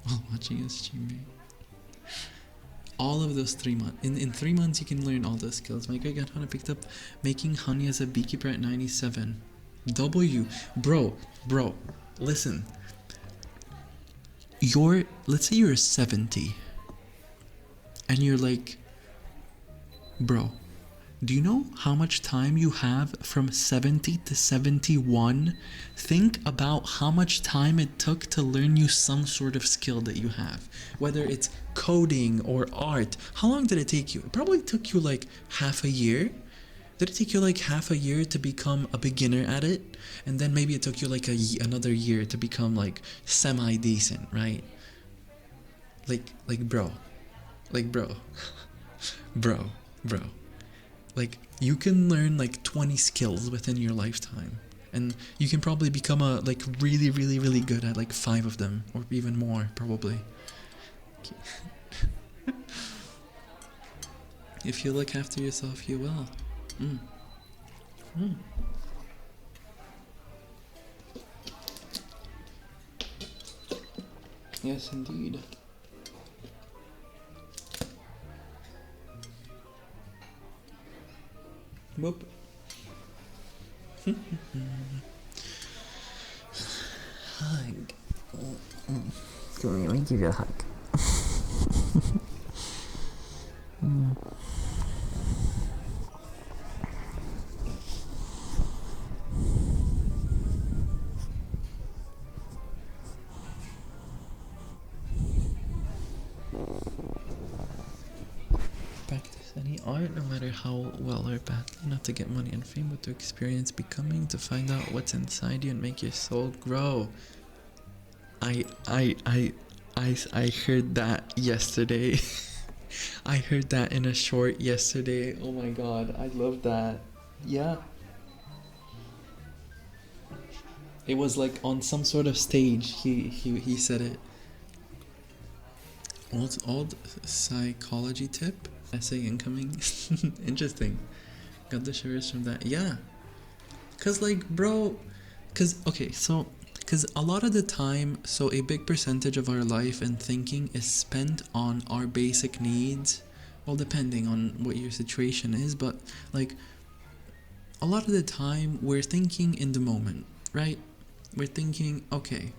While watching a stream. All of those 3 months. In 3 months you can learn all those skills. My great grandfather picked up making honey as a beekeeper at 97. Bro, listen. Let's say you're 70. And you're like, bro, do you know how much time you have from 70 to 71? Think about how much time it took to learn you some sort of skill that you have. Whether it's coding or art. How long did it take you? It probably took you like half a year. Did it take you like half a year to become a beginner at it? And then maybe it took you like another year to become like semi-decent, right? Like bro. Like, you can learn like 20 skills within your lifetime. And you can probably become like really, really, really good at like 5 of them. Or even more, probably. If you look after yourself, you will. Yes, indeed. Whoop. Hug. Let me give you a hug. Practice any art, no matter how well or bad, not to get money and fame, but to experience becoming, to find out what's inside you and make your soul grow. I heard that yesterday. I heard that in a short yesterday. Oh my god, I love that. Yeah. It was like on some sort of stage. He said it. Old psychology tip. Essay incoming. Interesting. Got the shivers from that. Yeah. Cause like, bro. Cause a lot of the time, so a big percentage of our life and thinking is spent on our basic needs. Well, depending on what your situation is, but like a lot of the time we're thinking in the moment, right? We're thinking, okay,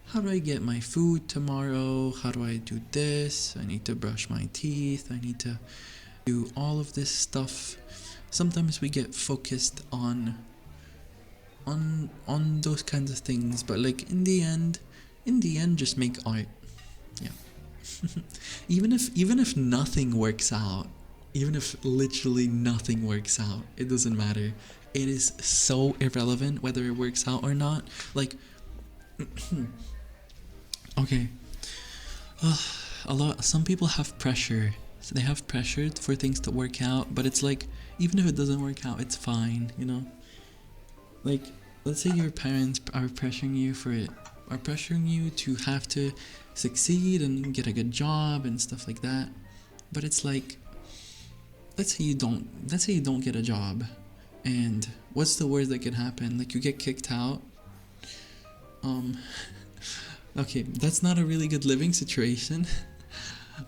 how do I get my food tomorrow? How do I do this? I need to brush my teeth. I need to do all of this stuff. Sometimes we get focused on those kinds of things, but like in the end just make art. Yeah. Even if nothing works out, even if literally nothing works out, it doesn't matter. It is so irrelevant whether it works out or not. Like, okay, some people have pressure. So they have pressure for things to work out, but it's like, even if it doesn't work out, it's fine, you know? Like, let's say your parents are pressuring you to have to succeed and get a good job and stuff like that. But it's like, let's say you don't get a job, and what's the worst that could happen? Like, you get kicked out. Okay, that's not a really good living situation,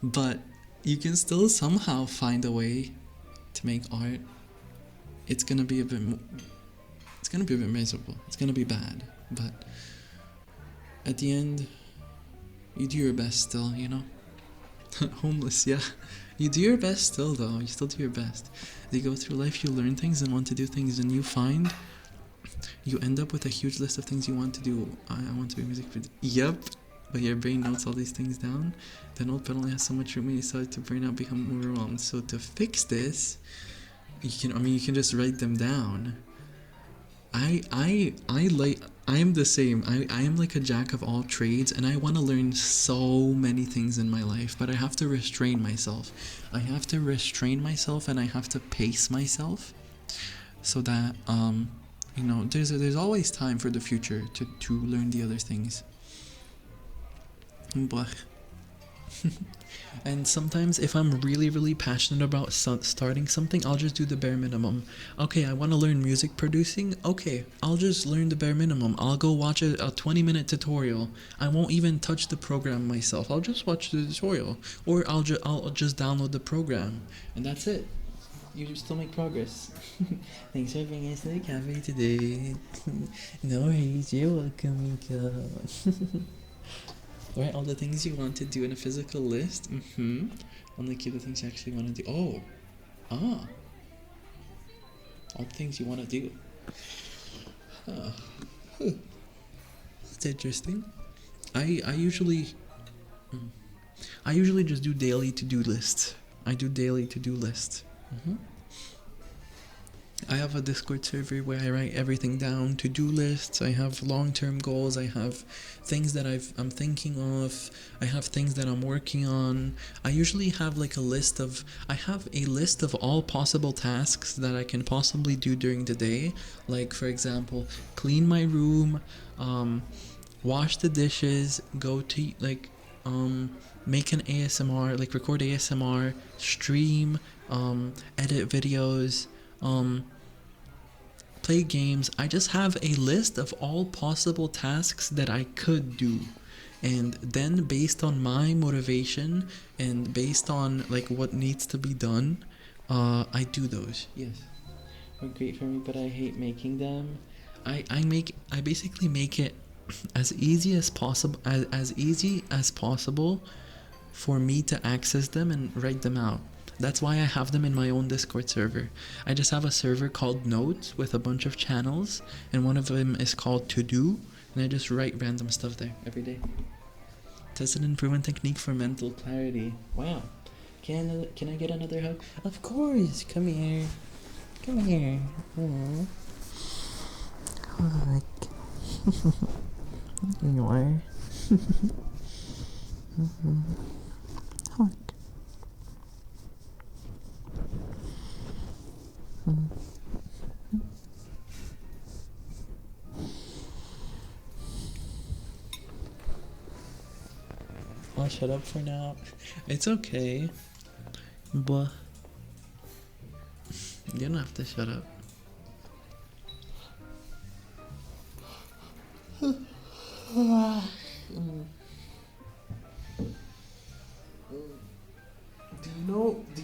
but you can still somehow find a way to make art. It's gonna be a bit miserable. It's gonna be bad, but at the end, you do your best still, you know? Homeless, yeah. You do your best still, though. You still do your best. You go through life, you learn things and want to do things, and you end up with a huge list of things you want to do. I want to be music producer. Yep. But your brain notes all these things down. The notepad only has so much room and you start to burn out, become overwhelmed. So to fix this, you can just write them down. I am the same. I am like a jack of all trades, and I want to learn so many things in my life, but I have to restrain myself. And I have to pace myself so that there's always time for the future to learn the other things. But and sometimes if I'm really, really passionate about starting something, I'll just do the bare minimum. Okay, I want to learn music producing. Okay, I'll just learn the bare minimum. I'll go watch a 20-minute tutorial. I won't even touch the program myself. I'll just watch the tutorial, or I'll just download the program, and that's it. You still make progress. Thanks for bringing us to the cafe today. No worries, you're welcome, Mika. Write all the things you want to do in a physical list. Only keep the things you actually want to do. All the things you want to do. It's interesting. I usually just do daily to-do lists. I do daily to-do lists. I have a Discord server where I write everything down, to-do lists. I have long-term goals. I have things that I'm thinking of. I have things that I'm working on. I usually have a list of all possible tasks that I can possibly do during the day. Like, for example, clean my room, wash the dishes, go to make an ASMR, record ASMR, stream, edit videos, play games. I just have a list of all possible tasks that I could do, and then based on my motivation and based on what needs to be done, I do those. Yes, they're great for me, but I hate making them. I basically make it as easy as possible for me to access them and write them out. That's why I have them in my own Discord server. I just have a server called Notes with a bunch of channels, and one of them is called To Do, and I just write random stuff there every day. Test an improvement technique for mental clarity. Wow. Can I get another hug? Of course. Come here. Aww. Hug. You are. Hug. I'll shut up for now. It's okay, but you don't have to shut up. Do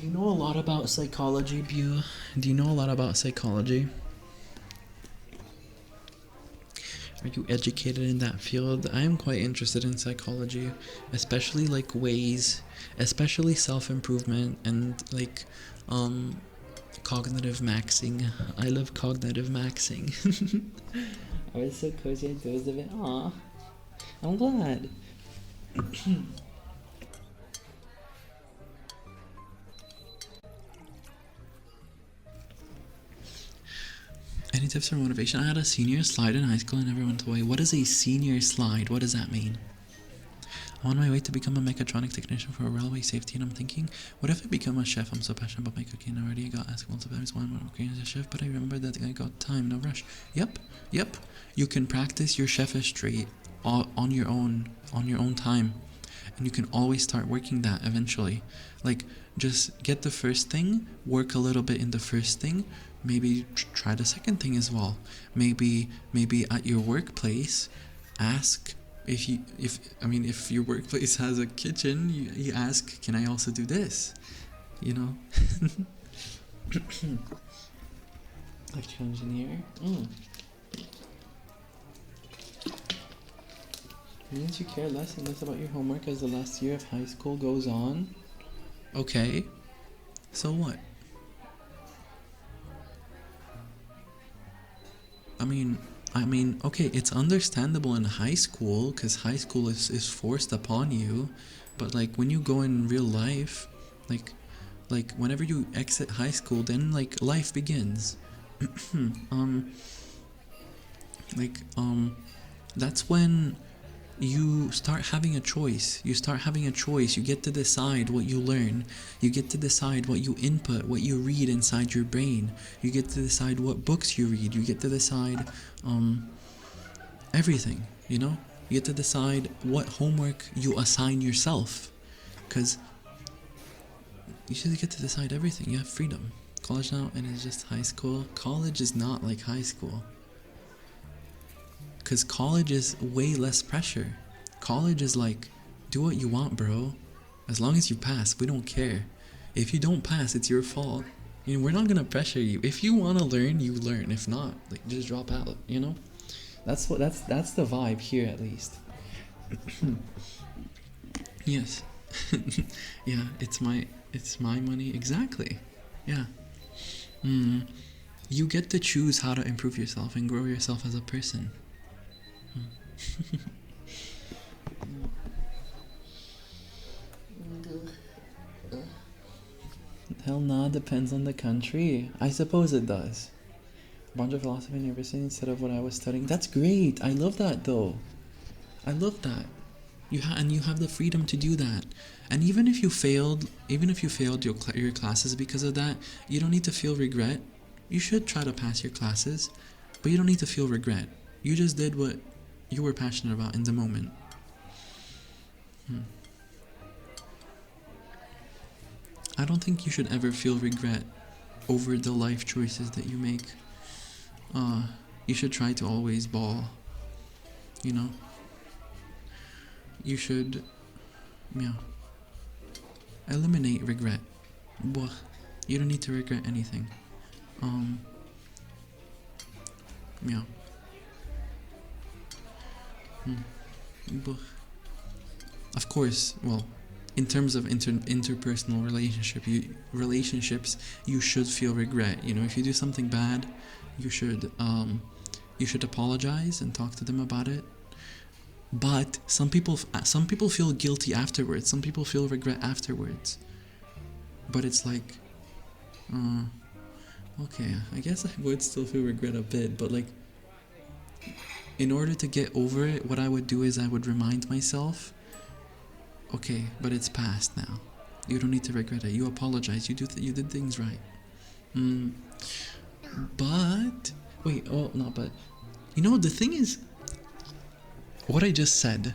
you know a lot about psychology, Bu? Do you know a lot about psychology? Are you educated in that field? I am quite interested in psychology, especially especially self-improvement and cognitive maxing. I love cognitive maxing. I was so cozy and dozed of it. Aw, I'm glad. Any tips for motivation? I had a senior slide in high school and never went away. What is a senior slide? What does that mean? I'm on my way to become a mechatronic technician for railway safety, and I'm thinking, what if I become a chef? I'm so passionate about my cooking. I already got asked multiple times why I'm working as a chef, but I remember that I got time, no rush. Yep. You can practice your chefistry on your own time, and you can always start working that eventually. Like, just get the first thing, work a little bit in the first thing, maybe try the second thing as well. Maybe at your workplace, ask if your workplace has a kitchen, you ask, can I also do this? You know? Electrical engineer. Means you care less and less about your homework as the last year of high school goes on. Okay. So what? I mean, okay, it's understandable in high school, because high school is forced upon you, but like when you go in real life, like whenever you exit high school, then like life begins. That's when you start having a choice. You get to decide what you learn. You get to decide what you input, what you read inside your brain. You get to decide what books you read. You get to decide everything, you know? You get to decide what homework you assign yourself, because you should get to decide everything. You have freedom. College now, and it's just high school. College is not like high school, because college is way less pressure. College is like, do what you want, bro. As long as you pass, we don't care. If you don't pass, it's your fault. You know, we're not gonna pressure you. If you wanna learn, you learn. If not, like, just drop out. You know, that's the vibe here, at least. Yes. Yeah, it's my money. Exactly. Yeah. You get to choose how to improve yourself and grow yourself as a person. Hell nah, depends on the country. I suppose it does. A bunch of philosophy and university instead of what I was studying. That's great. I love that though. I love that. You have the freedom to do that. And even if you failed your classes because of that, you don't need to feel regret. You should try to pass your classes, but you don't need to feel regret. You just did what you were passionate about in the moment. I don't think you should ever feel regret over the life choices that you make. You should try to always ball. You know? You should, eliminate regret. You don't need to regret anything. Of course, well, in terms of interpersonal relationships, you should feel regret. You know, if you do something bad, you should apologize and talk to them about it. But some people feel guilty afterwards. Some people feel regret afterwards. But it's like, okay, I guess I would still feel regret a bit, but like, in order to get over it, what I would do is I would remind myself, okay, but it's past now. You don't need to regret it. You apologize. You did things right. But you know, the thing is, what I just said,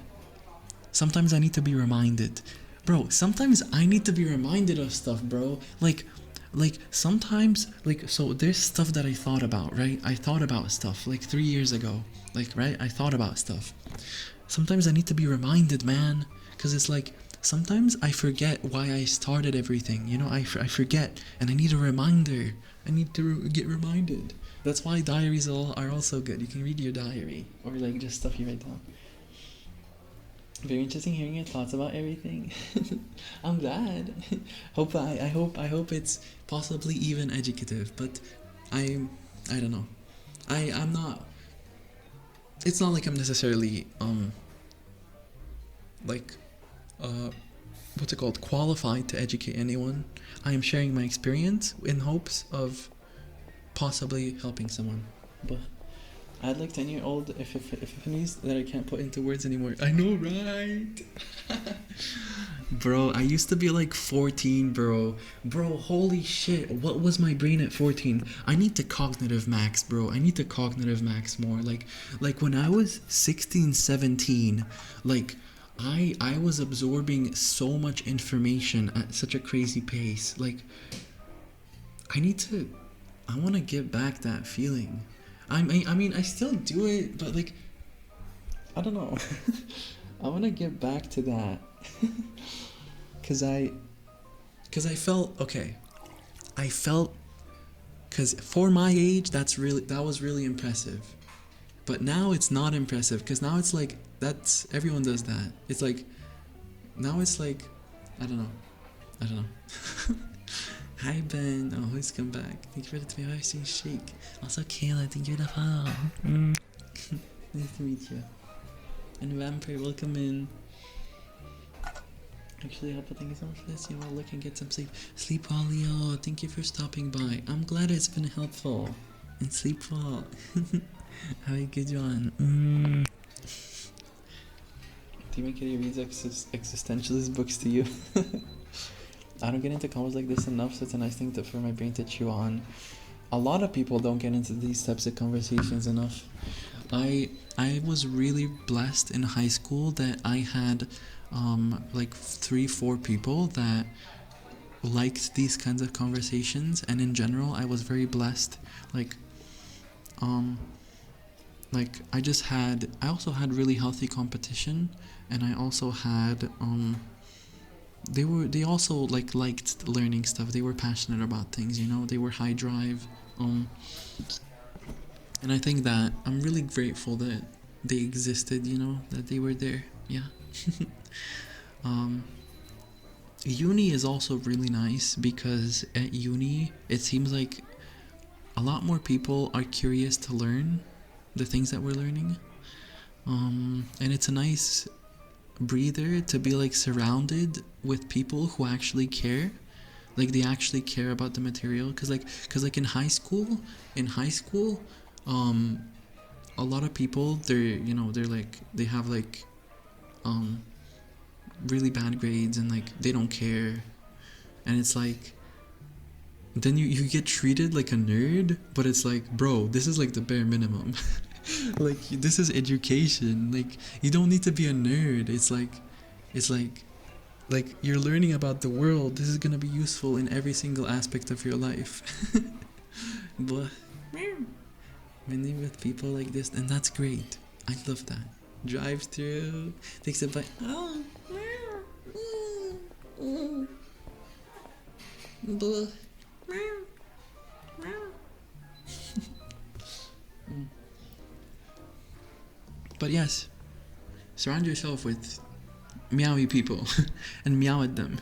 sometimes I need to be reminded. Bro, sometimes I need to be reminded of stuff, bro. Like sometimes, so there's stuff that I thought about, right? I thought about stuff, 3 years ago. Right? I thought about stuff. Sometimes I need to be reminded, man. Because it's like, sometimes I forget why I started everything. You know, I forget. And I need a reminder. I need to get reminded. That's why diaries are also good. You can read your diary. Or just stuff you write down. Very interesting hearing your thoughts about everything. I'm glad. I hope it's possibly even educative, but I don't know. I'm not. It's not like I'm necessarily what's it called, qualified to educate anyone. I am sharing my experience in hopes of possibly helping someone. But I'd like 10-year-old epiphanies that I can't put into words anymore. I know, right? Bro, I used to be like 14, bro. Bro, holy shit. What was my brain at 14? I need to cognitive max, bro. I need to cognitive max more. Like when I was 16, 17, like I was absorbing so much information at such a crazy pace. Like I want to get back that feeling. I mean, I still do it, but like, I don't know. I want to get back to that. Cause I felt okay. I felt, cause for my age, that was really impressive. But now it's not impressive, cause now it's like everyone does that. It's like now it's like I don't know. Hi Ben, oh who's come back? Thank you for the 25 shake. Also Kayla, thank you for the follow. Nice to meet you. And Vampire, welcome in. Actually, Alpha, thank you so much for this. You know, look and get some sleep. Sleep well, Leo. Thank you for stopping by. I'm glad it's been helpful. And sleep well. Have a good one. Team Kitty reads existentialist books to you. I don't get into convos like this enough, so it's a nice thing for my brain to chew on. A lot of people don't get into these types of conversations enough. I was really blessed in high school that I had like 3-4 people that liked these kinds of conversations, and in general I was very blessed. Like I also had really healthy competition, and I also had they also liked learning stuff. They were passionate about things, you know, they were high drive, and I think that I'm really grateful that they existed, you know, that they were there. Yeah. Uni is also really nice because at uni it seems like a lot more people are curious to learn the things that we're learning, and it's a nice breather to be like surrounded with people who actually care, like they actually care about the material. Because in high school a lot of people, they're like, they have like really bad grades and like they don't care, and it's like then you get treated like a nerd, but it's like, bro, this is like the bare minimum. Like this is education. Like you don't need to be a nerd. It's like you're learning about the world. This is gonna be useful in every single aspect of your life. But many with people like this, and that's great. I love that. Drive through, takes a bite. Oh. But yes, surround yourself with meowy people and meow at them.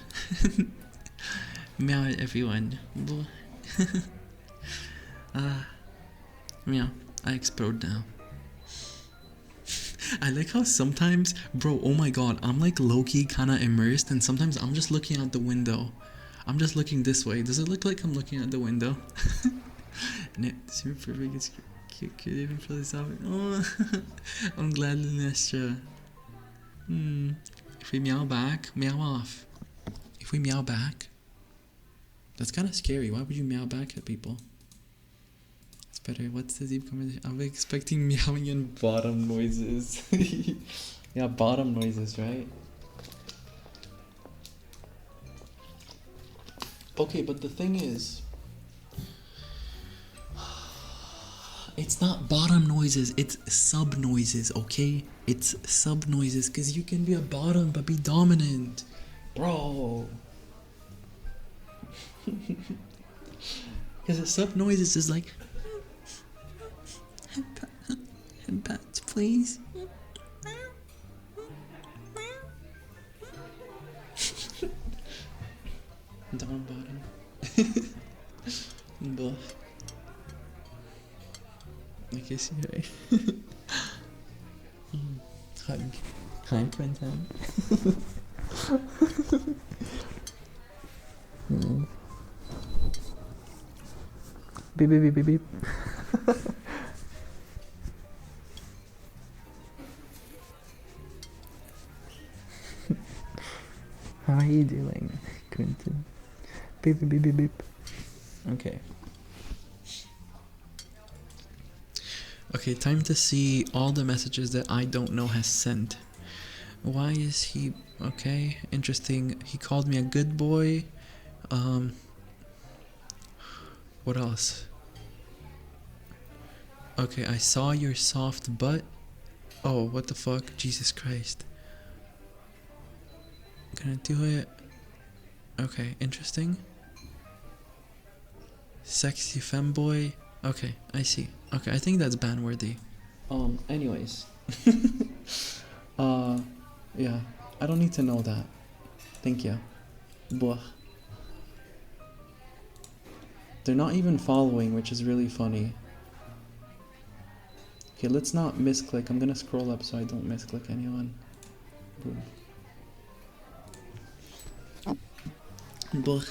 Meow at everyone. Meow. I explode now. I like how sometimes, bro, oh my god, I'm like low-key kinda immersed, and sometimes I'm just looking out the window. I'm just looking this way. Does it look like I'm looking out the window? And it's super perfect. It's cute even for this outfit. Oh, I'm glad, Linestra. If we meow back, meow off. If we meow back, that's kind of scary. Why would you meow back at people? It's better. What's the deep conversation? I'm expecting meowing and bottom noises. Yeah, bottom noises, right? Okay, but the thing is, it's not bottom noises, it's sub noises, okay? It's sub noises, because you can be a bottom but be dominant. Bro. Because a sub noises is like, pets, please. Down bottom. But I guess you're right. Hug. Hi, Quentin. Beep, beep, beep, beep, beep. How are you doing, Quentin? Beep beep beep beep beep. Okay. Okay, time to see all the messages that I don't know has sent. Why is he okay? Interesting. He called me a good boy. What else? Okay, I saw your soft butt. Oh, what the fuck? Jesus Christ. Gonna do it. Okay, interesting. Sexy femboy. Okay, I see. Okay, I think that's ban-worthy. Anyways. Yeah. I don't need to know that. Thank you. Blah. They're not even following, which is really funny. Okay, let's not misclick. I'm gonna scroll up so I don't misclick anyone. Boom. Blah.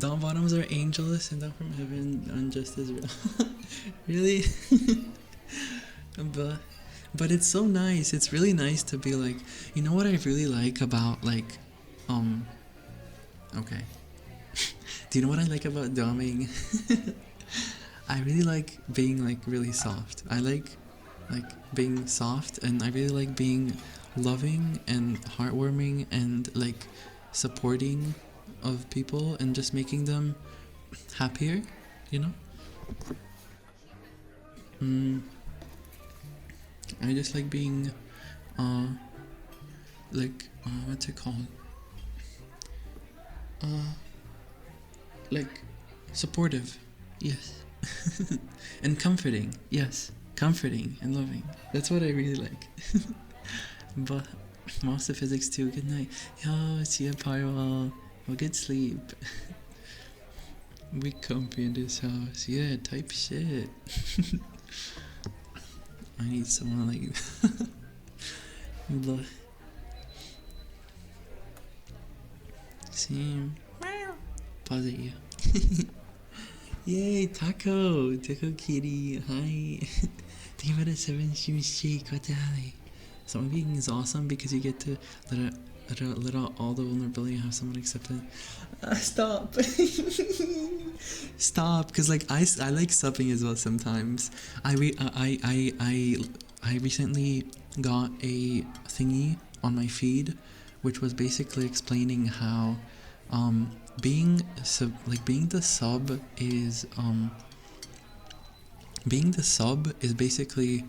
Dawn bottoms are angels and down from heaven, unjust as real. Really? But it's so nice. It's really nice to be like, you know what I really like about like, okay. Do you know what I like about doming? I really like being like really soft. I like being soft, and I really like being loving and heartwarming and like supporting of people and just making them happier, you know? I just like being what's it called? Like supportive. Yes. And comforting. Yes. Comforting and loving. That's what I really like. But Master Physics too. Good night. Yo, see ya, Pyro. Well, good sleep. We comfy in this house. Yeah, type shit. I need someone like look. Same. Pause it, you. Yay, Taco Kitty, hi. Thank you for the 7 shoe shake. What the hell? Someone being is awesome because you get to let out all the vulnerability and have someone accept it. Stop. Stop, because like I like subbing as well sometimes. I recently got a thingy on my feed which was basically explaining how being the sub is basically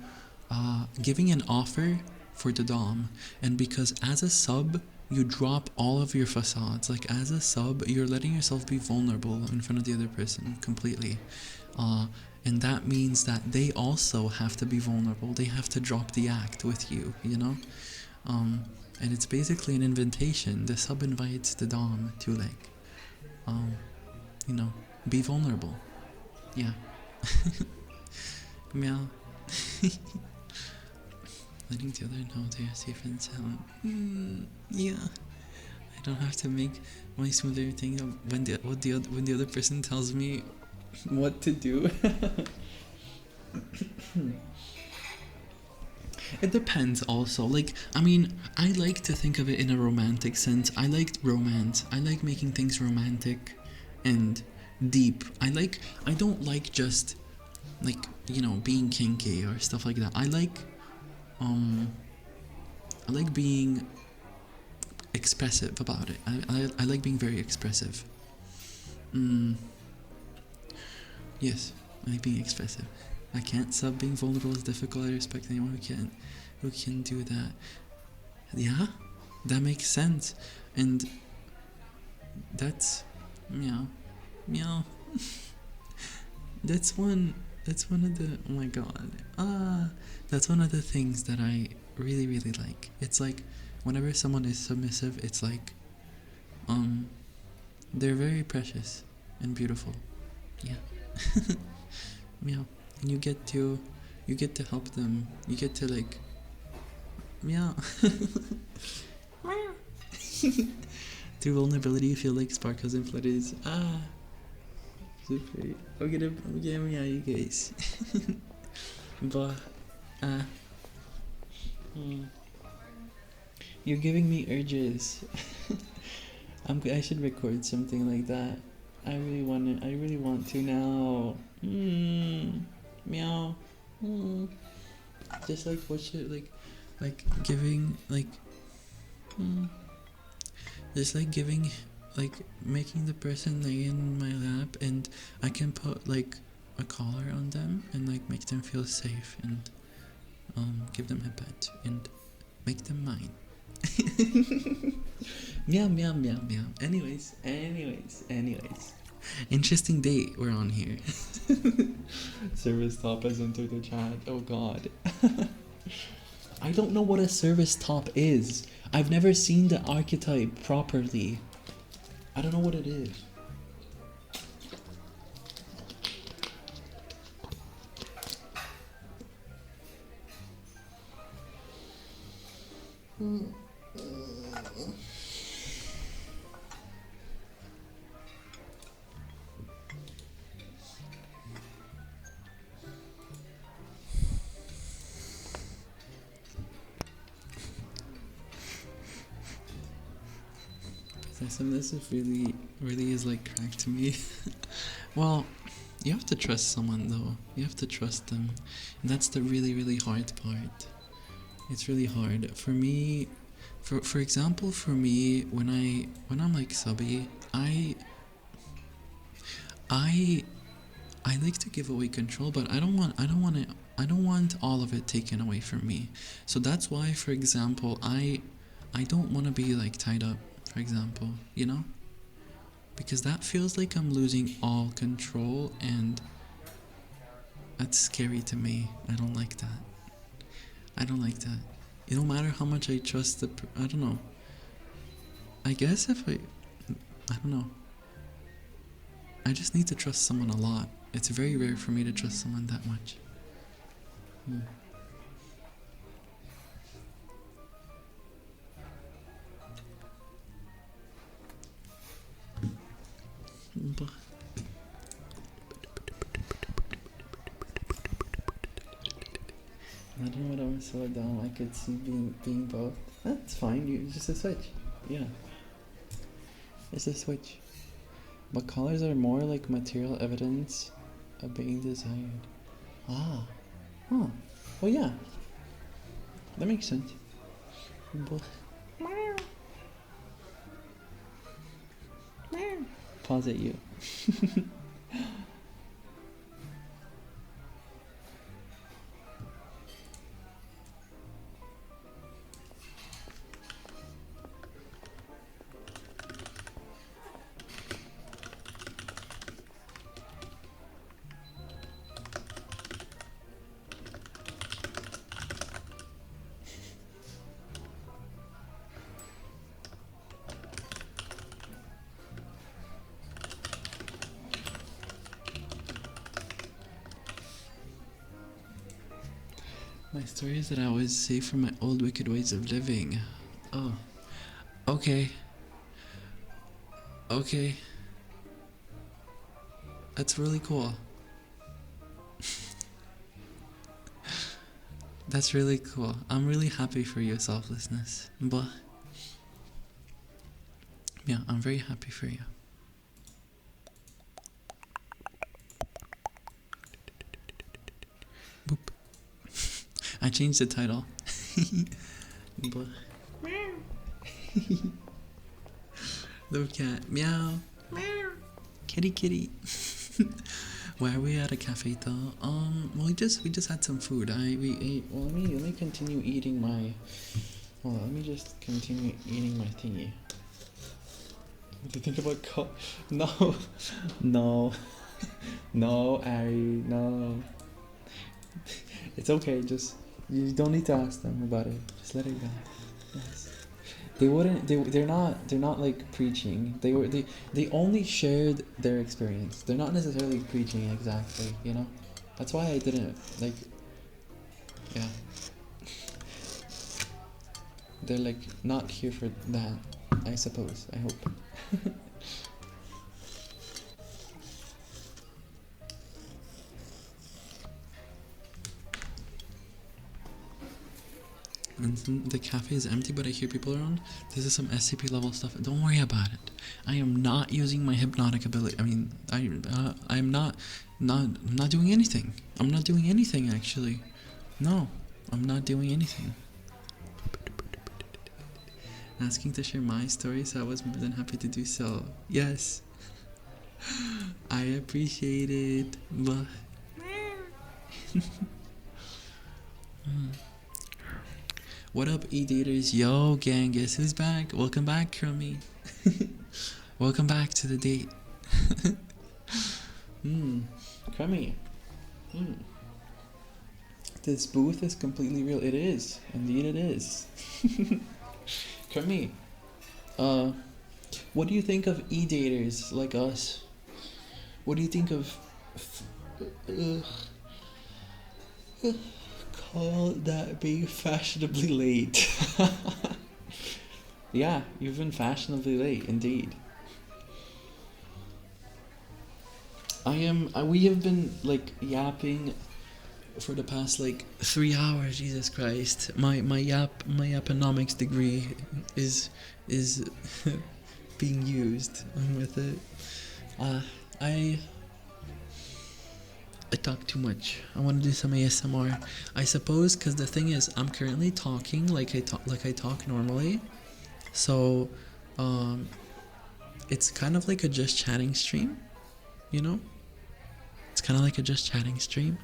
giving an offer for the dom, and because as a sub you drop all of your facades. Like as a sub you're letting yourself be vulnerable in front of the other person completely, and that means that they also have to be vulnerable. They have to drop the act with you, you know. And it's basically an invitation. The sub invites the dom to like you know, be vulnerable. Yeah. Meow. Letting the other know they are safe and sound. Yeah. I don't have to make my smooth everything when the other person tells me what to do. It depends also. Like, I mean, I like to think of it in a romantic sense. I like romance. I like making things romantic and deep. I don't like just like, you know, being kinky or stuff like that. I like being expressive about it. I like being very expressive. Yes, I like being expressive. I can't sub. Being vulnerable is difficult. I respect anyone who can do that. Yeah, that makes sense. And that's meow. That's one of the, oh my god. That's one of the things that I really, really like. It's like whenever someone is submissive, it's like they're very precious and beautiful. Yeah. Meow. And you get to help them. You get to like meow. Through vulnerability you feel like sparkles and flutters. Super. I'm gonna meow you guys. But You're giving me urges. I should record something like that. I really want to now. Meow. Mm. Just like what should like giving like just like giving like making the person lay in my lap, and I can put like a collar on them and like make them feel safe, and give them a pet and make them mine. Meow meow meow meow. Anyways. Interesting date we're on here. Service top has entered the chat. Oh god. I don't know what a service top is. I've never seen the archetype properly. I don't know what it is. Some of this is really is like crack to me. Well, you have to trust someone though. You have to trust them. And that's the really hard part. It's really hard. For me, for example, for me, when I'm like subby, I like to give away control, but I don't want all of it taken away from me. So that's why, for example, I don't want to be like tied up, for example, you know? Because that feels like I'm losing all control, and that's scary to me. I don't like that. It don't matter how much I trust I don't know. I guess I don't know. I just need to trust someone a lot. It's very rare for me to trust someone that much. I don't know what I was so down. I could see being both. That's fine. It's just a switch. Yeah. It's a switch. But colors are more like material evidence of being desired. Ah. Huh. Well, yeah. That makes sense. Pause at you. My stories that I always say from my old wicked ways of living. Oh. Okay. Okay. That's really cool. That's really cool. I'm really happy for your selflessness. But yeah, I'm very happy for you. Boop. I changed the title. Little cat. Meow. Meow. Kitty kitty. Why are we at a cafe though? Well, we just had some food. We ate. Well, let me continue eating my. Hold on, let me just continue eating my thingy. What do you think about No, no, Ari, no. It's okay. Just you don't need to ask them about it. Just let it go. Yes. They wouldn't. They're not like preaching. They only shared their experience. They're not necessarily preaching exactly. You know. That's why I didn't like. Yeah. They're like not here for that. I suppose. I hope. and the cafe is empty, but I hear people around. This is some SCP level stuff. Don't worry about it. I am not using my hypnotic ability. I mean, I'm not doing anything. I'm not doing anything actually. No, I'm not doing anything. Asking to share my story, so I was more than happy to do so. Yes, I appreciate it. But what up, e-daters? Yo, gang, guess who's back? Welcome back, Crummy. Welcome back to the date. Crummy. This booth is completely real. It is. Indeed it is. Crummy. What do you think of e-daters like us? What do you think of call that being fashionably late? Yeah, you've been fashionably late, indeed. We have been like yapping for the past like 3 hours. Jesus Christ, my yaponomics degree is being used. I'm with it. I talk too much. I want to do some ASMR, I suppose, because the thing is, I'm currently talking like I talk normally, so it's kind of like a just chatting stream, you know. It's kind of like a just chatting stream,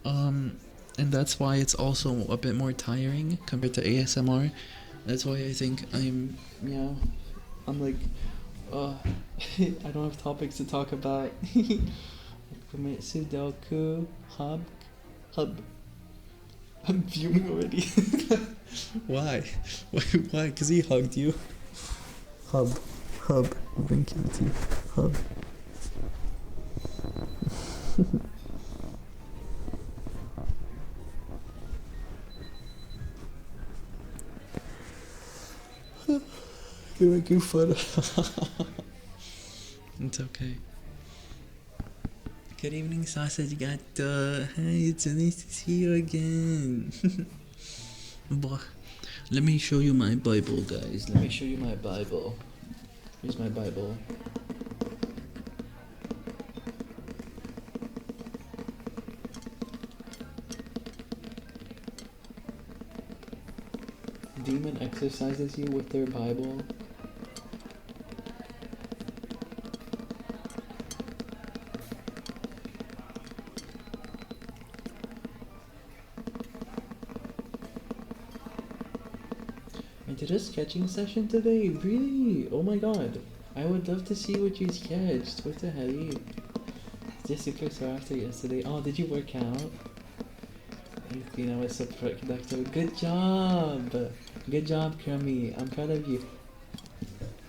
and that's why it's also a bit more tiring compared to ASMR. That's why I think I'm like, I don't have topics to talk about. Commit Sudoku, hub. I'm fuming already. Why? Why? Because he hugged you. Hub. Thank you, hub. You're making fun. It's okay. Good evening, Sausage Gato. Hi, it's so nice to see you again. Let me show you my Bible, guys. Let me show you my Bible. Here's my Bible. Demon exercises you with their Bible. I did a sketching session today. Really? Oh my god. I would love to see what you sketched. What the hell? Just super sore after yesterday. Oh, did you work out? I was so productive. Good job! Good job, Crummy. I'm proud of you.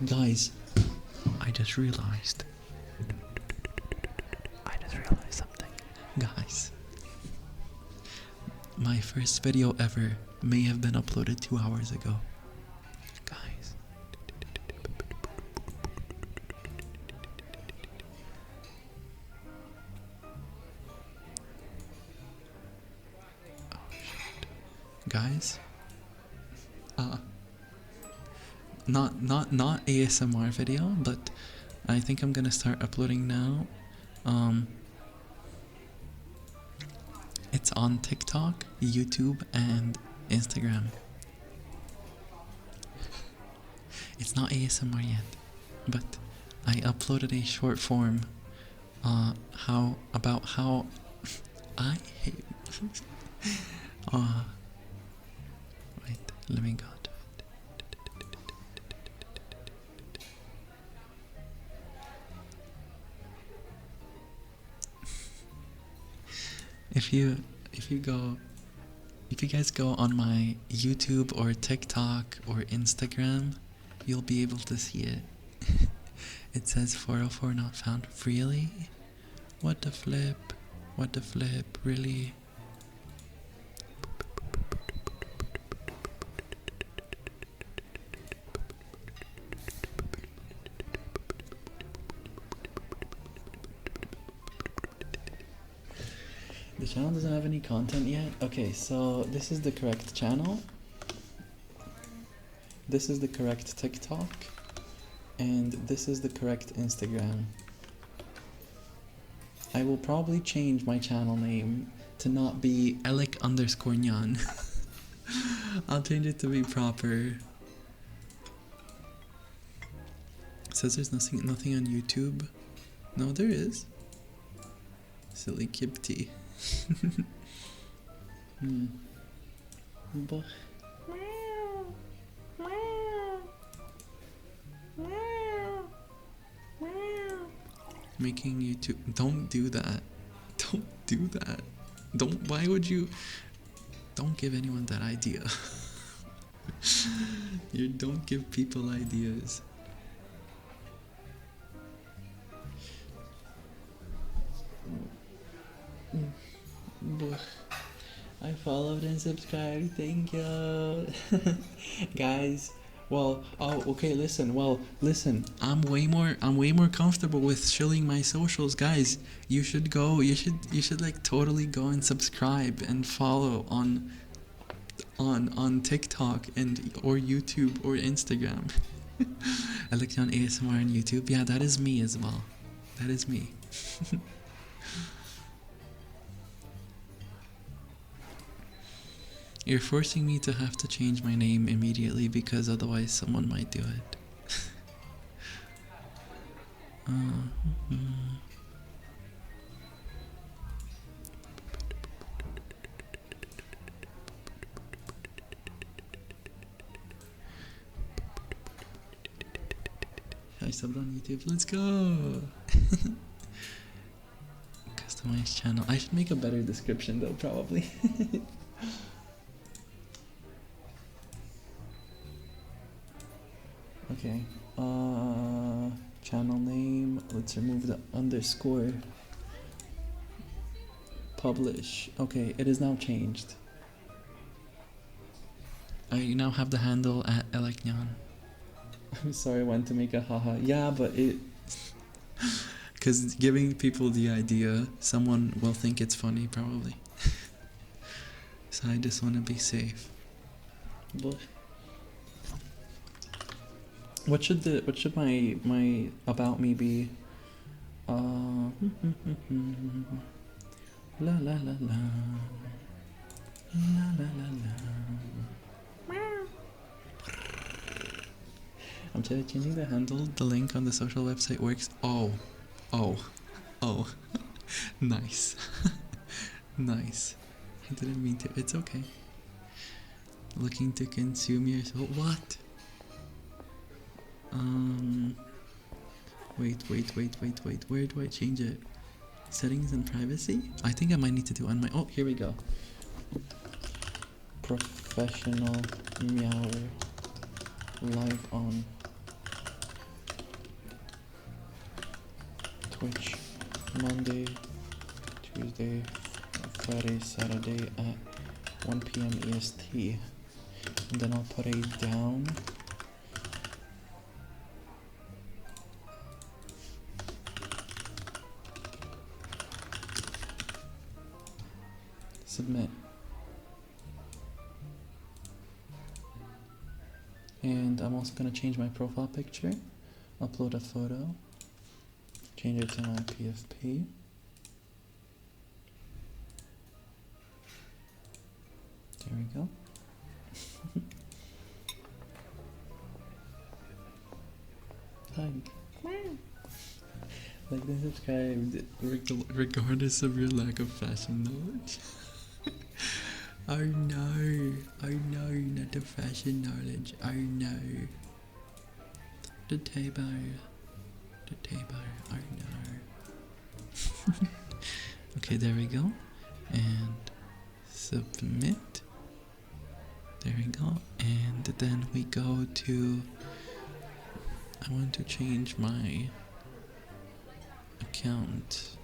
Guys, I just realized something. Guys, my first video ever may have been uploaded 2 hours ago. Guys. Guys, not ASMR video, but I think I'm gonna start uploading now. It's on TikTok, YouTube, and Instagram. It's not ASMR yet, but I uploaded a short form about how I hate wait, let me go to it. If you guys go on my YouTube or TikTok or Instagram, you'll be able to see it. It says 404 not found. Really? What the flip? Really? The channel doesn't have any content yet? Okay, so this is the correct channel. this is the correct TikTok, and this is the correct Instagram. I will probably change my channel name to not be Elecnyan. I'll change it to be proper. It says there's nothing on YouTube. No, there is. Silly Kipti. But making YouTube. Don't do that. Don't do that. Why would you? Don't give anyone that idea. You don't give people ideas. I followed and subscribed, thank you. Guys, well, okay, listen, I'm way more comfortable with shilling my socials, guys. You should like totally go and subscribe and follow on TikTok or YouTube or Instagram. Elecnyan ASMR on YouTube. Yeah, that is me as well. That is me. You're forcing me to have to change my name immediately because otherwise someone might do it. I subbed on YouTube. Let's go! Customize channel. I should make a better description though, probably. Okay, channel name, let's remove the underscore. Publish. Okay, it is now changed. I now have the handle at Elecnyan. I'm sorry I went to make a haha. Yeah, but it... Because giving people the idea, someone will think it's funny, probably. So I just want to be safe. But... What should my about me be? La la la la la la la la. I'm changing the handle. The link on the social website works. Oh, nice, nice. I didn't mean to. It's okay. Looking to consume your soul. What? Wait. Where do I change it? Settings and privacy? I think I might need to do on my... Oh, here we go. Professional meower. Live on Twitch. Monday, Tuesday, Friday, Saturday at 1 PM EST. And then I'll put a down. Submit. And I'm also going to change my profile picture, upload a photo, change it to my PFP. There we go. Like and subscribe regardless of your lack of fashion knowledge. Oh no, not the fashion knowledge. Oh no. The table, oh no. Okay, there we go. And submit. There we go. And then we go to, I want to change my account.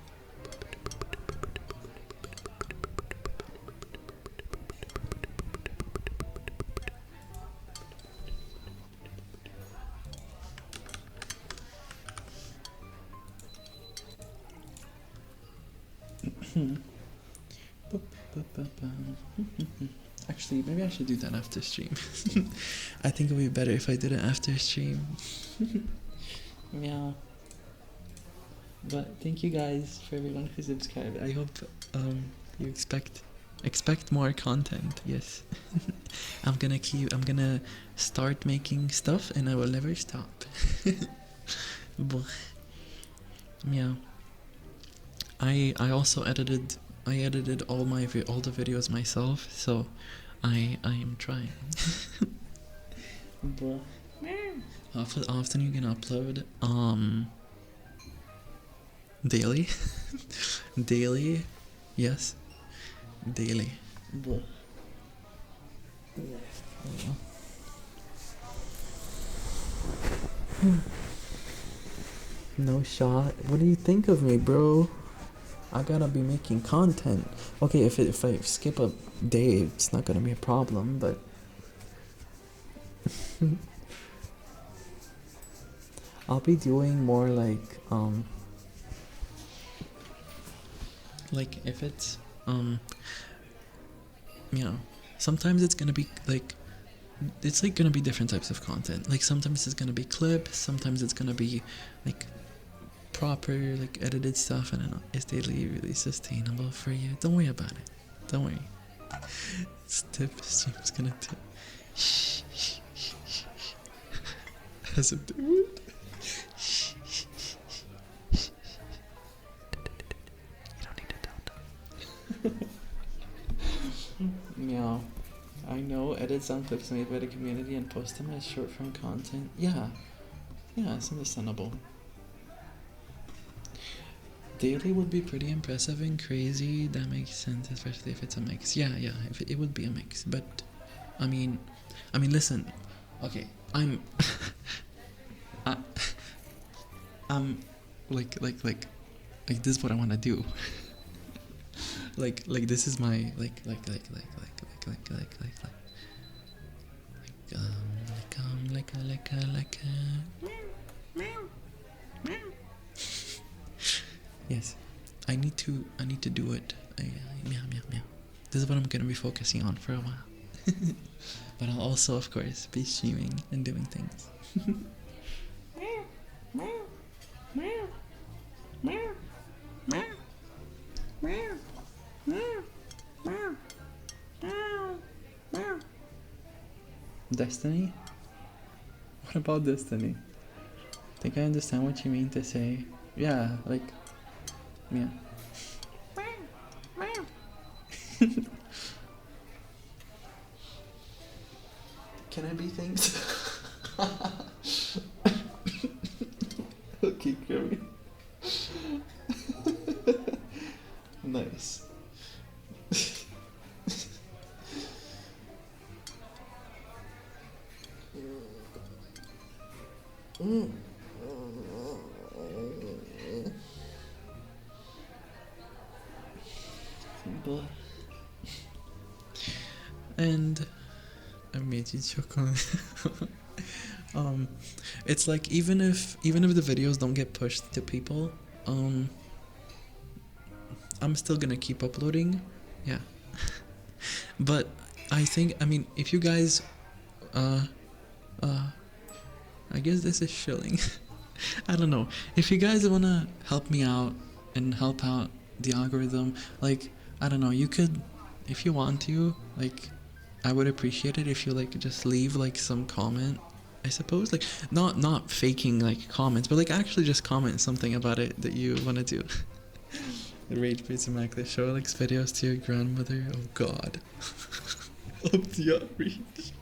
Actually, maybe I should do that after stream. I think it would be better if I did it after stream. Yeah. But thank you guys for everyone who subscribed. I hope you expect more content. Yes. I'm gonna start making stuff and I will never stop. Yeah. I also edited all the videos myself, so I am trying. How often you can upload? Daily. Daily, yes, daily. No shot. What do you think of me, bro? I gotta be making content. Okay, if I skip a day, it's not gonna be a problem, but I'll be doing more like if it's sometimes it's gonna be like gonna be different types of content. Like sometimes it's gonna be clips, sometimes it's gonna be like proper like edited stuff. I don't know. Is daily really sustainable for you? Don't worry about it. Don't worry. Stream's gonna tip. As a dude. You don't need to tell them. Yeah, I know. Edit some clips made by the community and post them as short form content. Yeah, it's understandable. Daily would be pretty impressive and crazy. That makes sense, especially if it's a mix. Yeah, if it would be a mix. But I mean, listen. Okay, I'm like this is what I want to do. like this is my yes, I need to do it. Meow. This is what I'm gonna be focusing on for a while. But I'll also, of course, be streaming and doing things. Destiny? What about Destiny? I think I understand what you mean to say. Yeah, like, yeah. Can I be things? Okay, Kirby. Nice. And I made you choke on. It's like even if the videos don't get pushed to people, I'm still gonna keep uploading. Yeah. But I think, if you guys I guess this is shilling. I don't know. If you guys wanna help me out and help out the algorithm, like, I don't know, you could, if you want to, like, I would appreciate it if you like just leave like some comment, I suppose, like not faking like comments, but like actually just comment something about it that you want to do. The Rage Baits Immaculate show Alex videos to your grandmother. Oh god. Up the outreach.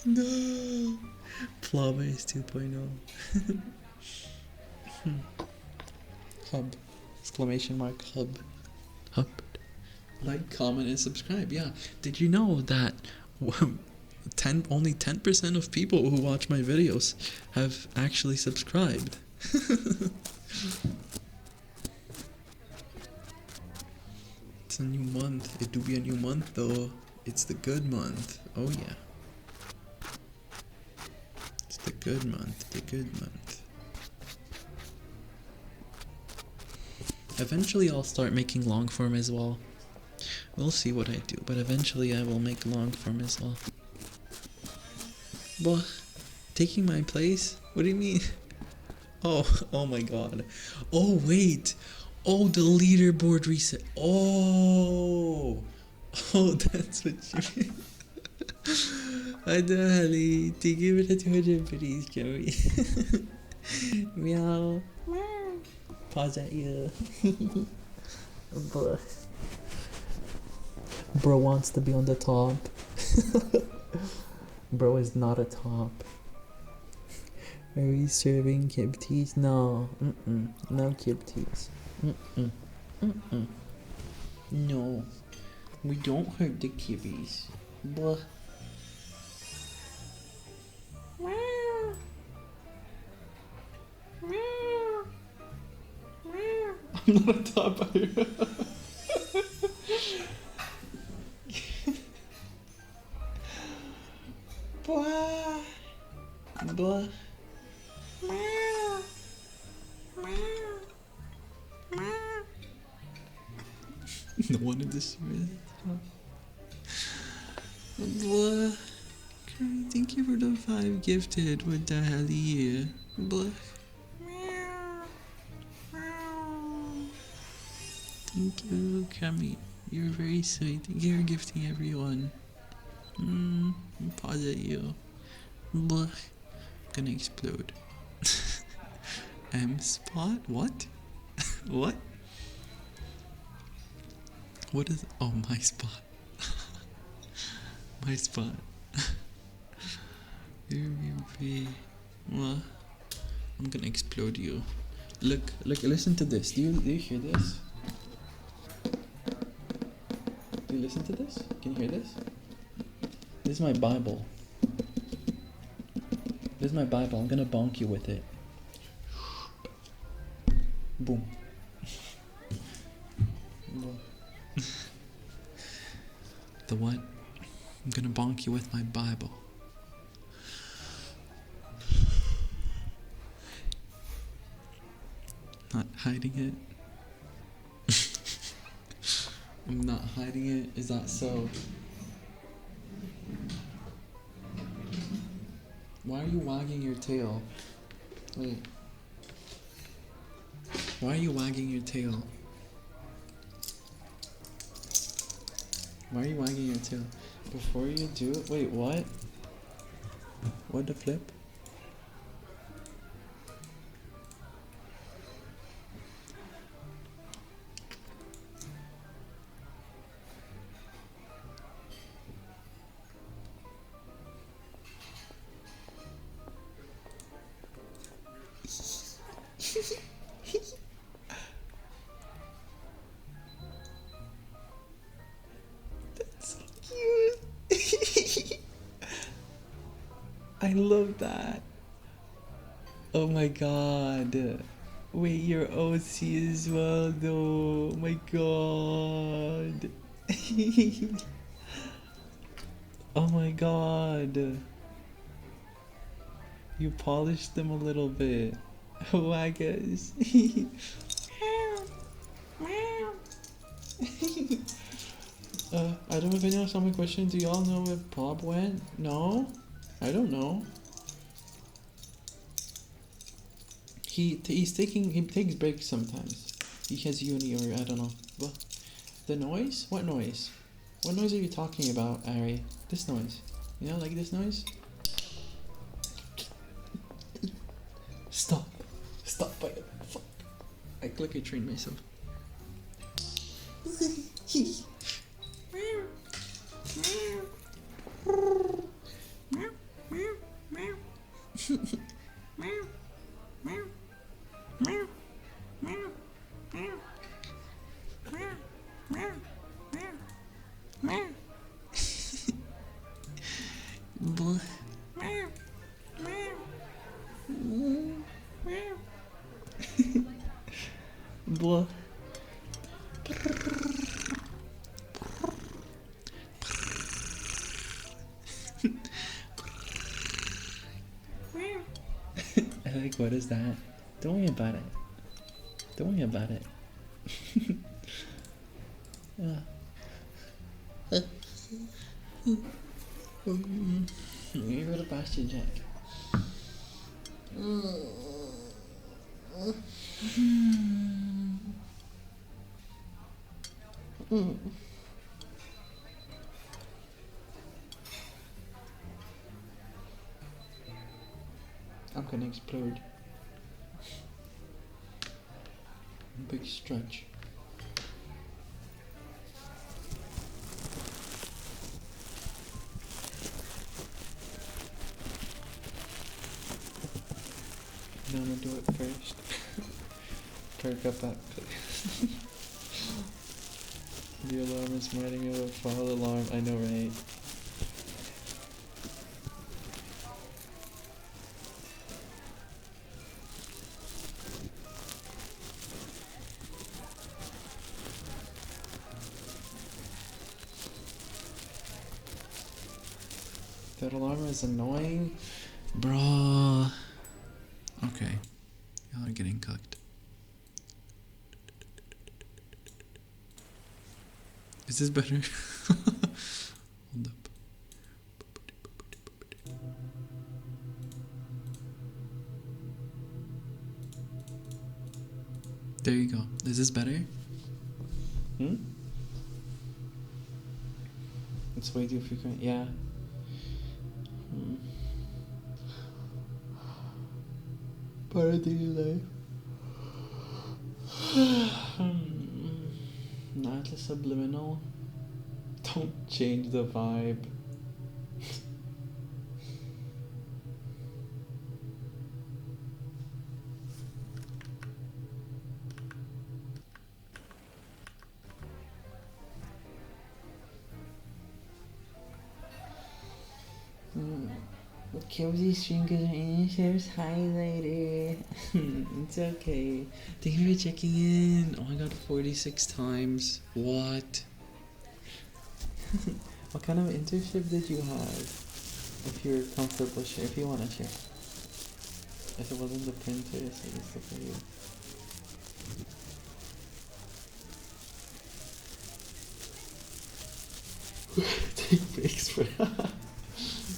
No. Plawbase 2.0. Hub. Exclamation mark hub. Hub. Like, comment, and subscribe. Yeah. Did you know that only 10% of people who watch my videos have actually subscribed? It's a new month. It do be a new month though. It's the good month. Oh yeah. It's the good month. The good month. Eventually I'll start making long form as well. We'll see what I do, but eventually I will make long form as well. Well, taking my place? What do you mean? Oh my god. Oh wait. Oh, the leaderboard reset. Oh, that's what you mean. I know, Hallie. Thank you for the 200 biddies, Joey. Meow. Pause at you. Bro wants to be on the top. Bro is not a top. Are we serving kibties? No. No kibties. No. We don't hurt the kibbies. Blah. I'm not a top. Blah. Blah. No one in this room. Blah. Okay, thank you for the 5 gifted. What the hell are you? Blah. Thank you, Kami. You're very sweet. Thank you for gifting everyone. Pause at you. Blah. Gonna explode. Spot? What? What? What is? Oh, my spot. My spot. Well, I'm gonna explode you. Look, listen to this. Do you hear this? Do you listen to this? Can you hear this? This is my Bible. This is my Bible. I'm gonna bonk you with it. Boom. The what? I'm gonna bonk you with my Bible. Not hiding it. I'm not hiding it. Is that so? Why are you wagging your tail? Wait. Why are you wagging your tail? Why are you wagging your tail? Before you do it? Wait, what? What the flip? I love that. Oh my god. Wait, you're OC as well though. Oh my god. Oh my god. You polished them a little bit. Oh, I guess. I don't know if anyone saw my question. Do y'all know where Bob went? No? I don't know. He takes breaks sometimes. He has uni or I don't know. What? The noise? What noise? What noise are you talking about, Ari? This noise. You know, like this noise? Stop. Stop. Fuck. I clicker trained myself. Blah. I like, what is that? Don't worry about it. Don't worry about it. You go to pasture, Jack. I'm gonna explode. Big stretch. No, I'm gonna do it first. Perk up that. The alarm is smarting you a fall alarm. I know, right? That alarm is annoying. Bro. Okay. Y'all are getting cooked. Is this better? Hold up. There you go. Is this better? It's way too frequent. Yeah. Part of daily life. Not the subliminal. Don't change the vibe. Cozy stream because our initiative's highlighted. It's okay. Thank you for checking in. Oh, I got 46 times. What? What kind of internship did you have? If you're comfortable, share. If you want to share. If it wasn't the printer, it's stuff for you. Take pics for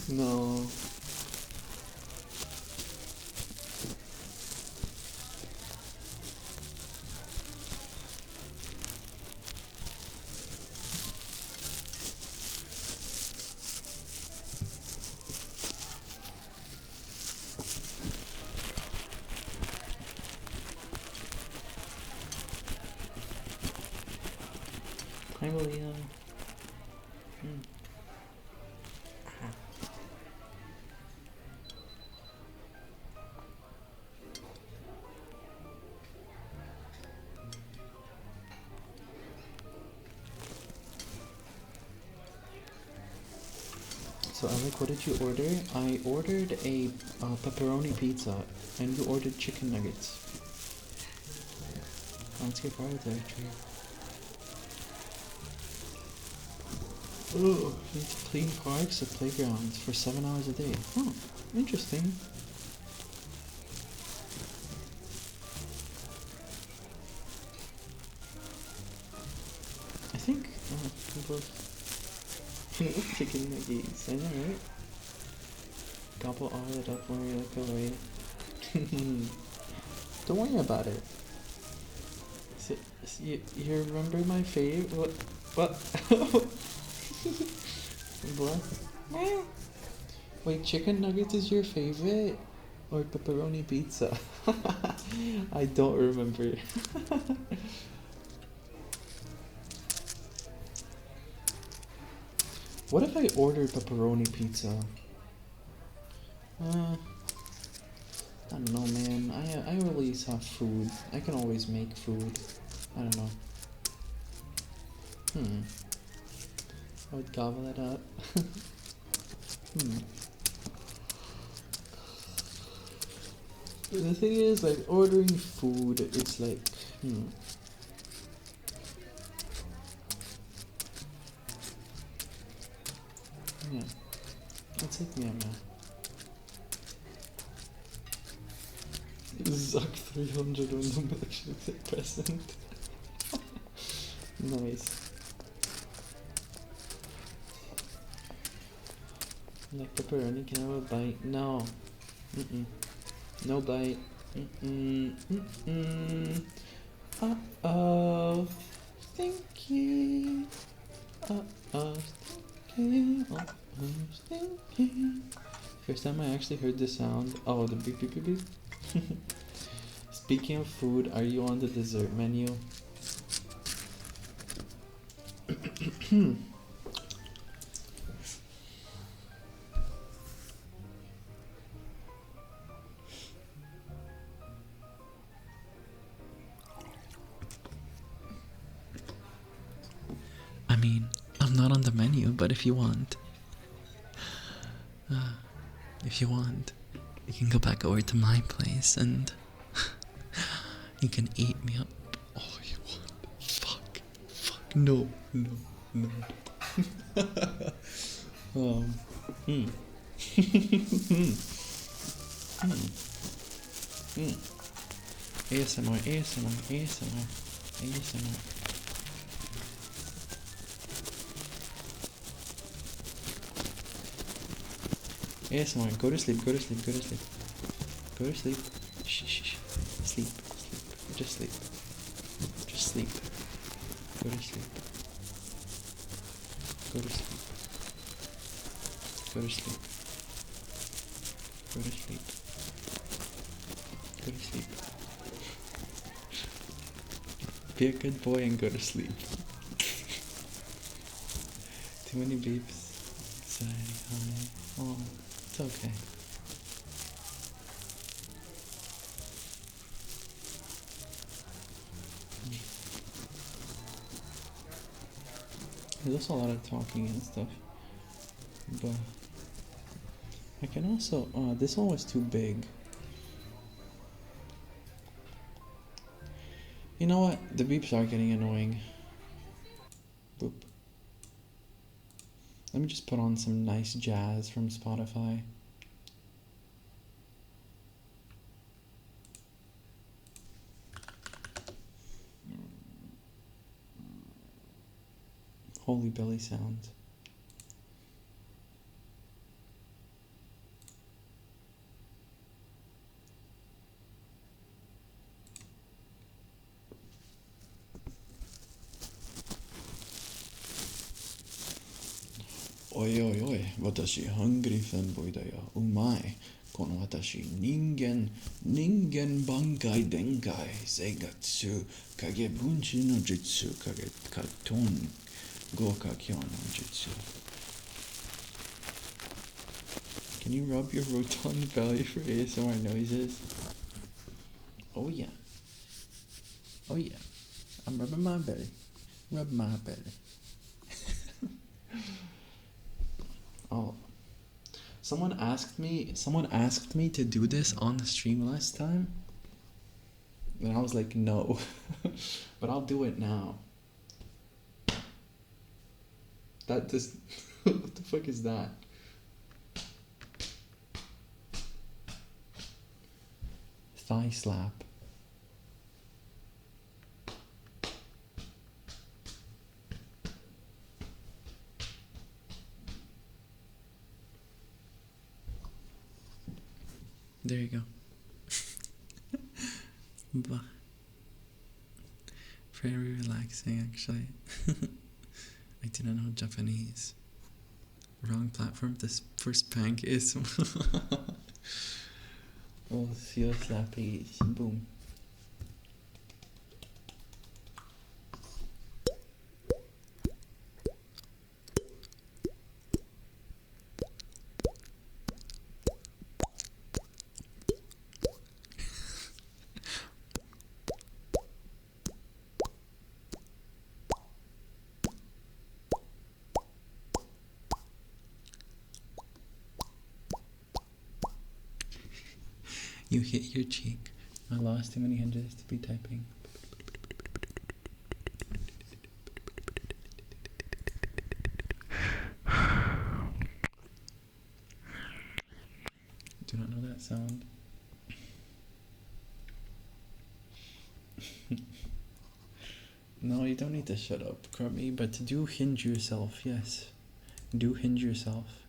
No. Hi, William. So Alec, what did you order? I ordered a pepperoni pizza, and you ordered chicken nuggets. Let's get part of that tree. Oh, need to clean parks and playgrounds for 7 hours a day. Oh, interesting. I think chicken nuggets, I know, right? Gobble all it up when we look away. Don't worry about it. You remember my favorite? What? What? Wait, chicken nuggets is your favorite? Or pepperoni pizza? I don't remember. What if I ordered pepperoni pizza? I don't know, man. I always have food. I can always make food. I don't know. I would gobble it up. The thing is, like, ordering food, it's like, yeah. It's like Myanmar. Zuck 300 on the milkshake present. Nice. Like pepperoni, can I have a bite? No. Mm-mm. No bite. Mm-mm. Mm-mm. Uh-oh. Stinky. Uh-oh. Stinky. Uh-oh. Stinky. First time I actually heard the sound. Oh, the beep beep beep beep. Speaking of food, are you on the dessert menu? I mean, I'm not on the menu, but if you want, if you want, you can go back over to my place and you can eat me up all you want. Fuck. Fuck. No. No. No. Hmm. ASMR, ASMR, ASMR, ASMR. ASMR, go to sleep, go to sleep, go to sleep. Go to sleep. Shh, shh, shh. Sleep, sleep. Just sleep. Just sleep. Go to sleep. Go to sleep. Go to sleep. Go to sleep. Go to sleep. Be a good boy and go to sleep. Too many beeps. Anxiety, honey. Oh, it's okay. There's also a lot of talking and stuff. But I can also, this one was too big. You know what? The beeps are getting annoying. Boop. Let me just put on some nice jazz from Spotify. Holy belly sounds. Oi oi oi, watashi hungry fanboy da yo. Umai. Kono watashi ningen bankai denkai seigatsu kage bunshi no jutsu kage katon goka kyo no jutsu. Can you rub your rotund belly for ASMR noises? Oh yeah. Oh yeah. I'm rubbing my belly. Rub my belly. Oh. Someone asked me to do this on the stream last time. And I was like, no. But I'll do it now. That just what the fuck is that? Thigh slap. There you go. But very relaxing, actually. I didn't know Japanese. Wrong platform. This first prank is. Oh, seal slappies. Boom. You hit your cheek. I lost too many hinges to be typing. Do not know that sound. No, you don't need to shut up, Crummy, but do hinge yourself, yes. Do hinge yourself.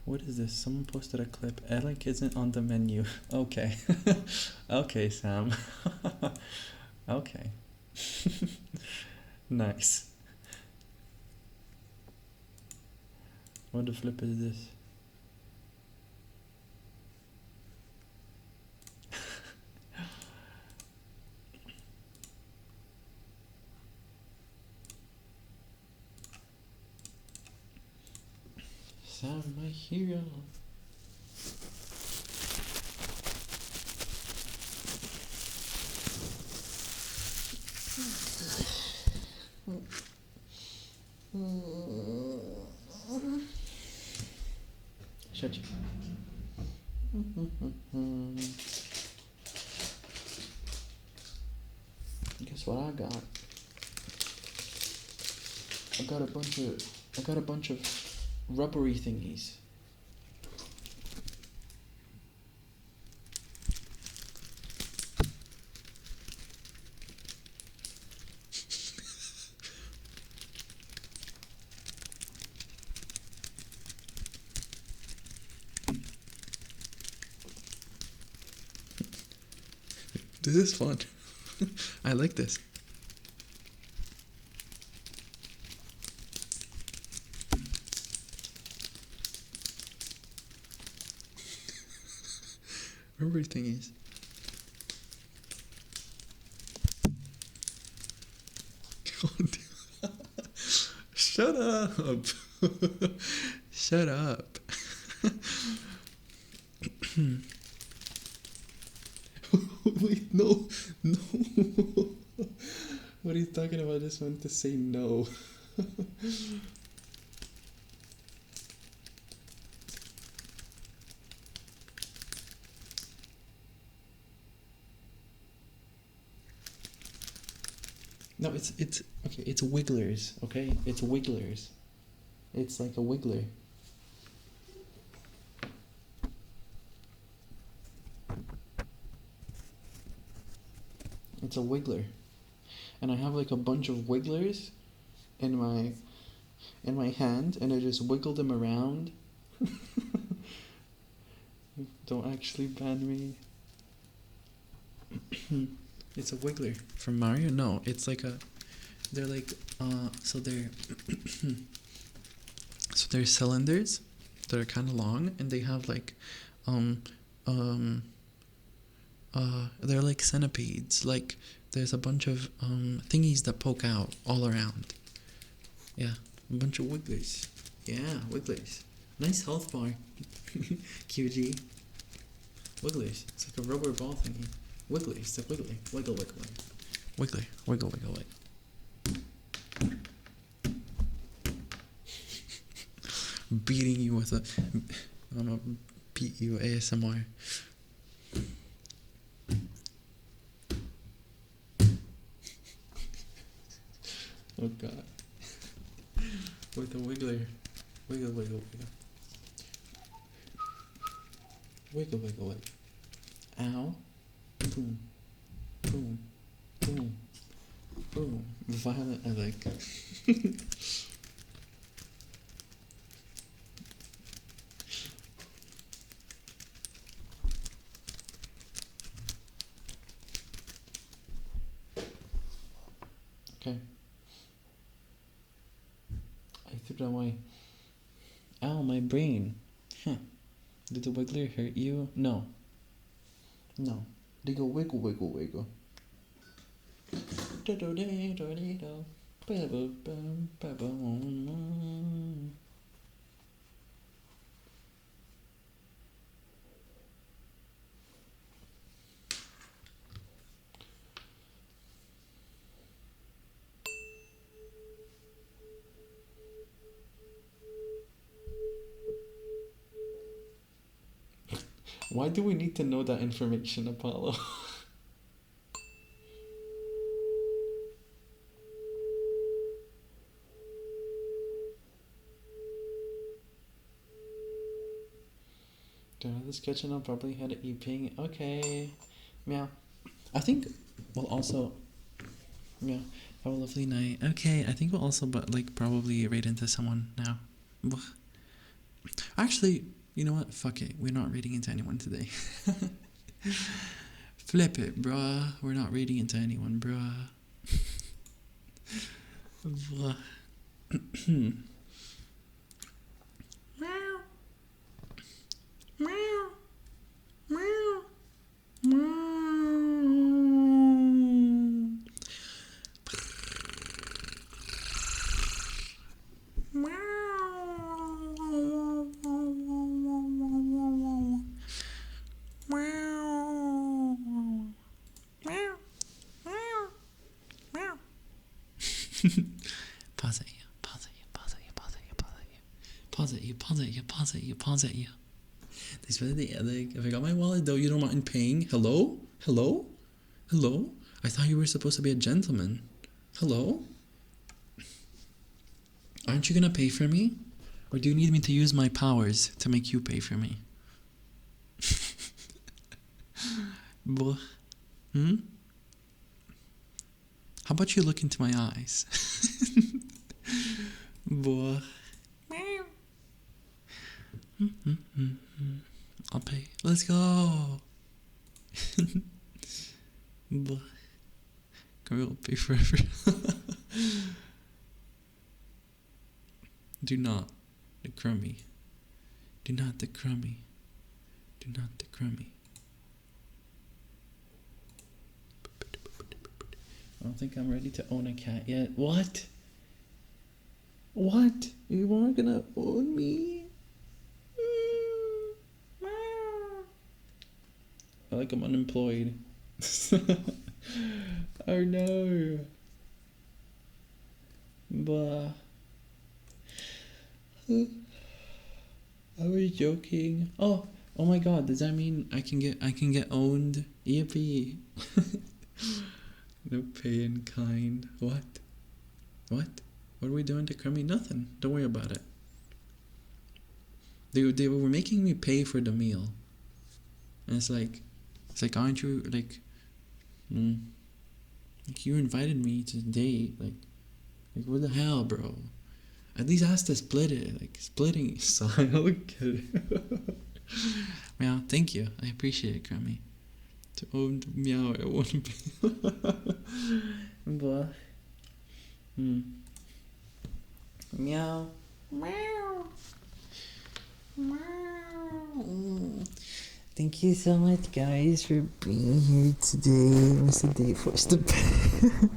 What is this? Someone posted a clip. Alec isn't on the menu. Okay. Okay, Sam. Okay. Nice. What the flip is this? Sam, my hero. Shut you. Guess what I got? I got a bunch of rubbery thingies. This is fun. I like this. Rubbery thingies. Shut up. Shut up. Wait, no. What are you talking about? I just wanted to say no. No, it's okay, it's wigglers, okay? It's wigglers. It's like a wiggler. It's a wiggler. And I have like a bunch of wigglers in my hand, and I just wiggle them around. Don't actually ban me. It's a wiggler from Mario. No, it's like they're like so they're so they're cylinders that are kind of long, and they have like they're like centipedes. Like there's a bunch of thingies that poke out all around. Yeah, a bunch of wigglers. Yeah, wigglers. Nice health bar. QG. Wigglers. It's like a rubber ball thingy. Wiggly, it's like wiggly. Wiggle, wiggle, wiggle. Wiggly, wiggle, wiggle, wiggle. Beating you with a... I'm gonna beat you ASMR. Oh god. With a wiggler. Wiggle, wiggle, wiggle. Wiggle, wiggle, wiggle. Ow. Boom. Boom. Boom. Boom. Violent, I like. Okay. I threw that away. Ow, my brain. Huh. Did the wiggler hurt you? No. No. They go wiggle, wiggle, wiggle. Why do we need to know that information, Apollo? During this kitchen, I'll probably had it ping. Okay. Meow. I think we'll also... Yeah. Have a lovely night. Okay, I think we'll also, but like, probably raid into someone now. Actually, you know what? Fuck it. We're not reading into anyone today. Flip it, bruh. We're not reading into anyone, bruh. Bruh. Meow. Meow. Meow. Meow. Pause at you, pause at you, pause at you, pause at you, pause at you. Pause at you, pause at you, pause at you, pause at you. Thanks for the like, if I got my wallet though, you don't mind paying. Hello? Hello? Hello? I thought you were supposed to be a gentleman. Hello? Aren't you gonna pay for me? Or do you need me to use my powers to make you pay for me? Boh. Hmm? How about you look into my eyes? Boah. I'll pay. Let's go. Boah. We'll pay forever. Do not decrumb me. Do not decrumb me. Do not decrumb me. I don't think I'm ready to own a cat yet. What? What? You aren't gonna own me? I like I'm unemployed. Oh no. Bah. I was joking. Oh my god, does that mean I can get owned? Yippee. No pay in kind. What? What are we doing to Crummy? Nothing. Don't worry about it. They were making me pay for the meal. And it's like aren't you like you invited me to date, like what the hell, bro? At least ask to split it, like splitting sign. I'll get it. Meow, thank you. I appreciate it, Crummy. To own meow, I want to be. Blah. Meow. Meow. Meow. Thank you so much, guys, for being here today. It was a day forced to bed.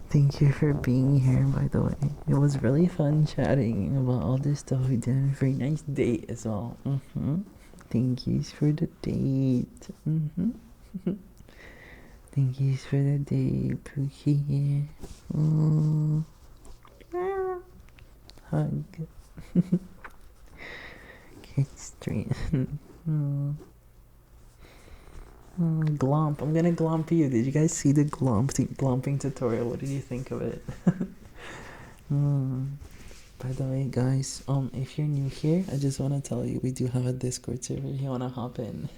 Thank you for being here, by the way. It was really fun chatting about all this stuff we did. A very nice date as well. Thank you for the date. Thank you for the date, Pookie. Hug. Get straight. Glomp. I'm gonna glomp you. Did you guys see the glomping tutorial? What did you think of it? By the way, guys, if you're new here, I just want to tell you we do have a Discord server if you want to hop in.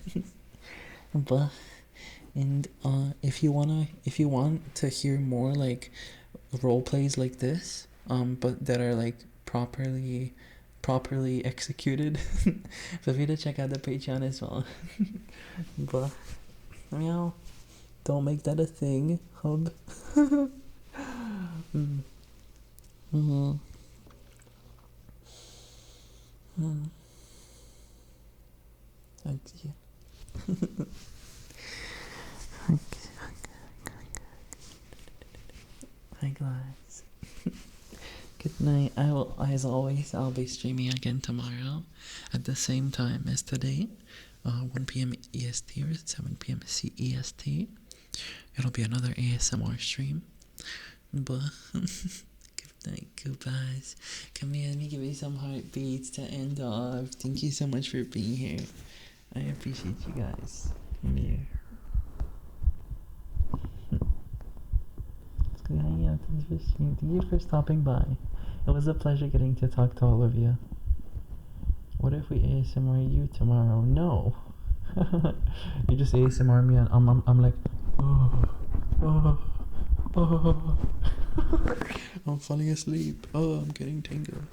And if you want to hear more like role plays like this, but that are like properly executed, feel free to check out the Patreon as well. But meow, don't make that a thing, hub. Thank you. Hi guys. Good night. As always, I'll be streaming again tomorrow at the same time as today, 1 p.m. EST or 7 p.m. CEST. It'll be another ASMR stream. But good night, goodbyes. Come here, let me give you some heartbeats to end off. Thank you so much for being here. I appreciate you guys. Come here. Good night, thank you for stopping by. It was a pleasure getting to talk to all of you. What if we ASMR you tomorrow? No. You just ASMR me and I'm like, oh. I'm falling asleep. Oh, I'm getting tingles.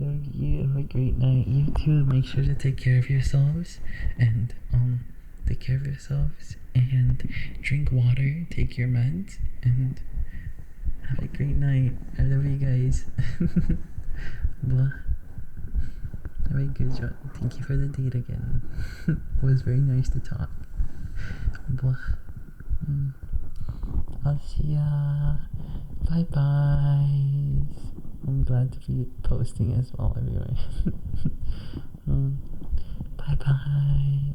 love you. Have a great night. You too. Make sure to take care of yourselves and take care of yourselves and drink water, take your meds, and have a great night. I love you guys. Blah. Have a good job. Thank you for the date again. It was very nice to talk. Blah. I'll see ya. Bye bye. I'm glad to be posting as well everywhere. Bye bye.